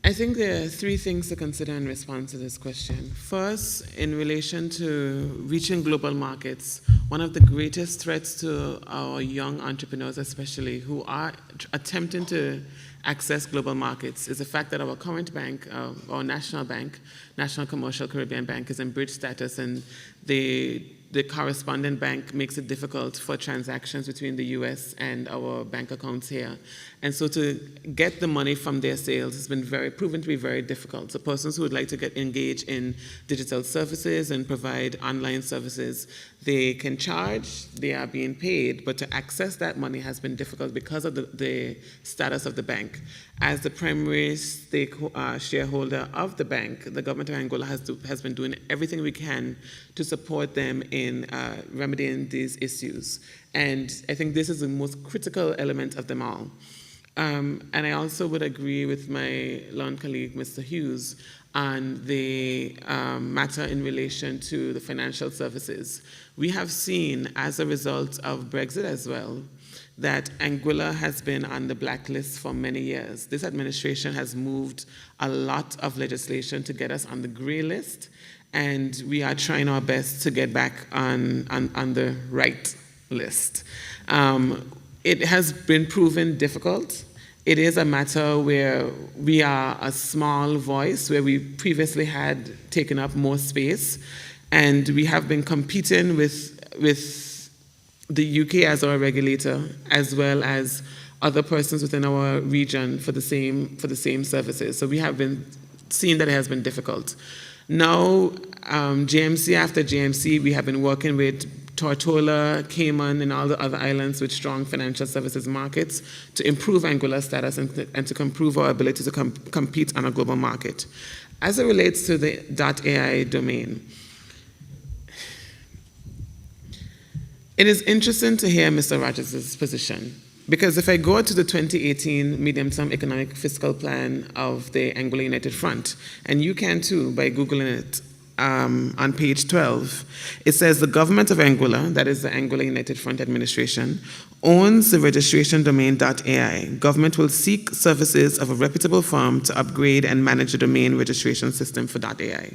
I think there are three things to consider in response to this question. First, in relation to reaching global markets, one of the greatest threats to our young entrepreneurs, especially who are attempting to access global markets, is the fact that our current bank, our national bank, National Commercial Caribbean Bank, is in bridge status, and the correspondent bank makes it difficult for transactions between the US and our bank accounts here. And so to get the money from their sales has been proven to be very difficult. So persons who would like to get engaged in digital services and provide online services, they can charge, they are being paid, but to access that money has been difficult because of the status of the bank. As the primary shareholder of the bank, the government of Angola has been doing everything we can to support them in remedying these issues. And I think this is the most critical element of them all. And I also would agree with my long colleague, Mr. Hughes, on the matter in relation to the financial services. We have seen, as a result of Brexit as well, that Anguilla has been on the blacklist for many years. This administration has moved a lot of legislation to get us on the gray list, and we are trying our best to get back on the right list. It has been proven difficult. It is a matter where we are a small voice, where we previously had taken up more space, and we have been competing with the UK as our regulator, as well as other persons within our region for the same services. So we have been seeing that it has been difficult. Now, JMC after JMC, we have been working with Tortola, Cayman, and all the other islands with strong financial services markets to improve Anguilla's status and to improve our ability to compete on a global market. As it relates to the .ai domain, it is interesting to hear Mr. Rogers' position, because if I go to the 2018 Medium-Term Economic Fiscal Plan of the Anguilla United Front, and you can too by Googling it, on page 12, it says the government of Anguilla, that is the Anguilla United Front Administration, owns the registration domain .ai. Government will seek services of a reputable firm to upgrade and manage the domain registration system for .ai,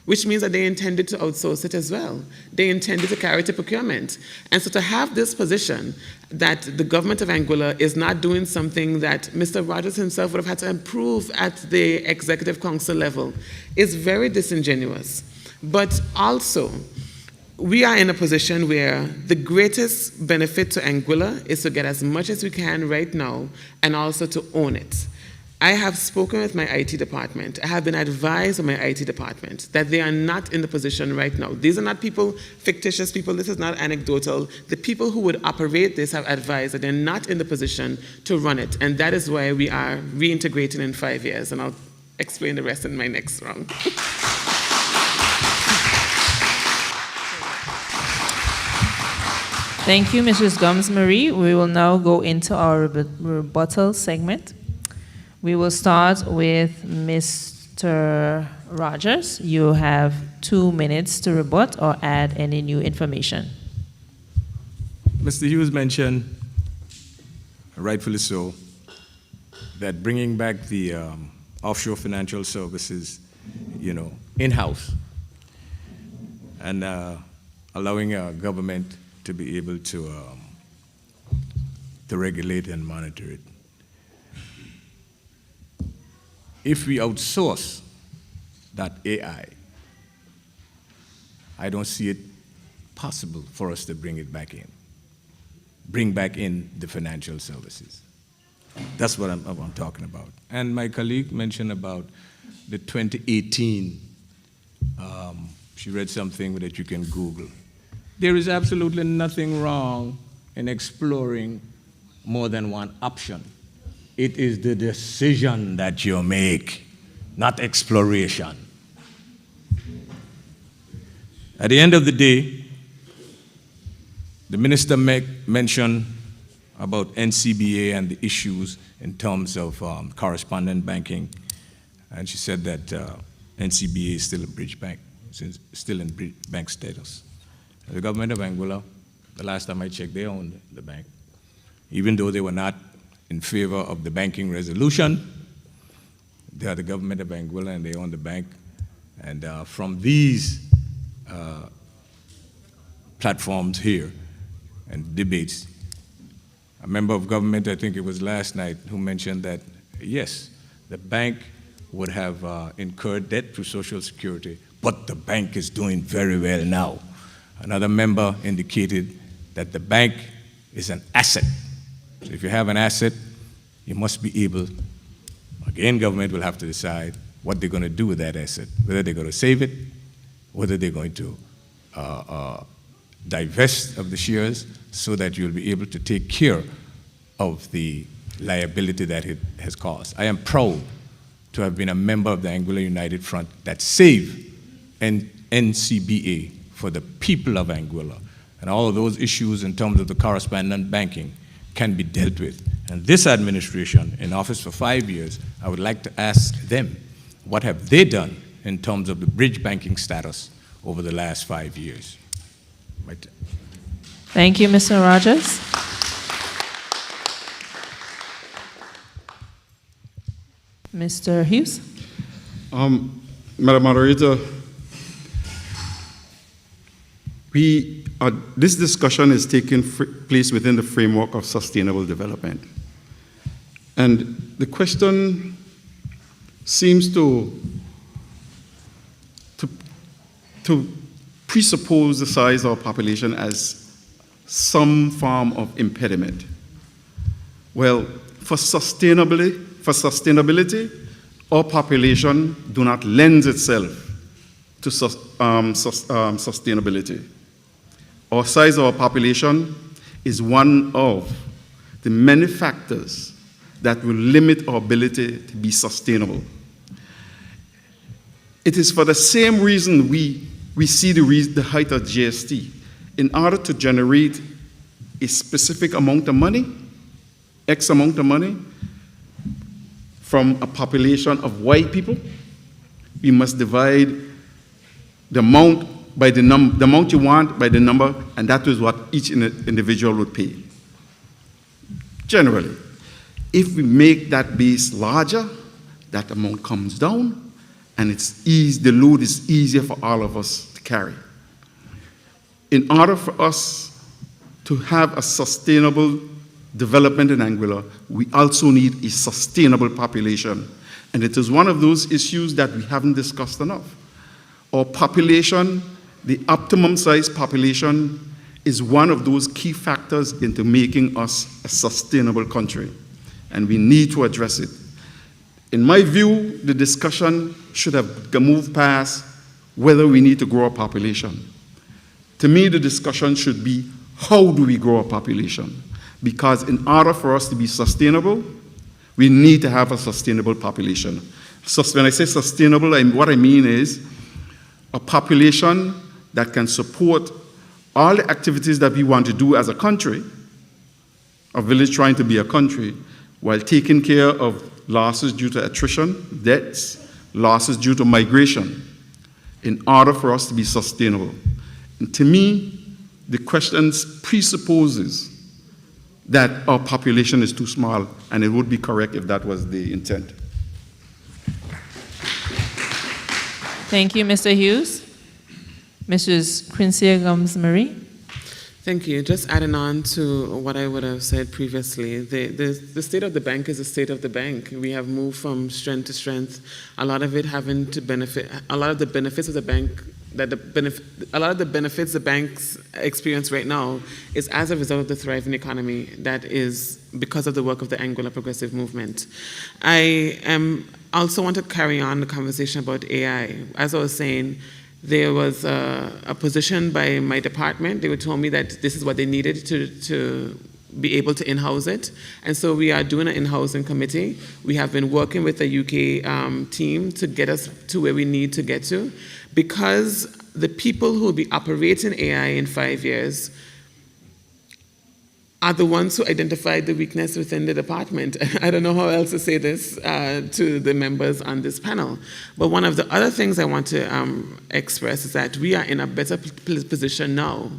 which means that they intended to outsource it as well. They intended to carry it to procurement. And so to have this position that the government of Anguilla is not doing something that Mr. Rogers himself would have had to improve at the Executive Council level is very disingenuous. But also, we are in a position where the greatest benefit to Anguilla is to get as much as we can right now and also to own it. I have spoken with my IT department. I have been advised by my IT department that they are not in the position right now. These are not people, fictitious people. This is not anecdotal. The people who would operate this have advised that they're not in the position to run it. And that is why we are reintegrating in 5 years. And I'll explain the rest in my next round. Thank you, Mrs. Gums-Marie. We will now go into our rebuttal segment. We will start with Mr. Rogers. You have 2 minutes to rebut or add any new information. Mr. Hughes mentioned, rightfully so, that bringing back the offshore financial services, in-house, and allowing government to be able to regulate and monitor it. If we outsource that AI, I don't see it possible for us to bring back in the financial services. That's what I'm talking about. And my colleague mentioned about the 2018, she read something that you can Google. There is absolutely nothing wrong in exploring more than one option. It is the decision that you make, not exploration. At the end of the day, the minister mentioned about NCBA and the issues in terms of correspondent banking, and she said that NCBA is still a bridge bank, still in bridge bank status. The government of Anguilla, the last time I checked, they owned the bank, even though they were not in favor of the banking resolution. They are the government of Anguilla and they own the bank. And from these platforms here and debates, a member of government, I think it was last night, who mentioned that, yes, the bank would have incurred debt through Social Security, but the bank is doing very well now. Another member indicated that the bank is an asset. So if you have an asset, you must be able, again, government will have to decide what they're going to do with that asset, whether they're going to save it, whether they're going to divest of the shares so that you'll be able to take care of the liability that it has caused. I am proud to have been a member of the Anguilla United Front that saved NCBA for the people of Anguilla. And all of those issues in terms of the correspondent banking can be dealt with. And this administration, in office for 5 years, I would like to ask them, what have they done in terms of the bridge banking status over the last 5 years? Thank you, Mr. Rogers. Mr. Hughes. Madam Moderator, this discussion is taking place within the framework of sustainable development. And the question seems to presuppose the size of our population as some form of impediment. Well, for sustainability, our population do not lend itself to sustainability. Our size of our population is one of the many factors that will limit our ability to be sustainable. It is for the same reason we see the height of GST. In order to generate a specific amount of money, X amount of money, from a population of white people, we must divide the amount by the amount you want by the number, and that is what each individual would pay. Generally, if we make that base larger, that amount comes down, and the load is easier for all of us to carry. In order for us to have a sustainable development in Anguilla, we also need a sustainable population. And it is one of those issues that we haven't discussed enough. Our population, the optimum size population, is one of those key factors into making us a sustainable country. And we need to address it. In my view, the discussion should have moved past whether we need to grow our population. To me, the discussion should be, how do we grow our population? Because in order for us to be sustainable, we need to have a sustainable population. So when I say sustainable, what I mean is a population that can support all the activities that we want to do as a country, a village trying to be a country, while taking care of losses due to attrition, deaths, losses due to migration, in order for us to be sustainable. And to me, the question presupposes that our population is too small, and it would be correct if that was the intent. Thank you, Mr. Hughes. Mrs. Quincy Gomes-Marie. Thank you. Just adding on to what I would have said previously, the state of the bank is the state of the bank. We have moved from strength to strength. A lot of it having to benefit, a lot of the benefits of the bank, a lot of the benefits the banks experience right now is as a result of the thriving economy that is because of the work of the Anguilla Progressive Movement. I also want to carry on the conversation about AI. As I was saying, there was a position by my department. They were told me that this is what they needed to be able to in-house it. And so we are doing an in-housing committee. We have been working with the UK team to get us to where we need to get to, because the people who will be operating AI in 5 years are the ones who identified the weakness within the department. I don't know how else to say this to the members on this panel. But one of the other things I want to express is that we are in a better position now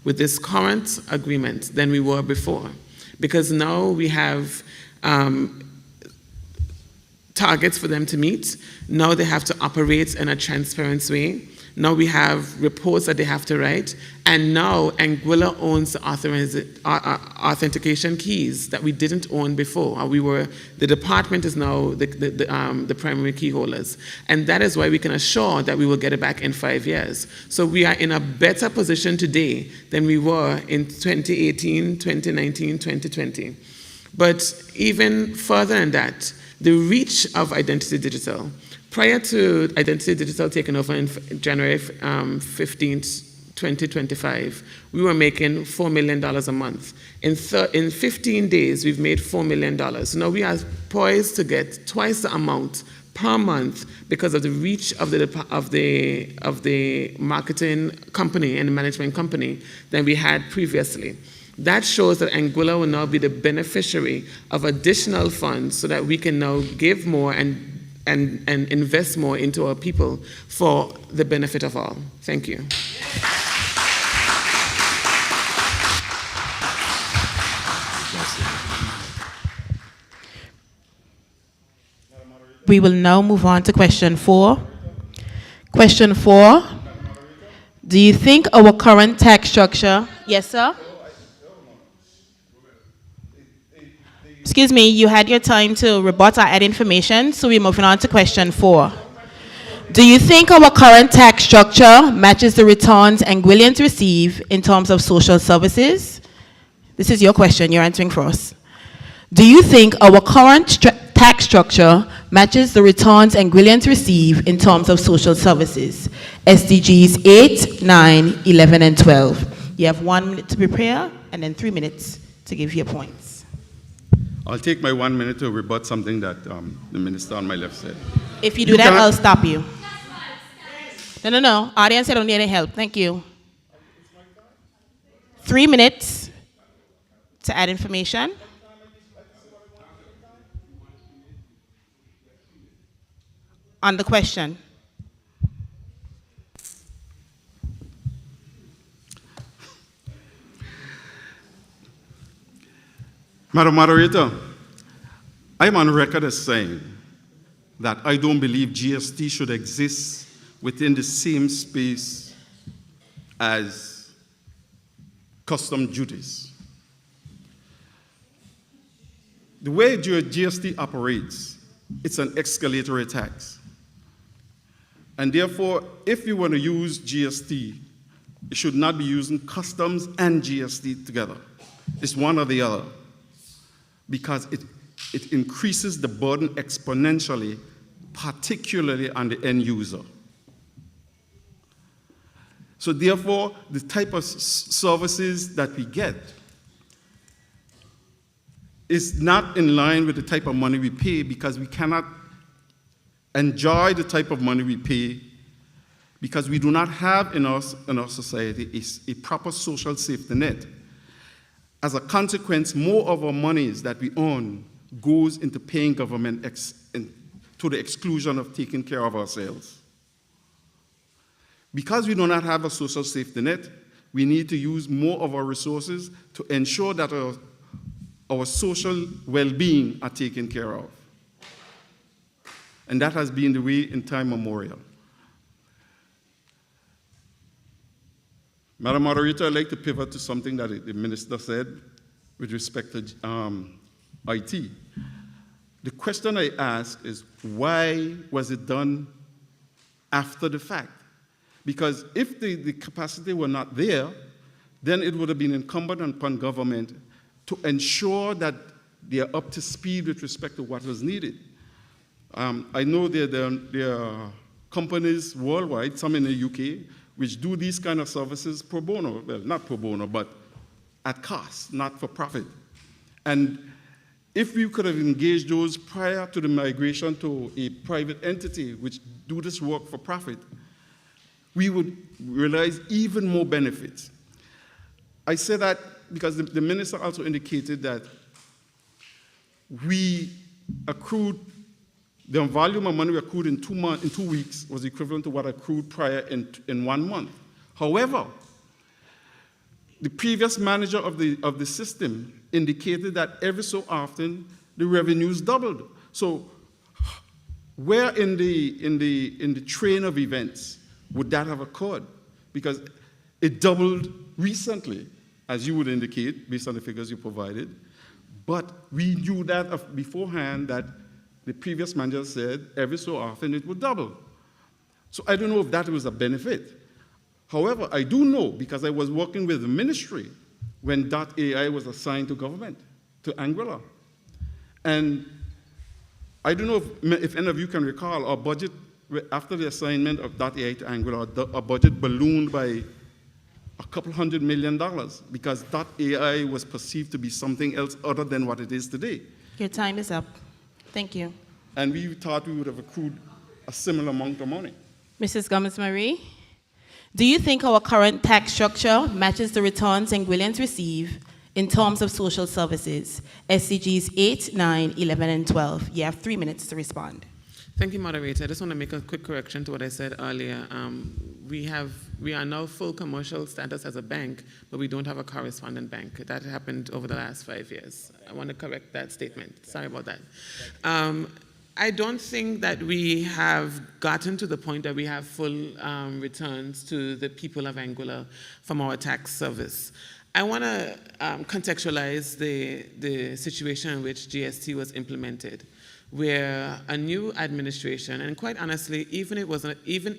with this current agreement than we were before. Because now we have targets for them to meet. Now they have to operate in a transparent way. Now we have reports that they have to write, and now Anguilla owns the authentication keys that we didn't own before. The department is now the primary key holders, and that is why we can assure that we will get it back in 5 years. So we are in a better position today than we were in 2018, 2019, 2020. But even further than that, the reach of Identity Digital. Prior to Identity Digital taking over in January 15th, 2025, we were making $4 million a month. In 15 days, we've made $4 million. So now we are poised to get twice the amount per month because of the reach of the marketing company and management company than we had previously. That shows that Anguilla will now be the beneficiary of additional funds so that we can now give more and invest more into our people for the benefit of all. Thank you. We will now move on to question 4. Question 4. Do you think our current tax structure... Yes, sir? Excuse me, you had your time to rebut or add information, so we're moving on to question 4. Do you think our current tax structure matches the returns Anguillians receive in terms of social services? This is your question, you're answering for us. Do you think our current tax structure matches the returns Anguillians receive in terms of social services? SDGs 8, 9, 11, and 12. You have 1 minute to prepare and then 3 minutes to give your points. I'll take my 1 minute to rebut something that the minister on my left said. If you do that, I'll stop you. No. Audience, I don't need any help. Thank you. 3 minutes to add information. On the question. Madam Moderator, I'm on record as saying that I don't believe GST should exist within the same space as custom duties. The way GST operates, it's an escalatory tax. And therefore, if you want to use GST, you should not be using customs and GST together. It's one or the other, because it increases the burden exponentially, particularly on the end user. So therefore, the type of services that we get is not in line with the type of money we pay, because we cannot enjoy the type of money we pay because we do not have in our society a proper social safety net. As a consequence, more of our monies that we earn goes into paying government to the exclusion of taking care of ourselves. Because we do not have a social safety net, we need to use more of our resources to ensure that our social well-being are taken care of. And that has been the way in time memorial. Madam Moderator, I'd like to pivot to something that the minister said with respect to IT. The question I ask is, why was it done after the fact? Because if the capacity were not there, then it would have been incumbent upon government to ensure that they are up to speed with respect to what was needed. I know there are companies worldwide, some in the UK, which do these kind of services pro bono. Well, not pro bono, but at cost, not for profit. And if we could have engaged those prior to the migration to a private entity which do this work for profit, we would realize even more benefits. I say that because the minister also indicated that we accrued, the volume of money we accrued in 2 weeks was equivalent to what accrued prior in 1 month. However, the previous manager of the system indicated that every so often the revenues doubled. So where in the train of events would that have occurred? Because it doubled recently, as you would indicate, based on the figures you provided. But we knew that beforehand, that the previous manager said every so often it would double. So I don't know if that was a benefit. However, I do know, because I was working with the ministry when .ai was assigned to government, to Anguilla. And I don't know if any of you can recall, our budget, after the assignment of .ai to Anguilla, our budget ballooned by a couple $100 million because .ai was perceived to be something else other than what it is today. Your time is up. Thank you. And we thought we would have accrued a similar amount of money. Mrs. Gomez-Marie, do you think our current tax structure matches the returns Anguillians receive in terms of social services, SCGs 8, 9, 11, and 12. You have 3 minutes to respond. Thank you, moderator. I just want to make a quick correction to what I said earlier. We are now full commercial status as a bank, but we don't have a correspondent bank. That happened over the last 5 years. I want to correct that statement. Sorry about that. I don't think that we have gotten to the point that we have full returns to the people of Anguilla from our tax service. I want to contextualize the situation in which GST was implemented, where a new administration, and quite honestly, even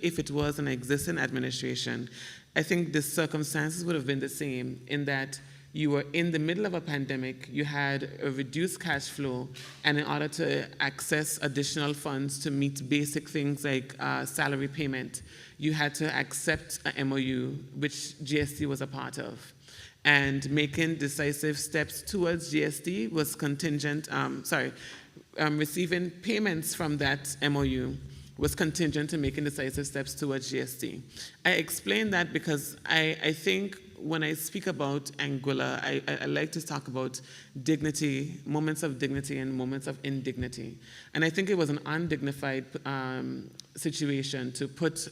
if it was an existing administration, I think the circumstances would have been the same, in that you were in the middle of a pandemic, you had a reduced cash flow, and in order to access additional funds to meet basic things like salary payment, you had to accept a MOU, which GST was a part of. And making decisive steps towards GST was contingent, receiving payments from that MOU was contingent to making decisive steps towards GST. I explain that because I think when I speak about Anguilla, I like to talk about dignity, moments of dignity and moments of indignity. And I think it was an undignified situation to put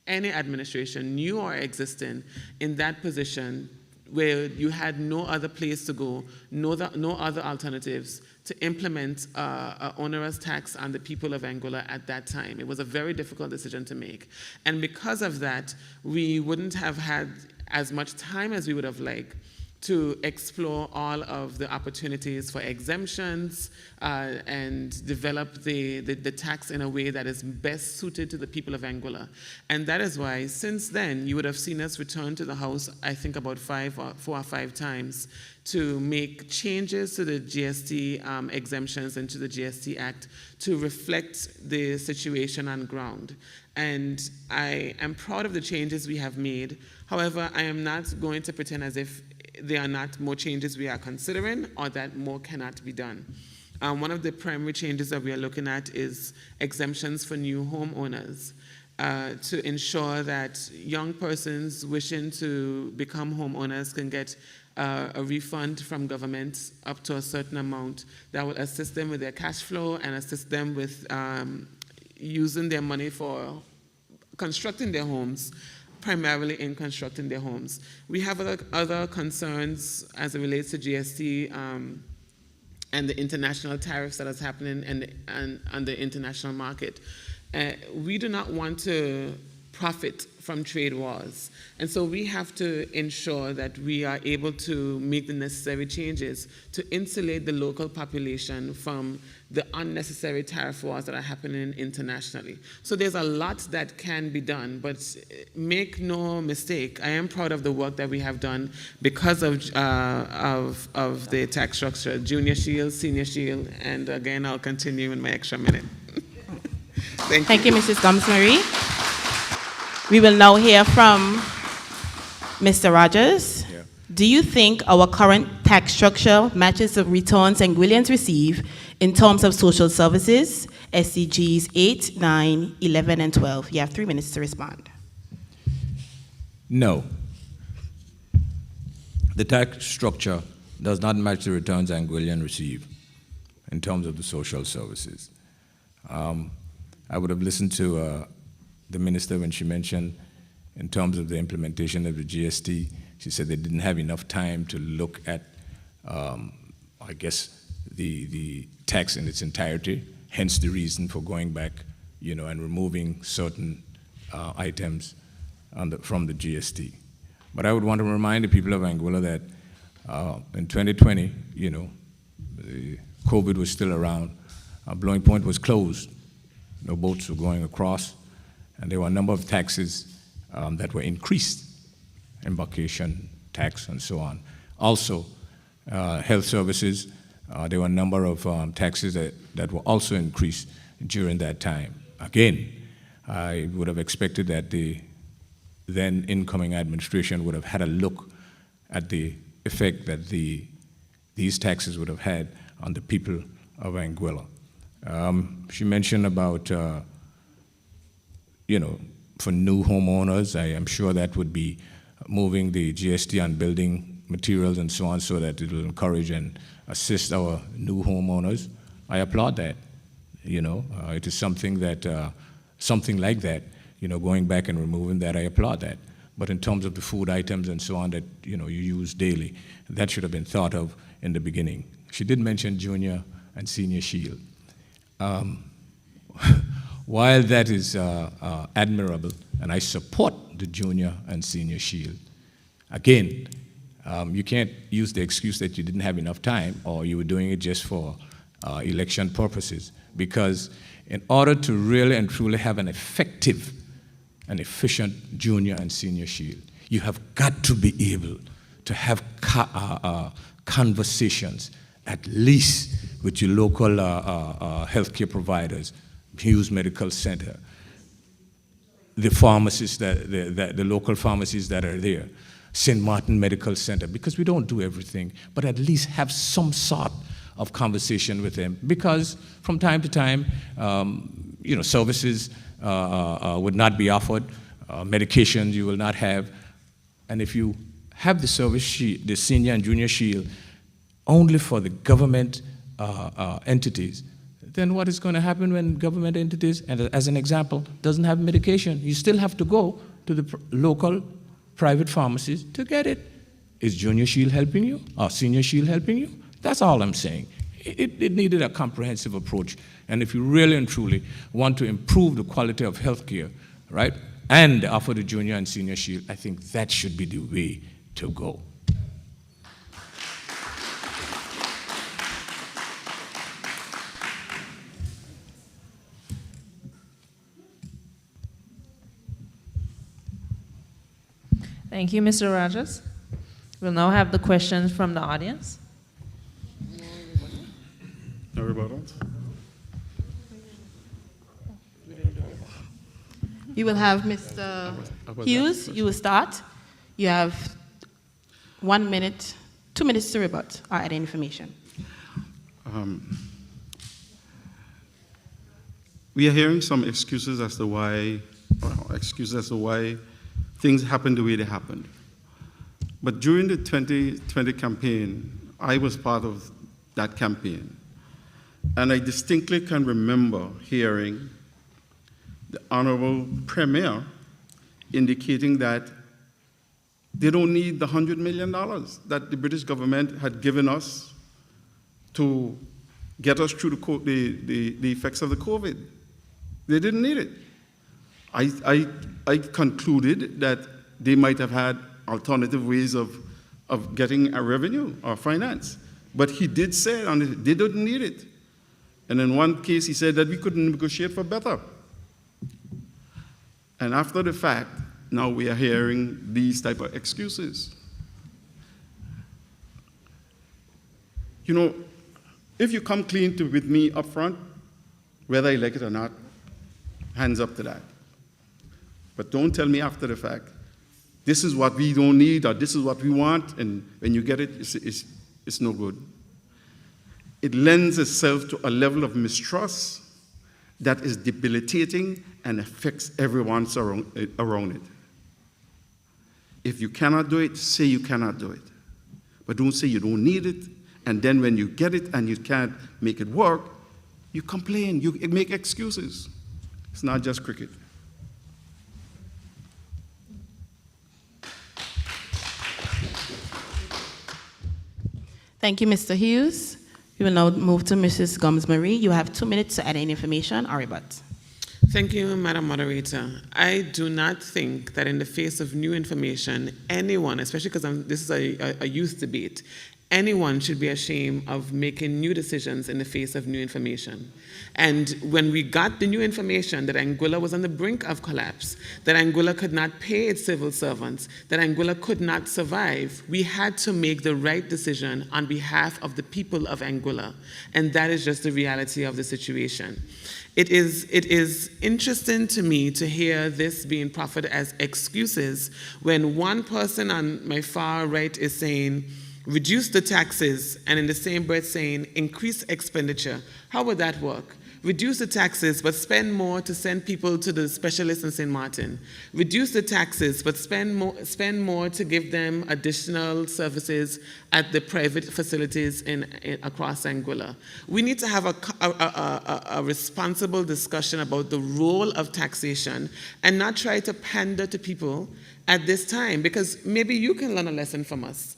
any administration, new or existing, in that position where you had no other place to go, no other alternatives to implement an onerous tax on the people of Anguilla at that time. It was a very difficult decision to make. And because of that, we wouldn't have had as much time as we would have liked to explore all of the opportunities for exemptions and develop the tax in a way that is best suited to the people of Anguilla. And that is why, since then, you would have seen us return to the House, I think about 4 or 5 times, to make changes to the GST exemptions and to the GST Act to reflect the situation on ground. And I am proud of the changes we have made. However, I am not going to pretend as if there are not more changes we are considering or that more cannot be done. One of the primary changes that we are looking at is exemptions for new homeowners to ensure that young persons wishing to become homeowners can get a refund from government up to a certain amount that will assist them with their cash flow and assist them with using their money for constructing their homes, primarily in constructing their homes. We have other concerns as it relates to GST and the international tariffs that is happening on the international market. We do not want to profit from trade wars. And so we have to ensure that we are able to make the necessary changes to insulate the local population from the unnecessary tariff wars that are happening internationally. So there's a lot that can be done, but make no mistake, I am proud of the work that we have done because of the tax structure, Junior Shield, Senior Shield, and again, I'll continue in my extra minute. Thank you, Mrs. Gums-Marie. We will now hear from Mr. Rogers. Yeah. Do you think our current tax structure matches the returns Anguillians receive in terms of social services, SCGs 8, 9, 11, and 12? You have 3 minutes to respond. No. The tax structure does not match the returns Anguillians receive in terms of the social services. I would have listened to the minister when she mentioned in terms of the implementation of the GST. She said they didn't have enough time to look at, I guess, the tax in its entirety, hence the reason for going back, and removing certain items from the GST. But I would want to remind the people of Anguilla that in 2020, COVID was still around. Blowing Point was closed. No boats were going across. And there were a number of taxes that were increased, embarkation tax and so on. Also, health services, there were a number of taxes that were also increased during that time. Again, I would have expected that the then incoming administration would have had a look at the effect that these taxes would have had on the people of Anguilla. She mentioned about for new homeowners, I am sure that would be moving the GST on building materials and so on so that it will encourage and assist our new homeowners, I applaud that. It is something that, something like that, going back and removing that, I applaud that. But in terms of the food items and so on that, you use daily, that should have been thought of in the beginning. She did mention junior and senior shield. While that is admirable, and I support the junior and senior shield, again, you can't use the excuse that you didn't have enough time or you were doing it just for election purposes, because in order to really and truly have an effective and efficient junior and senior shield, you have got to be able to have conversations at least with your local healthcare providers, Hughes Medical Center, the pharmacists, the local pharmacies that are there, St. Martin Medical Center, because we don't do everything, but at least have some sort of conversation with them, because from time to time, services would not be offered, medications you will not have, and if you have the service shield, the senior and junior shield, only for the government entities, then what is going to happen when government entities, and as an example, doesn't have medication? You still have to go to the local private pharmacies to get it. Is Junior Shield helping you? Or Senior Shield helping you? That's all I'm saying. It needed a comprehensive approach. And if you really and truly want to improve the quality of healthcare, right, and offer the Junior and Senior Shield, I think that should be the way to go. Thank you, Mr. Rogers. We'll now have the questions from the audience. Everybody? You will have Mr. Hughes, you will start. You have 1 minute, 2 minutes to rebut or add information. We are hearing some excuses as to why things happened the way they happened. But during the 2020 campaign, I was part of that campaign. And I distinctly can remember hearing the Honorable Premier indicating that they don't need the $100 million that the British government had given us to get us through the effects of the COVID. They didn't need it. I concluded that they might have had alternative ways of getting a revenue or finance. But he did say they didn't need it. And in one case, he said that we couldn't negotiate for better. And after the fact, now we are hearing these type of excuses. If you come clean with me up front, whether I like it or not, hands up to that. But don't tell me after the fact, this is what we don't need, or this is what we want, and when you get it, it's no good. It lends itself to a level of mistrust that is debilitating and affects everyone around it. If you cannot do it, say you cannot do it. But don't say you don't need it, and then when you get it and you can't make it work, you complain, you make excuses. It's not just cricket. Thank you, Mr. Hughes. We will now move to Mrs. Gomes-Marie. You have 2 minutes to add any information or rebut. Thank you, Madam Moderator. I do not think that in the face of new information, anyone, especially because this is a youth debate, anyone should be ashamed of making new decisions in the face of new information. And when we got the new information that Anguilla was on the brink of collapse, that Anguilla could not pay its civil servants, that Anguilla could not survive, we had to make the right decision on behalf of the people of Anguilla. And that is just the reality of the situation. It is interesting to me to hear this being proffered as excuses when one person on my far right is saying, reduce the taxes, and in the same breath saying, increase expenditure. How would that work? Reduce the taxes, but spend more to send people to the specialists in St. Martin. Reduce the taxes, but spend more to give them additional services at the private facilities across Anguilla. We need to have a responsible discussion about the role of taxation and not try to pander to people at this time, because maybe you can learn a lesson from us.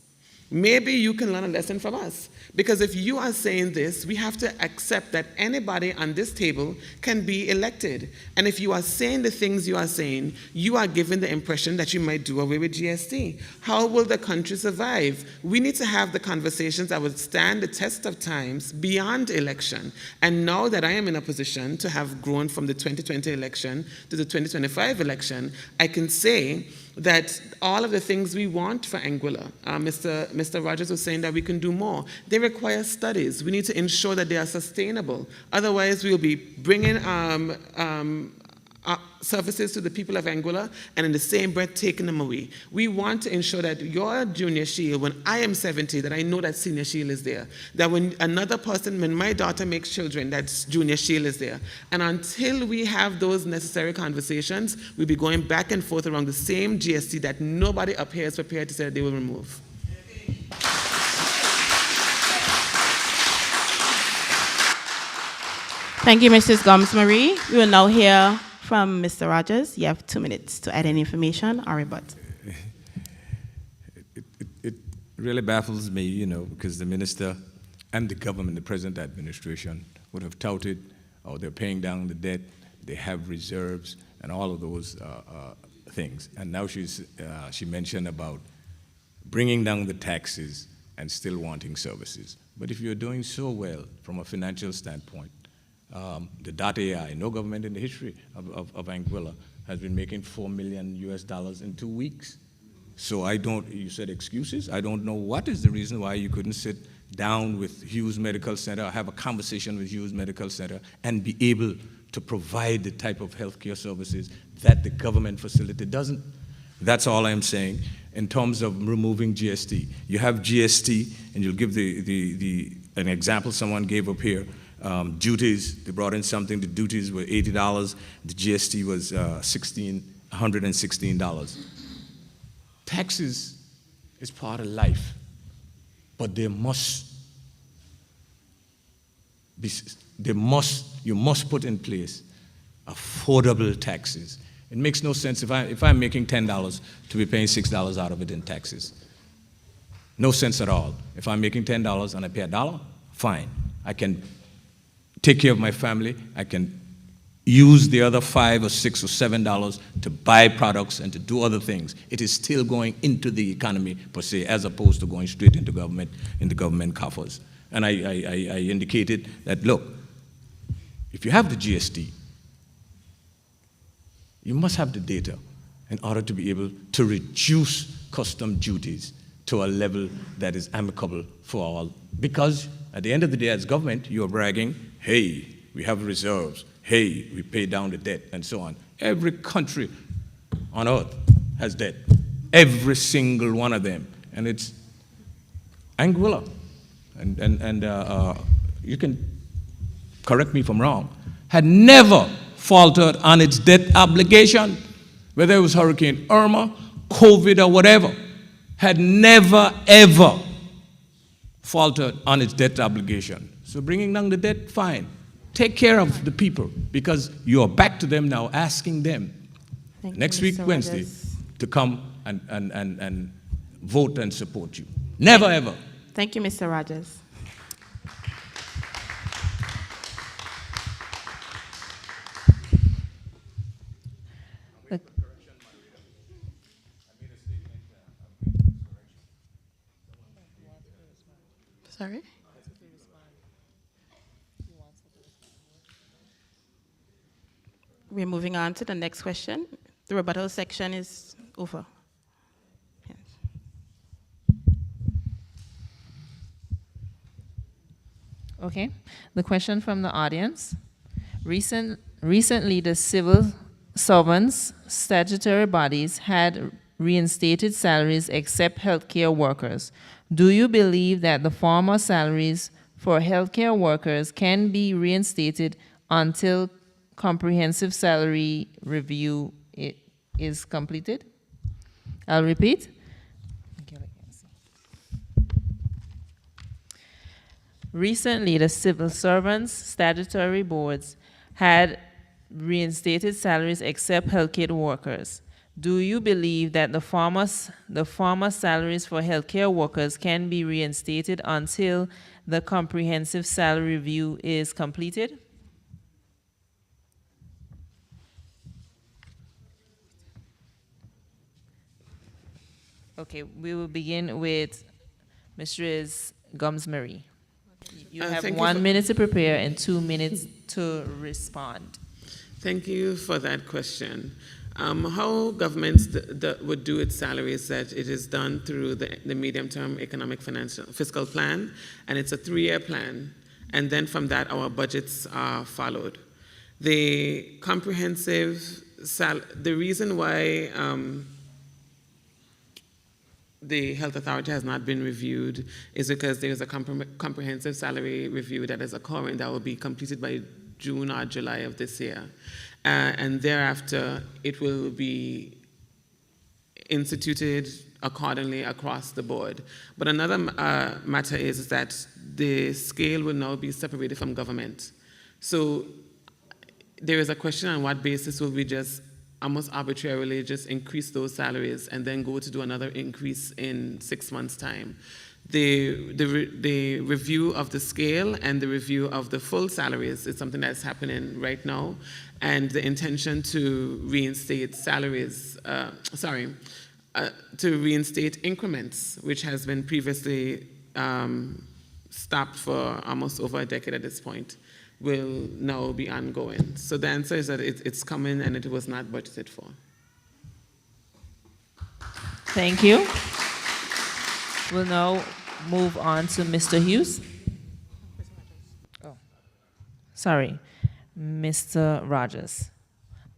Maybe you can learn a lesson from us. Because if you are saying this, we have to accept that anybody on this table can be elected. And if you are saying the things you are saying, you are giving the impression that you might do away with GST. How will the country survive? We need to have the conversations that would stand the test of times beyond election. And now that I am in a position to have grown from the 2020 election to the 2025 election, I can say that all of the things we want for Anguilla, Mr. Rogers was saying that we can do more. They require studies. We need to ensure that they are sustainable. Otherwise, we'll be bringing services to the people of Anguilla and in the same breath taking them away. We want to ensure that your junior shield, when I am 70, that I know that senior shield is there. That when another person, when my daughter makes children, that junior shield is there. And until we have those necessary conversations, we'll be going back and forth around the same GST that nobody up here is prepared to say that they will remove. Thank you, Mrs. Gomes-Marie. We will now hear from Mr. Rogers. You have 2 minutes to add any information or rebut. It really baffles me, you know, because the minister and the government, the present administration, would have touted, oh, they're paying down the debt, they have reserves, and all of those things. And now she mentioned about bringing down the taxes and still wanting services. But if you're doing so well from a financial standpoint, the .ai, no government in the history of Anguilla has been making $4 million in 2 weeks. So you said excuses? I don't know what is the reason why you couldn't sit down with Hughes Medical Center or have a conversation with Hughes Medical Center and be able to provide the type of healthcare services that the government facility doesn't. That's all I'm saying in terms of removing GST. You have GST, and you'll give an example someone gave up here. Duties, they brought in something, the duties were $80, the GST was $116. Taxes is part of life, but you must put in place affordable taxes. It makes no sense if I'm making $10 to be paying $6 out of it in taxes. No sense at all. If I'm making $10 and I pay $1, fine. I can take care of my family. I can use the other $5 or $6 or $7 to buy products and to do other things. It is still going into the economy per se, as opposed to going straight into government, in the government coffers. And I indicated that, look, if you have the GST, you must have the data in order to be able to reduce custom duties to a level that is amicable for all. Because at the end of the day, as government, you are bragging, hey, we have reserves, hey, we pay down the debt, and so on. Every country on earth has debt. Every single one of them. And it's Anguilla. And you can correct me if I'm wrong, had never faltered on its debt obligation, whether it was Hurricane Irma, COVID, or whatever, had never, ever faltered on its debt obligation. So bringing down the debt, fine. Take care of the people, because you are back to them now, asking them next week, Wednesday, to come and vote and support you. Never, ever. Thank you, Mr. Rogers. Sorry? We're moving on to the next question. The rebuttal section is over. Yes. Okay. The question from the audience. Recently, the civil servants, statutory bodies had reinstated salaries except healthcare workers. Do you believe that the former salaries for healthcare workers can be reinstated until comprehensive salary review is completed? I'll repeat. Recently, the civil servants' statutory boards had reinstated salaries except healthcare workers. Do you believe that the former salaries for healthcare workers can be reinstated until the comprehensive salary review is completed? Okay, we will begin with Mrs. Gums-Marie. You have thank you 1 for- minute to prepare and 2 minutes to respond. Thank you for that question. How governments would do its salaries, that it is done through the medium-term economic financial fiscal plan, and it's a 3-year plan, and then from that our budgets are followed. The comprehensive the reason why the Health Authority has not been reviewed is because there is a comprehensive salary review that is occurring that will be completed by June or July of this year. And thereafter, it will be instituted accordingly across the board. But another matter is that the scale will now be separated from government. So there is a question on what basis will we just almost arbitrarily just increase those salaries and then go to do another increase in 6 months' time. The review of the scale and the review of the full salaries is something that's happening right now, and the intention to reinstate salaries, to reinstate increments, which has been previously stopped for almost over a decade at this point, will now be ongoing. So the answer is that it's coming and it was not budgeted for. Thank you. We'll now move on to Mr. Hughes. Oh, sorry, Mr. Rogers.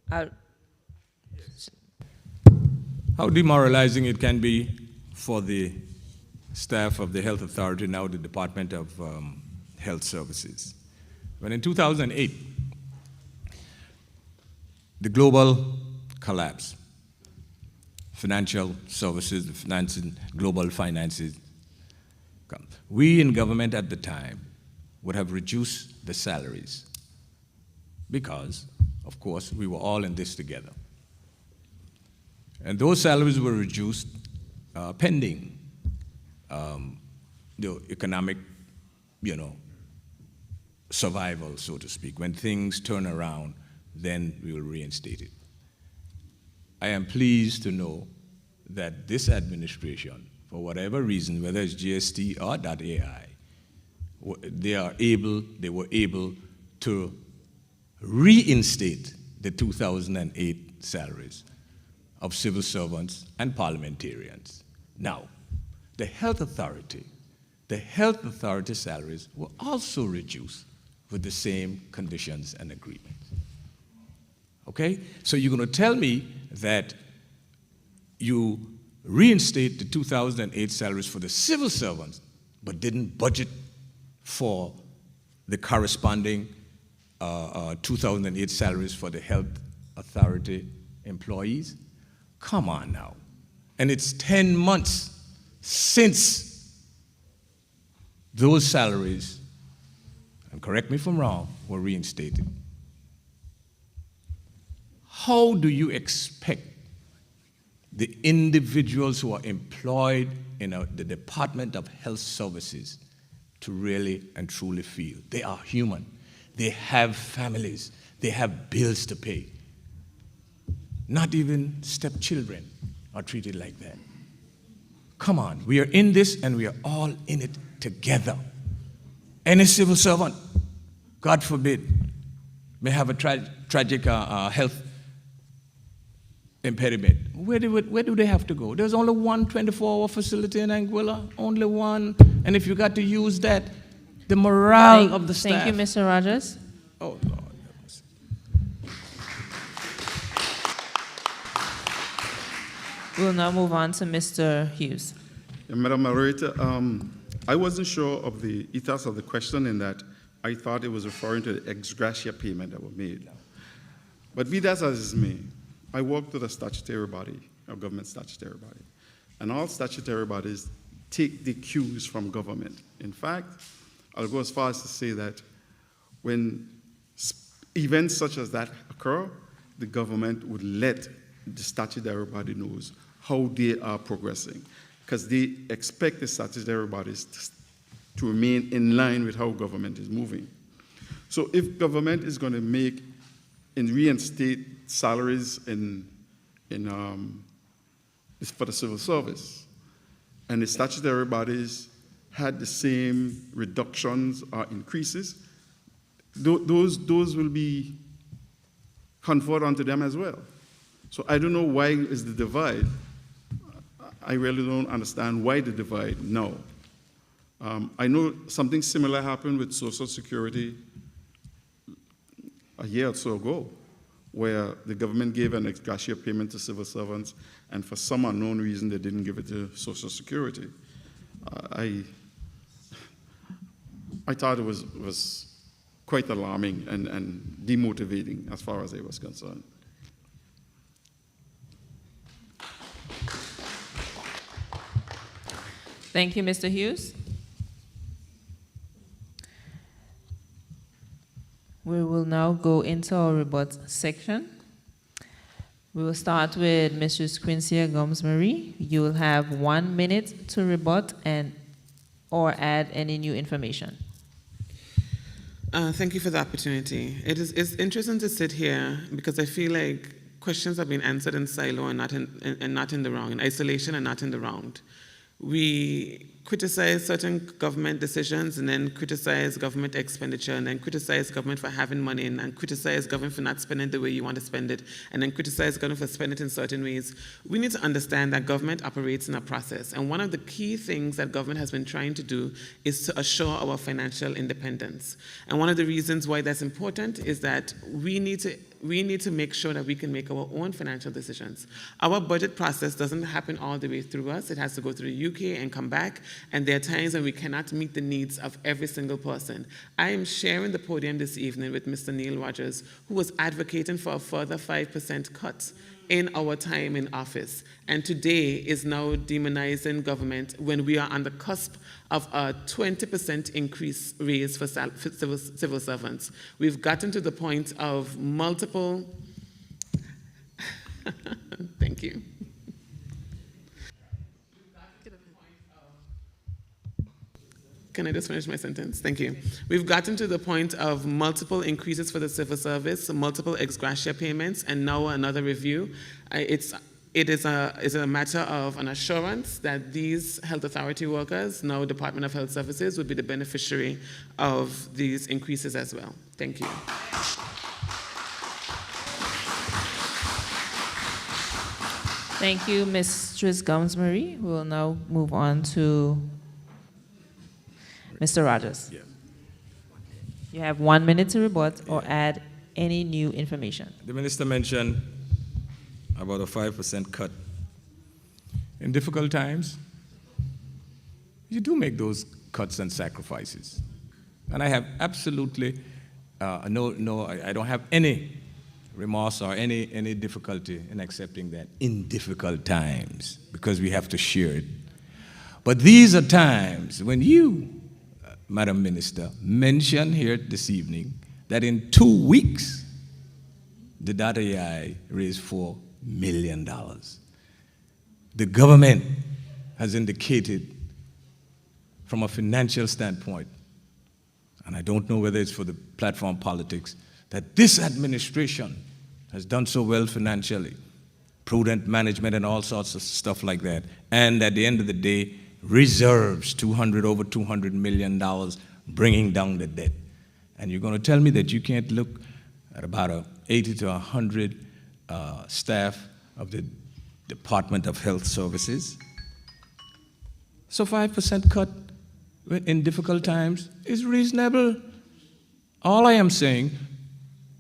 How demoralizing it can be for the staff of the Health Authority, now the Department of Health Services. When in 2008, the global collapse, financial services, global finances, we in government at the time would have reduced the salaries because, of course, we were all in this together. And those salaries were reduced pending the economic, survival, so to speak. When things turn around, then we will reinstate it. I am pleased to know that this administration, for whatever reason, whether it's GST or .ai, they were able to reinstate the 2008 salaries of civil servants and parliamentarians. Now, the Health Authority salaries were also reduced with the same conditions and agreements. Okay? So you're going to tell me that you reinstate the 2008 salaries for the civil servants, but didn't budget for the corresponding 2008 salaries for the Health Authority employees? Come on now. And it's 10 months since those salaries, and correct me if I'm wrong, were reinstated. How do you expect the individuals who are employed in the Department of Health Services to really and truly feel? They are human. They have families. They have bills to pay. Not even stepchildren are treated like that. Come on, we are in this and we are all in it together. Any civil servant, God forbid, may have a tragic health impediment. Where do they have to go? There's only one 24-hour facility in Anguilla, only one. And if you got to use that, the morale of the staff. Thank you, Mr. Rogers. Oh, Lord. We'll now move on to Mr. Hughes. Madam Moderator, I wasn't sure of the ethos of the question in that I thought it was referring to the ex gratia payment that were made. But be that as it may, I work with a statutory body, a government statutory body. And all statutory bodies take the cues from government. In fact, I'll go as far as to say that when events such as that occur, the government would let the statutory body knows how they are progressing, because they expect the statutory bodies to remain in line with how government is moving. So if government is going to make and reinstate salaries for the civil service, and the statutory bodies had the same reductions or increases, those will be conferred onto them as well. So I don't know why is the divide. I really don't understand why the divide. No. I know something similar happened with Social Security a year or so ago, where the government gave an ex gratia payment to civil servants, and for some unknown reason, they didn't give it to Social Security. I thought it was quite alarming and demotivating as far as I was concerned. Thank you, Mr. Hughes. We will now go into our rebut section. We will start with Mrs. Quincy Gomes-Marie. You will have 1 minute to rebut or add any new information. Thank you for the opportunity. It's interesting to sit here because I feel like questions have been answered in silo and not in the round, in isolation and not in the round. We criticize certain government decisions and then criticize government expenditure and then criticize government for having money and criticize government for not spending the way you want to spend it and then criticize government for spending it in certain ways. We need to understand that government operates in a process, and one of the key things that government has been trying to do is to assure our financial independence. And one of the reasons why that's important is that we need to make sure that we can make our own financial decisions. Our budget process doesn't happen all the way through us. It has to go through the UK and come back, and there are times when we cannot meet the needs of every single person. I am sharing the podium this evening with Mr. Neil Rogers, who was advocating for a further 5% cut in our time in office, and today is now demonizing government when we are on the cusp of a 20% increase raise for civil servants. We've gotten to the point of multiple, thank you. Can I just finish my sentence? Thank you. We've gotten to the point of multiple increases for the civil service, multiple ex gratia payments, and now another review. It is a matter of an assurance that these health authority workers, now Department of Health Services, would be the beneficiary of these increases as well. Thank you. Thank you, Mrs. Gomes-Marie. We will now move on to Mr. Rogers. Yeah. You have 1 minute to rebut or add any new information. The minister mentioned about a 5% cut. In difficult times, you do make those cuts and sacrifices. And I have absolutely I don't have any remorse or any difficulty in accepting that in difficult times, because we have to share it. But these are times when you, Madam Minister, mentioned here this evening that in 2 weeks, the data AI raised $4 million. The government has indicated from a financial standpoint, and I don't know whether it's for the platform politics, that this administration has done so well financially, prudent management and all sorts of stuff like that, and at the end of the day, reserves over $200 million, bringing down the debt. And you're going to tell me that you can't look at about 80 to 100 staff of the Department of Health Services? So 5% cut in difficult times is reasonable. All I am saying,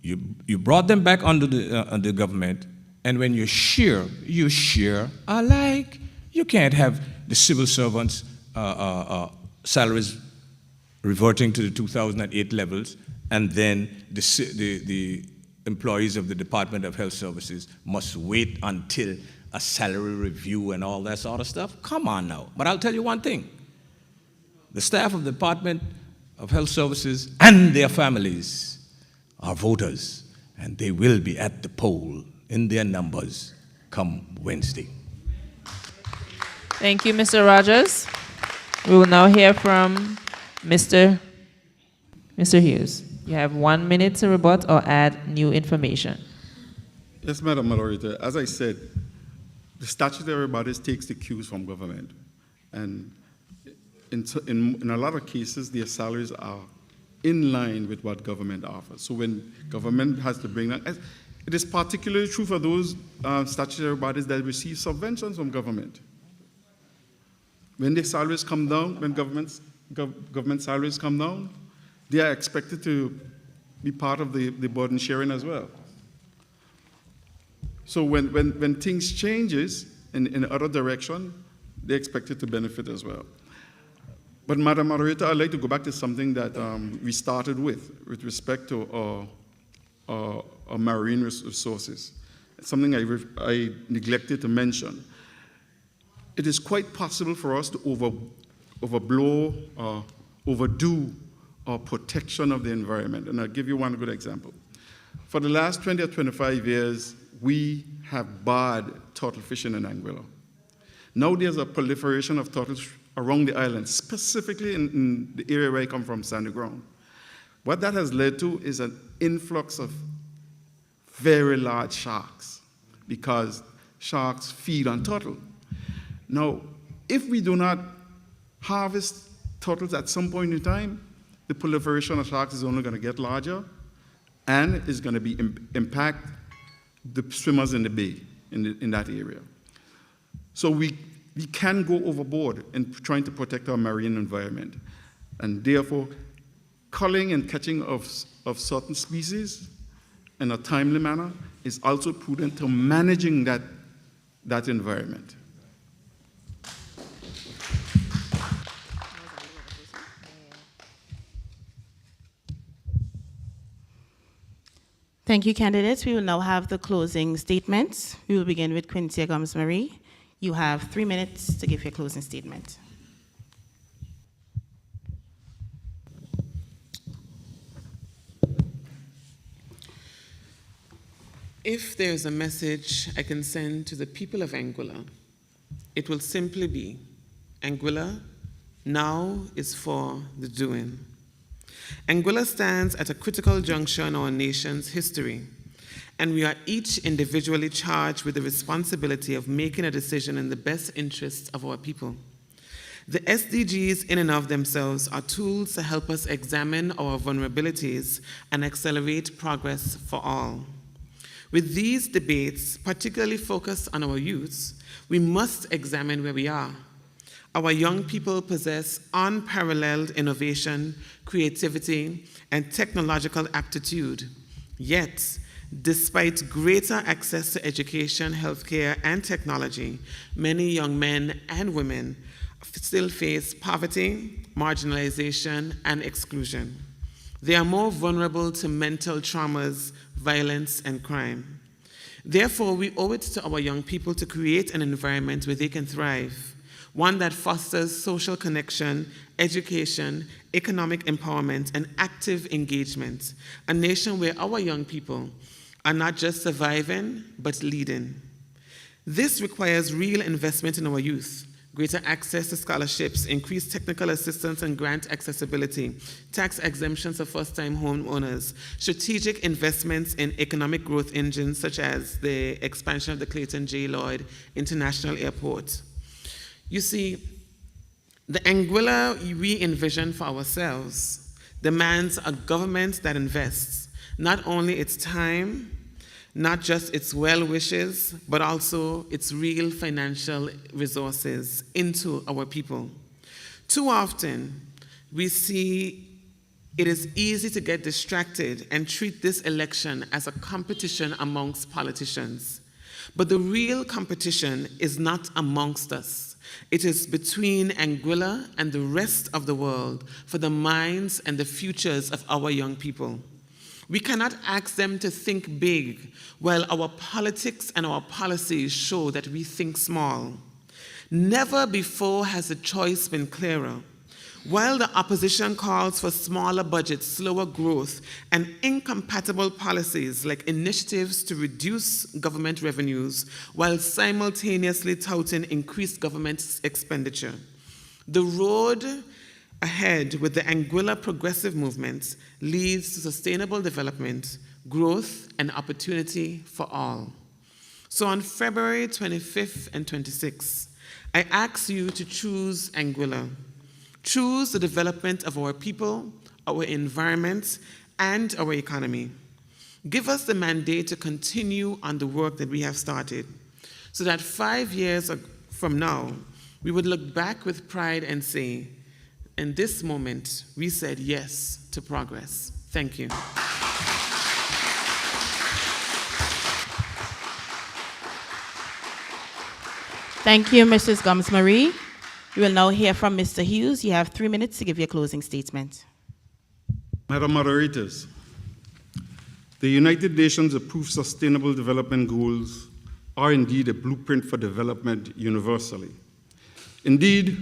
you brought them back under the government, and when you share alike. You can't have the civil servants' salaries reverting to the 2008 levels, and then the employees of the Department of Health Services must wait until a salary review and all that sort of stuff? Come on now. But I'll tell you one thing. The staff of the Department of Health Services and their families are voters, and they will be at the poll in their numbers come Wednesday. Thank you, Mr. Rogers. We will now hear from Mr. Hughes. You have 1 minute to rebut or add new information. Yes, Madam Moderator. As I said, the statutory bodies takes the cues from government. And in a lot of cases, their salaries are in line with what government offers. So when government has to bring that, it is particularly true for those statutory bodies that receive subventions from government. When their salaries come down, when government salaries come down, they are expected to be part of the burden sharing as well. So when things changes in the other direction, they're expected to benefit as well. But Madam Moderator, I'd like to go back to something that we started with respect to our marine resources. It's something I neglected to mention. It is quite possible for us to overblow or overdo our protection of the environment. And I'll give you one good example. For the last 20 or 25 years, we have barred turtle fishing in Anguilla. Now there's a proliferation of turtles around the island, specifically in the area where I come from, Sandy Ground. What that has led to is an influx of very large sharks, because sharks feed on turtle. Now, if we do not harvest turtles at some point in time, the proliferation of sharks is only going to get larger, and is going to impact the swimmers in the bay, in that area. So we can go overboard in trying to protect our marine environment. And therefore, culling and catching of certain species in a timely manner is also prudent to managing that environment. Thank you, candidates. We will now have the closing statements. We will begin with Quincy Gomes-Marie. You have 3 minutes to give your closing statement. If there's a message I can send to the people of Anguilla, it will simply be, Anguilla now is for the doing. Anguilla stands at a critical juncture in our nation's history, and we are each individually charged with the responsibility of making a decision in the best interests of our people. The SDGs in and of themselves are tools to help us examine our vulnerabilities and accelerate progress for all. With these debates, particularly focused on our youth, we must examine where we are. Our young people possess unparalleled innovation, creativity, and technological aptitude. Yet, despite greater access to education, healthcare, and technology, many young men and women still face poverty, marginalization, and exclusion. They are more vulnerable to mental traumas, violence, and crime. Therefore, we owe it to our young people to create an environment where they can thrive, one that fosters social connection, education, economic empowerment, and active engagement, a nation where our young people are not just surviving, but leading. This requires real investment in our youth, greater access to scholarships, increased technical assistance and grant accessibility, tax exemptions for first-time homeowners, strategic investments in economic growth engines such as the expansion of the Clayton J. Lloyd International Airport. You see, the Anguilla we envision for ourselves demands a government that invests not only its time, not just its well wishes, but also its real financial resources into our people. Too often, we see it is easy to get distracted and treat this election as a competition amongst politicians. But the real competition is not amongst us. It is between Anguilla and the rest of the world for the minds and the futures of our young people. We cannot ask them to think big while our politics and our policies show that we think small. Never before has the choice been clearer. While the opposition calls for smaller budgets, slower growth, and incompatible policies like initiatives to reduce government revenues while simultaneously touting increased government expenditure, the road ahead with the Anguilla progressive movement leads to sustainable development, growth, and opportunity for all. So on February 25th and 26th, I ask you to choose Anguilla. Choose the development of our people, our environment, and our economy. Give us the mandate to continue on the work that we have started, so that 5 years from now, we would look back with pride and say, in this moment, we said yes to progress. Thank you. Thank you, Mrs. Gomes-Marie. We will now hear from Mr. Hughes. You have 3 minutes to give your closing statement. Madam Moderators, the United Nations approved Sustainable Development Goals are indeed a blueprint for development universally. Indeed,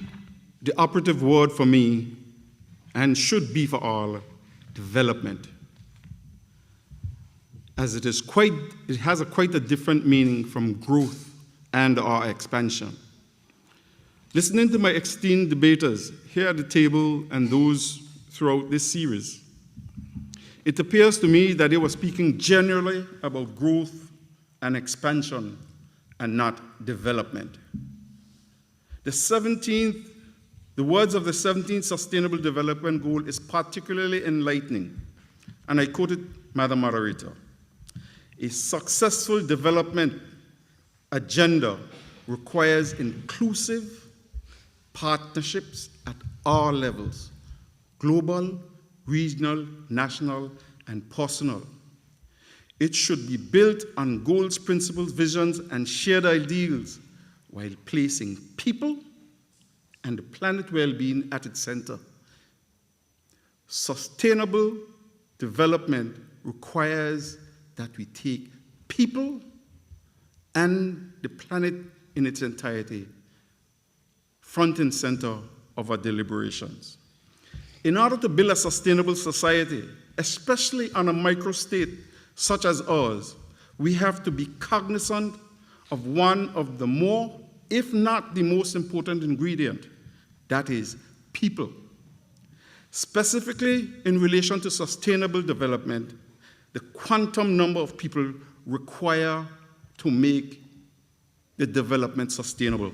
the operative word for me, and should be for all, development, as it has quite a different meaning from growth and or expansion. Listening to my esteemed debaters here at the table and those throughout this series, it appears to me that they were speaking generally about growth and expansion and not development. The words of the 17th Sustainable Development Goal is particularly enlightening, and I quote it, Madam Moderator. A successful development agenda requires inclusive partnerships at all levels, global, regional, national, and personal. It should be built on goals, principles, visions, and shared ideals while placing people and the planet well-being at its center. Sustainable development requires that we take people and the planet in its entirety front and center of our deliberations. In order to build a sustainable society, especially on a microstate such as ours, we have to be cognizant of one of the more, if not the most important ingredient, that is people. Specifically in relation to sustainable development, the quantum number of people required to make the development sustainable.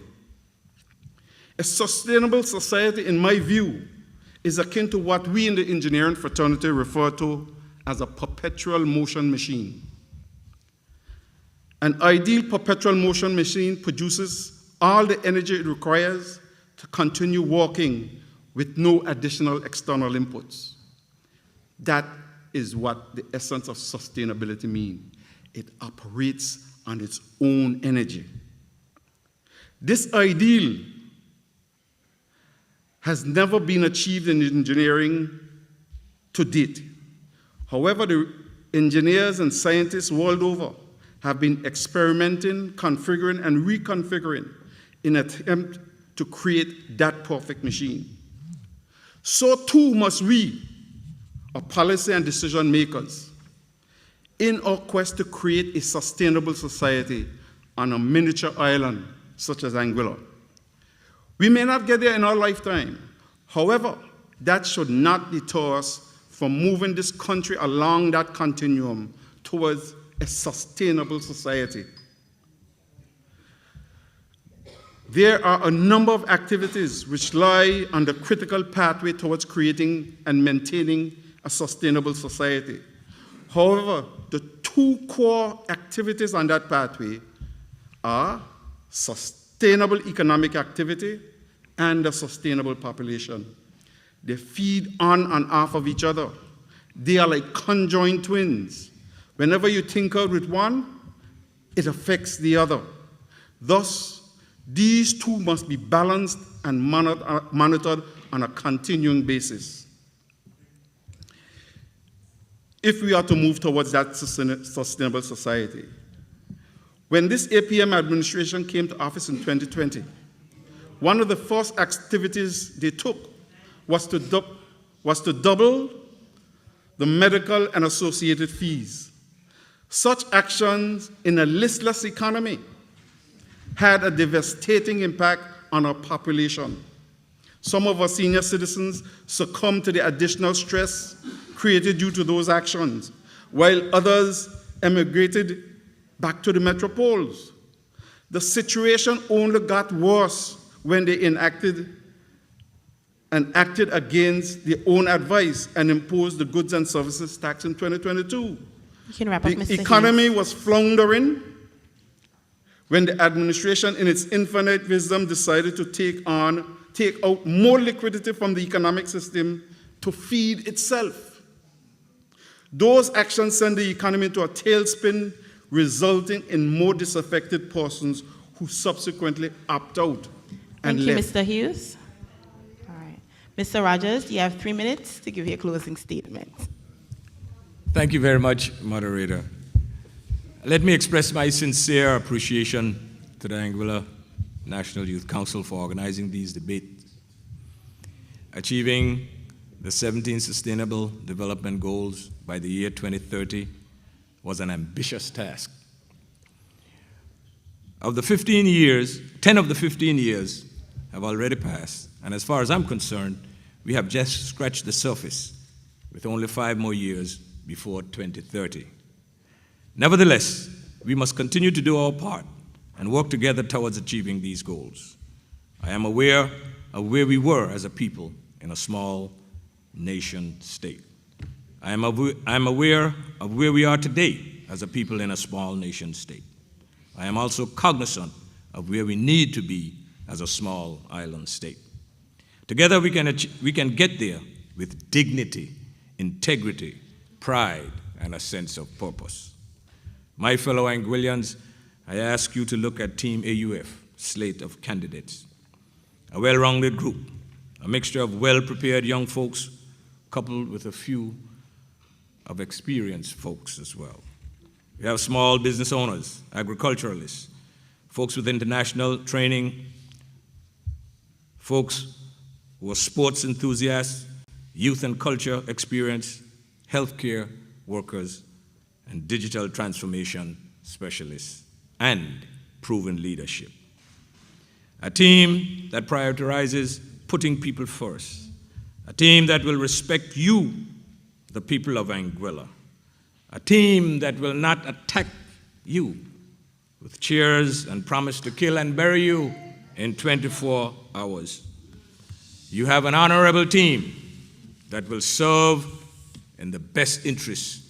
A sustainable society, in my view, is akin to what we in the engineering fraternity refer to as a perpetual motion machine. An ideal perpetual motion machine produces all the energy it requires to continue working with no additional external inputs. That is what the essence of sustainability means. It operates on its own energy. This ideal has never been achieved in engineering to date. However, the engineers and scientists world over have been experimenting, configuring, and reconfiguring in an attempt to create that perfect machine. So too must we, our policy and decision makers, in our quest to create a sustainable society on a miniature island such as Anguilla. We may not get there in our lifetime. However, that should not deter us from moving this country along that continuum towards a sustainable society. There are a number of activities which lie on the critical pathway towards creating and maintaining a sustainable society. However, the two core activities on that pathway are sustainable economic activity and a sustainable population. They feed on and off of each other. They are like conjoined twins. Whenever you tinker with one, it affects the other. Thus, These two must be balanced and monitored on a continuing basis if we are to move towards that sustainable society. When this APM administration came to office in 2020, one of the first activities they took was to double the medical and associated fees. Such actions in a listless economy had a devastating impact on our population. Some of our senior citizens succumbed to the additional stress created due to those actions, while others emigrated back to the metropoles. The situation only got worse when they enacted and acted against their own advice and imposed the goods and services tax in 2022. You can wrap up, Mr. The economy Hughes. was floundering when the administration, in its infinite wisdom, decided to take out more liquidity from the economic system to feed itself. Those actions sent the economy into a tailspin, resulting in more disaffected persons who subsequently opt out and Thank you, left. Mr. Hughes. All right. Mr. Rogers, you have 3 minutes to give your closing statement. Thank you very much, moderator. Let me express my sincere appreciation to the Anguilla National Youth Council for organizing these debates. Achieving the 17 Sustainable Development Goals by the year 2030 was an ambitious task. Of the 15 years, 10 of the 15 years have already passed, and as far as I'm concerned, we have just scratched the surface with only 5 more years before 2030. Nevertheless, we must continue to do our part and work together towards achieving these goals. I am aware of where we were as a people in a small nation state. I am aware of where we are today as a people in a small nation state. I am also cognizant of where we need to be as a small island state. Together we can get there with dignity, integrity, pride, and a sense of purpose. My fellow Anguillians, I ask you to look at Team AUF slate of candidates, a well-rounded group, a mixture of well-prepared young folks coupled with a few of experienced folks as well. We have small business owners, agriculturalists, folks with international training, folks who are sports enthusiasts, youth and culture experience, healthcare workers, and digital transformation specialists, and proven leadership. A team that prioritizes putting people first. A team that will respect you, the people of Anguilla. A team that will not attack you with cheers and promise to kill and bury you in 24 hours. You have an honorable team that will serve in the best interests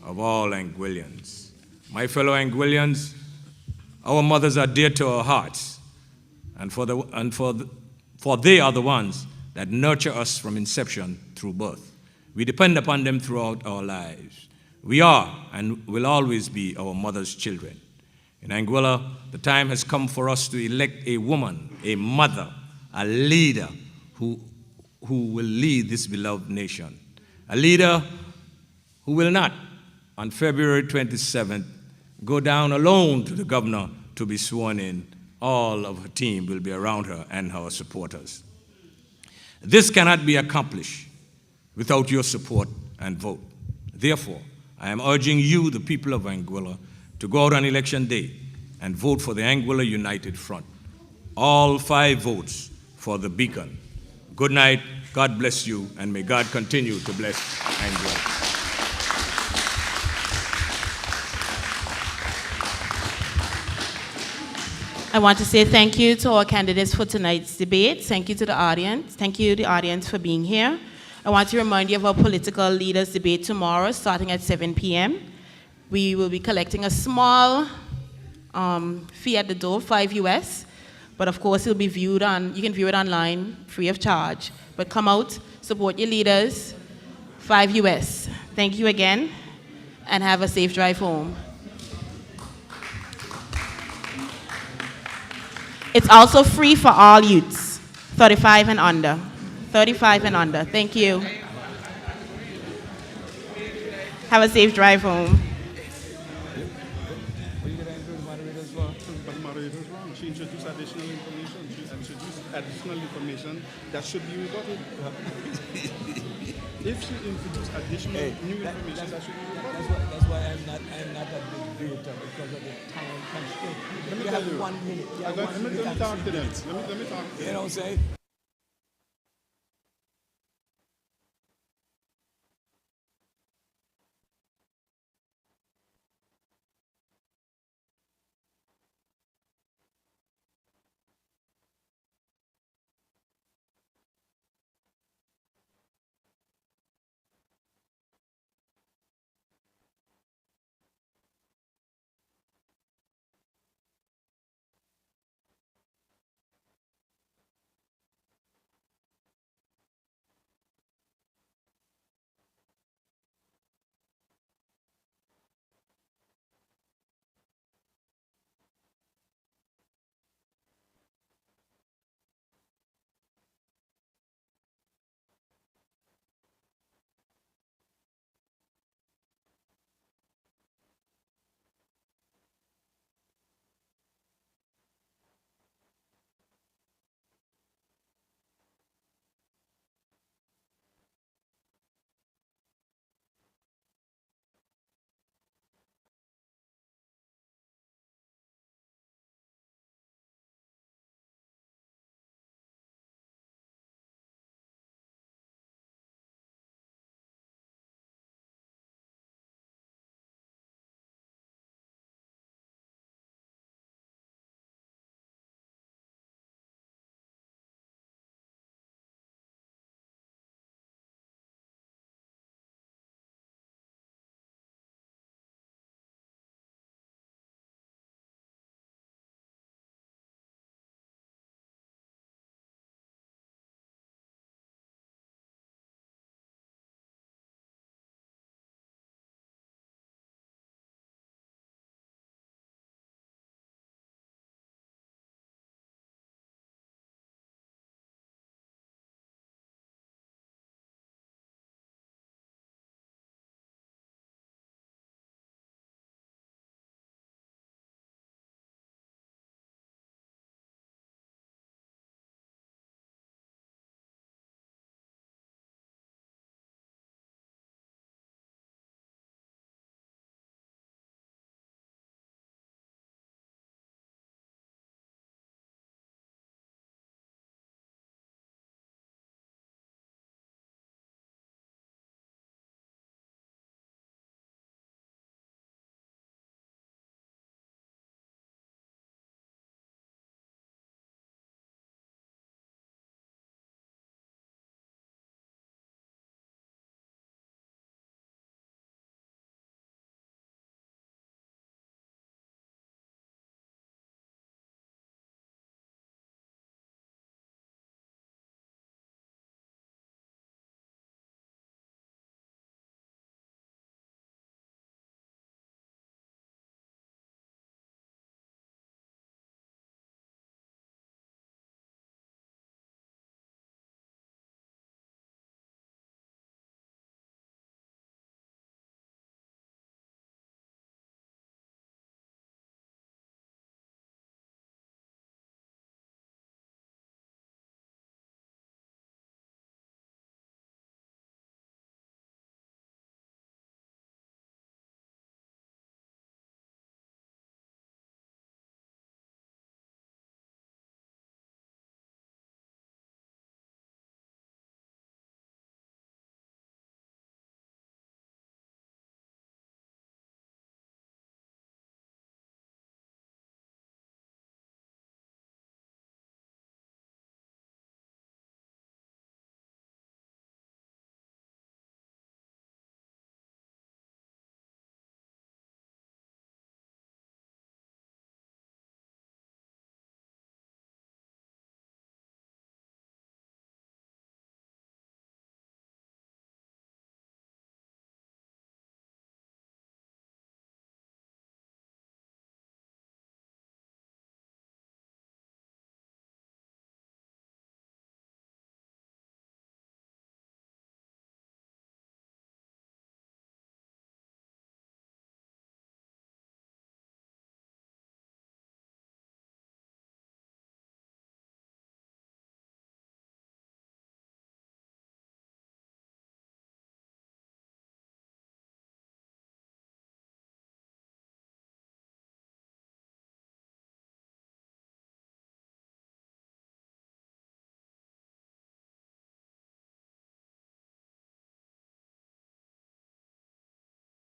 of all Anguillians. My fellow Anguillians, our mothers are dear to our hearts, for they are the ones that nurture us from inception through birth. We depend upon them throughout our lives. We are and will always be our mother's children. In Anguilla, the time has come for us to elect a woman, a mother, a leader who will lead this beloved nation. A leader who will not, on February 27th, go down alone to the governor to be sworn in. All of her team will be around her and her supporters. This cannot be accomplished without your support and vote. Therefore, I am urging you, the people of Anguilla, to go out on election day and vote for the Anguilla United Front. All 5 votes for the beacon. Good night, God bless you, and may God continue to bless Anguilla. I want to say thank you to our candidates for tonight's debate. Thank you to the audience. Thank you, the audience, for being here. I want to remind you of our political leaders debate tomorrow, starting at 7 p.m. We will be collecting a small fee at the door, $5 US, but of course it'll be viewed you can view it online, free of charge. But come out, support your leaders, $5 US. Thank you again, and have a safe drive home. It's also free for all youths, 35 and under. 35 and under. Thank you. Have a safe drive home. But moderator is wrong. She introduced additional information. She introduced additional information that should be rebutted. If she introduced additional new information, that should be rebutted. That's why I'm not a debater, because of the time constraint. Let me You tell have you. 1 minute. Let me talk to them. Let me talk to them. You know what I'm saying?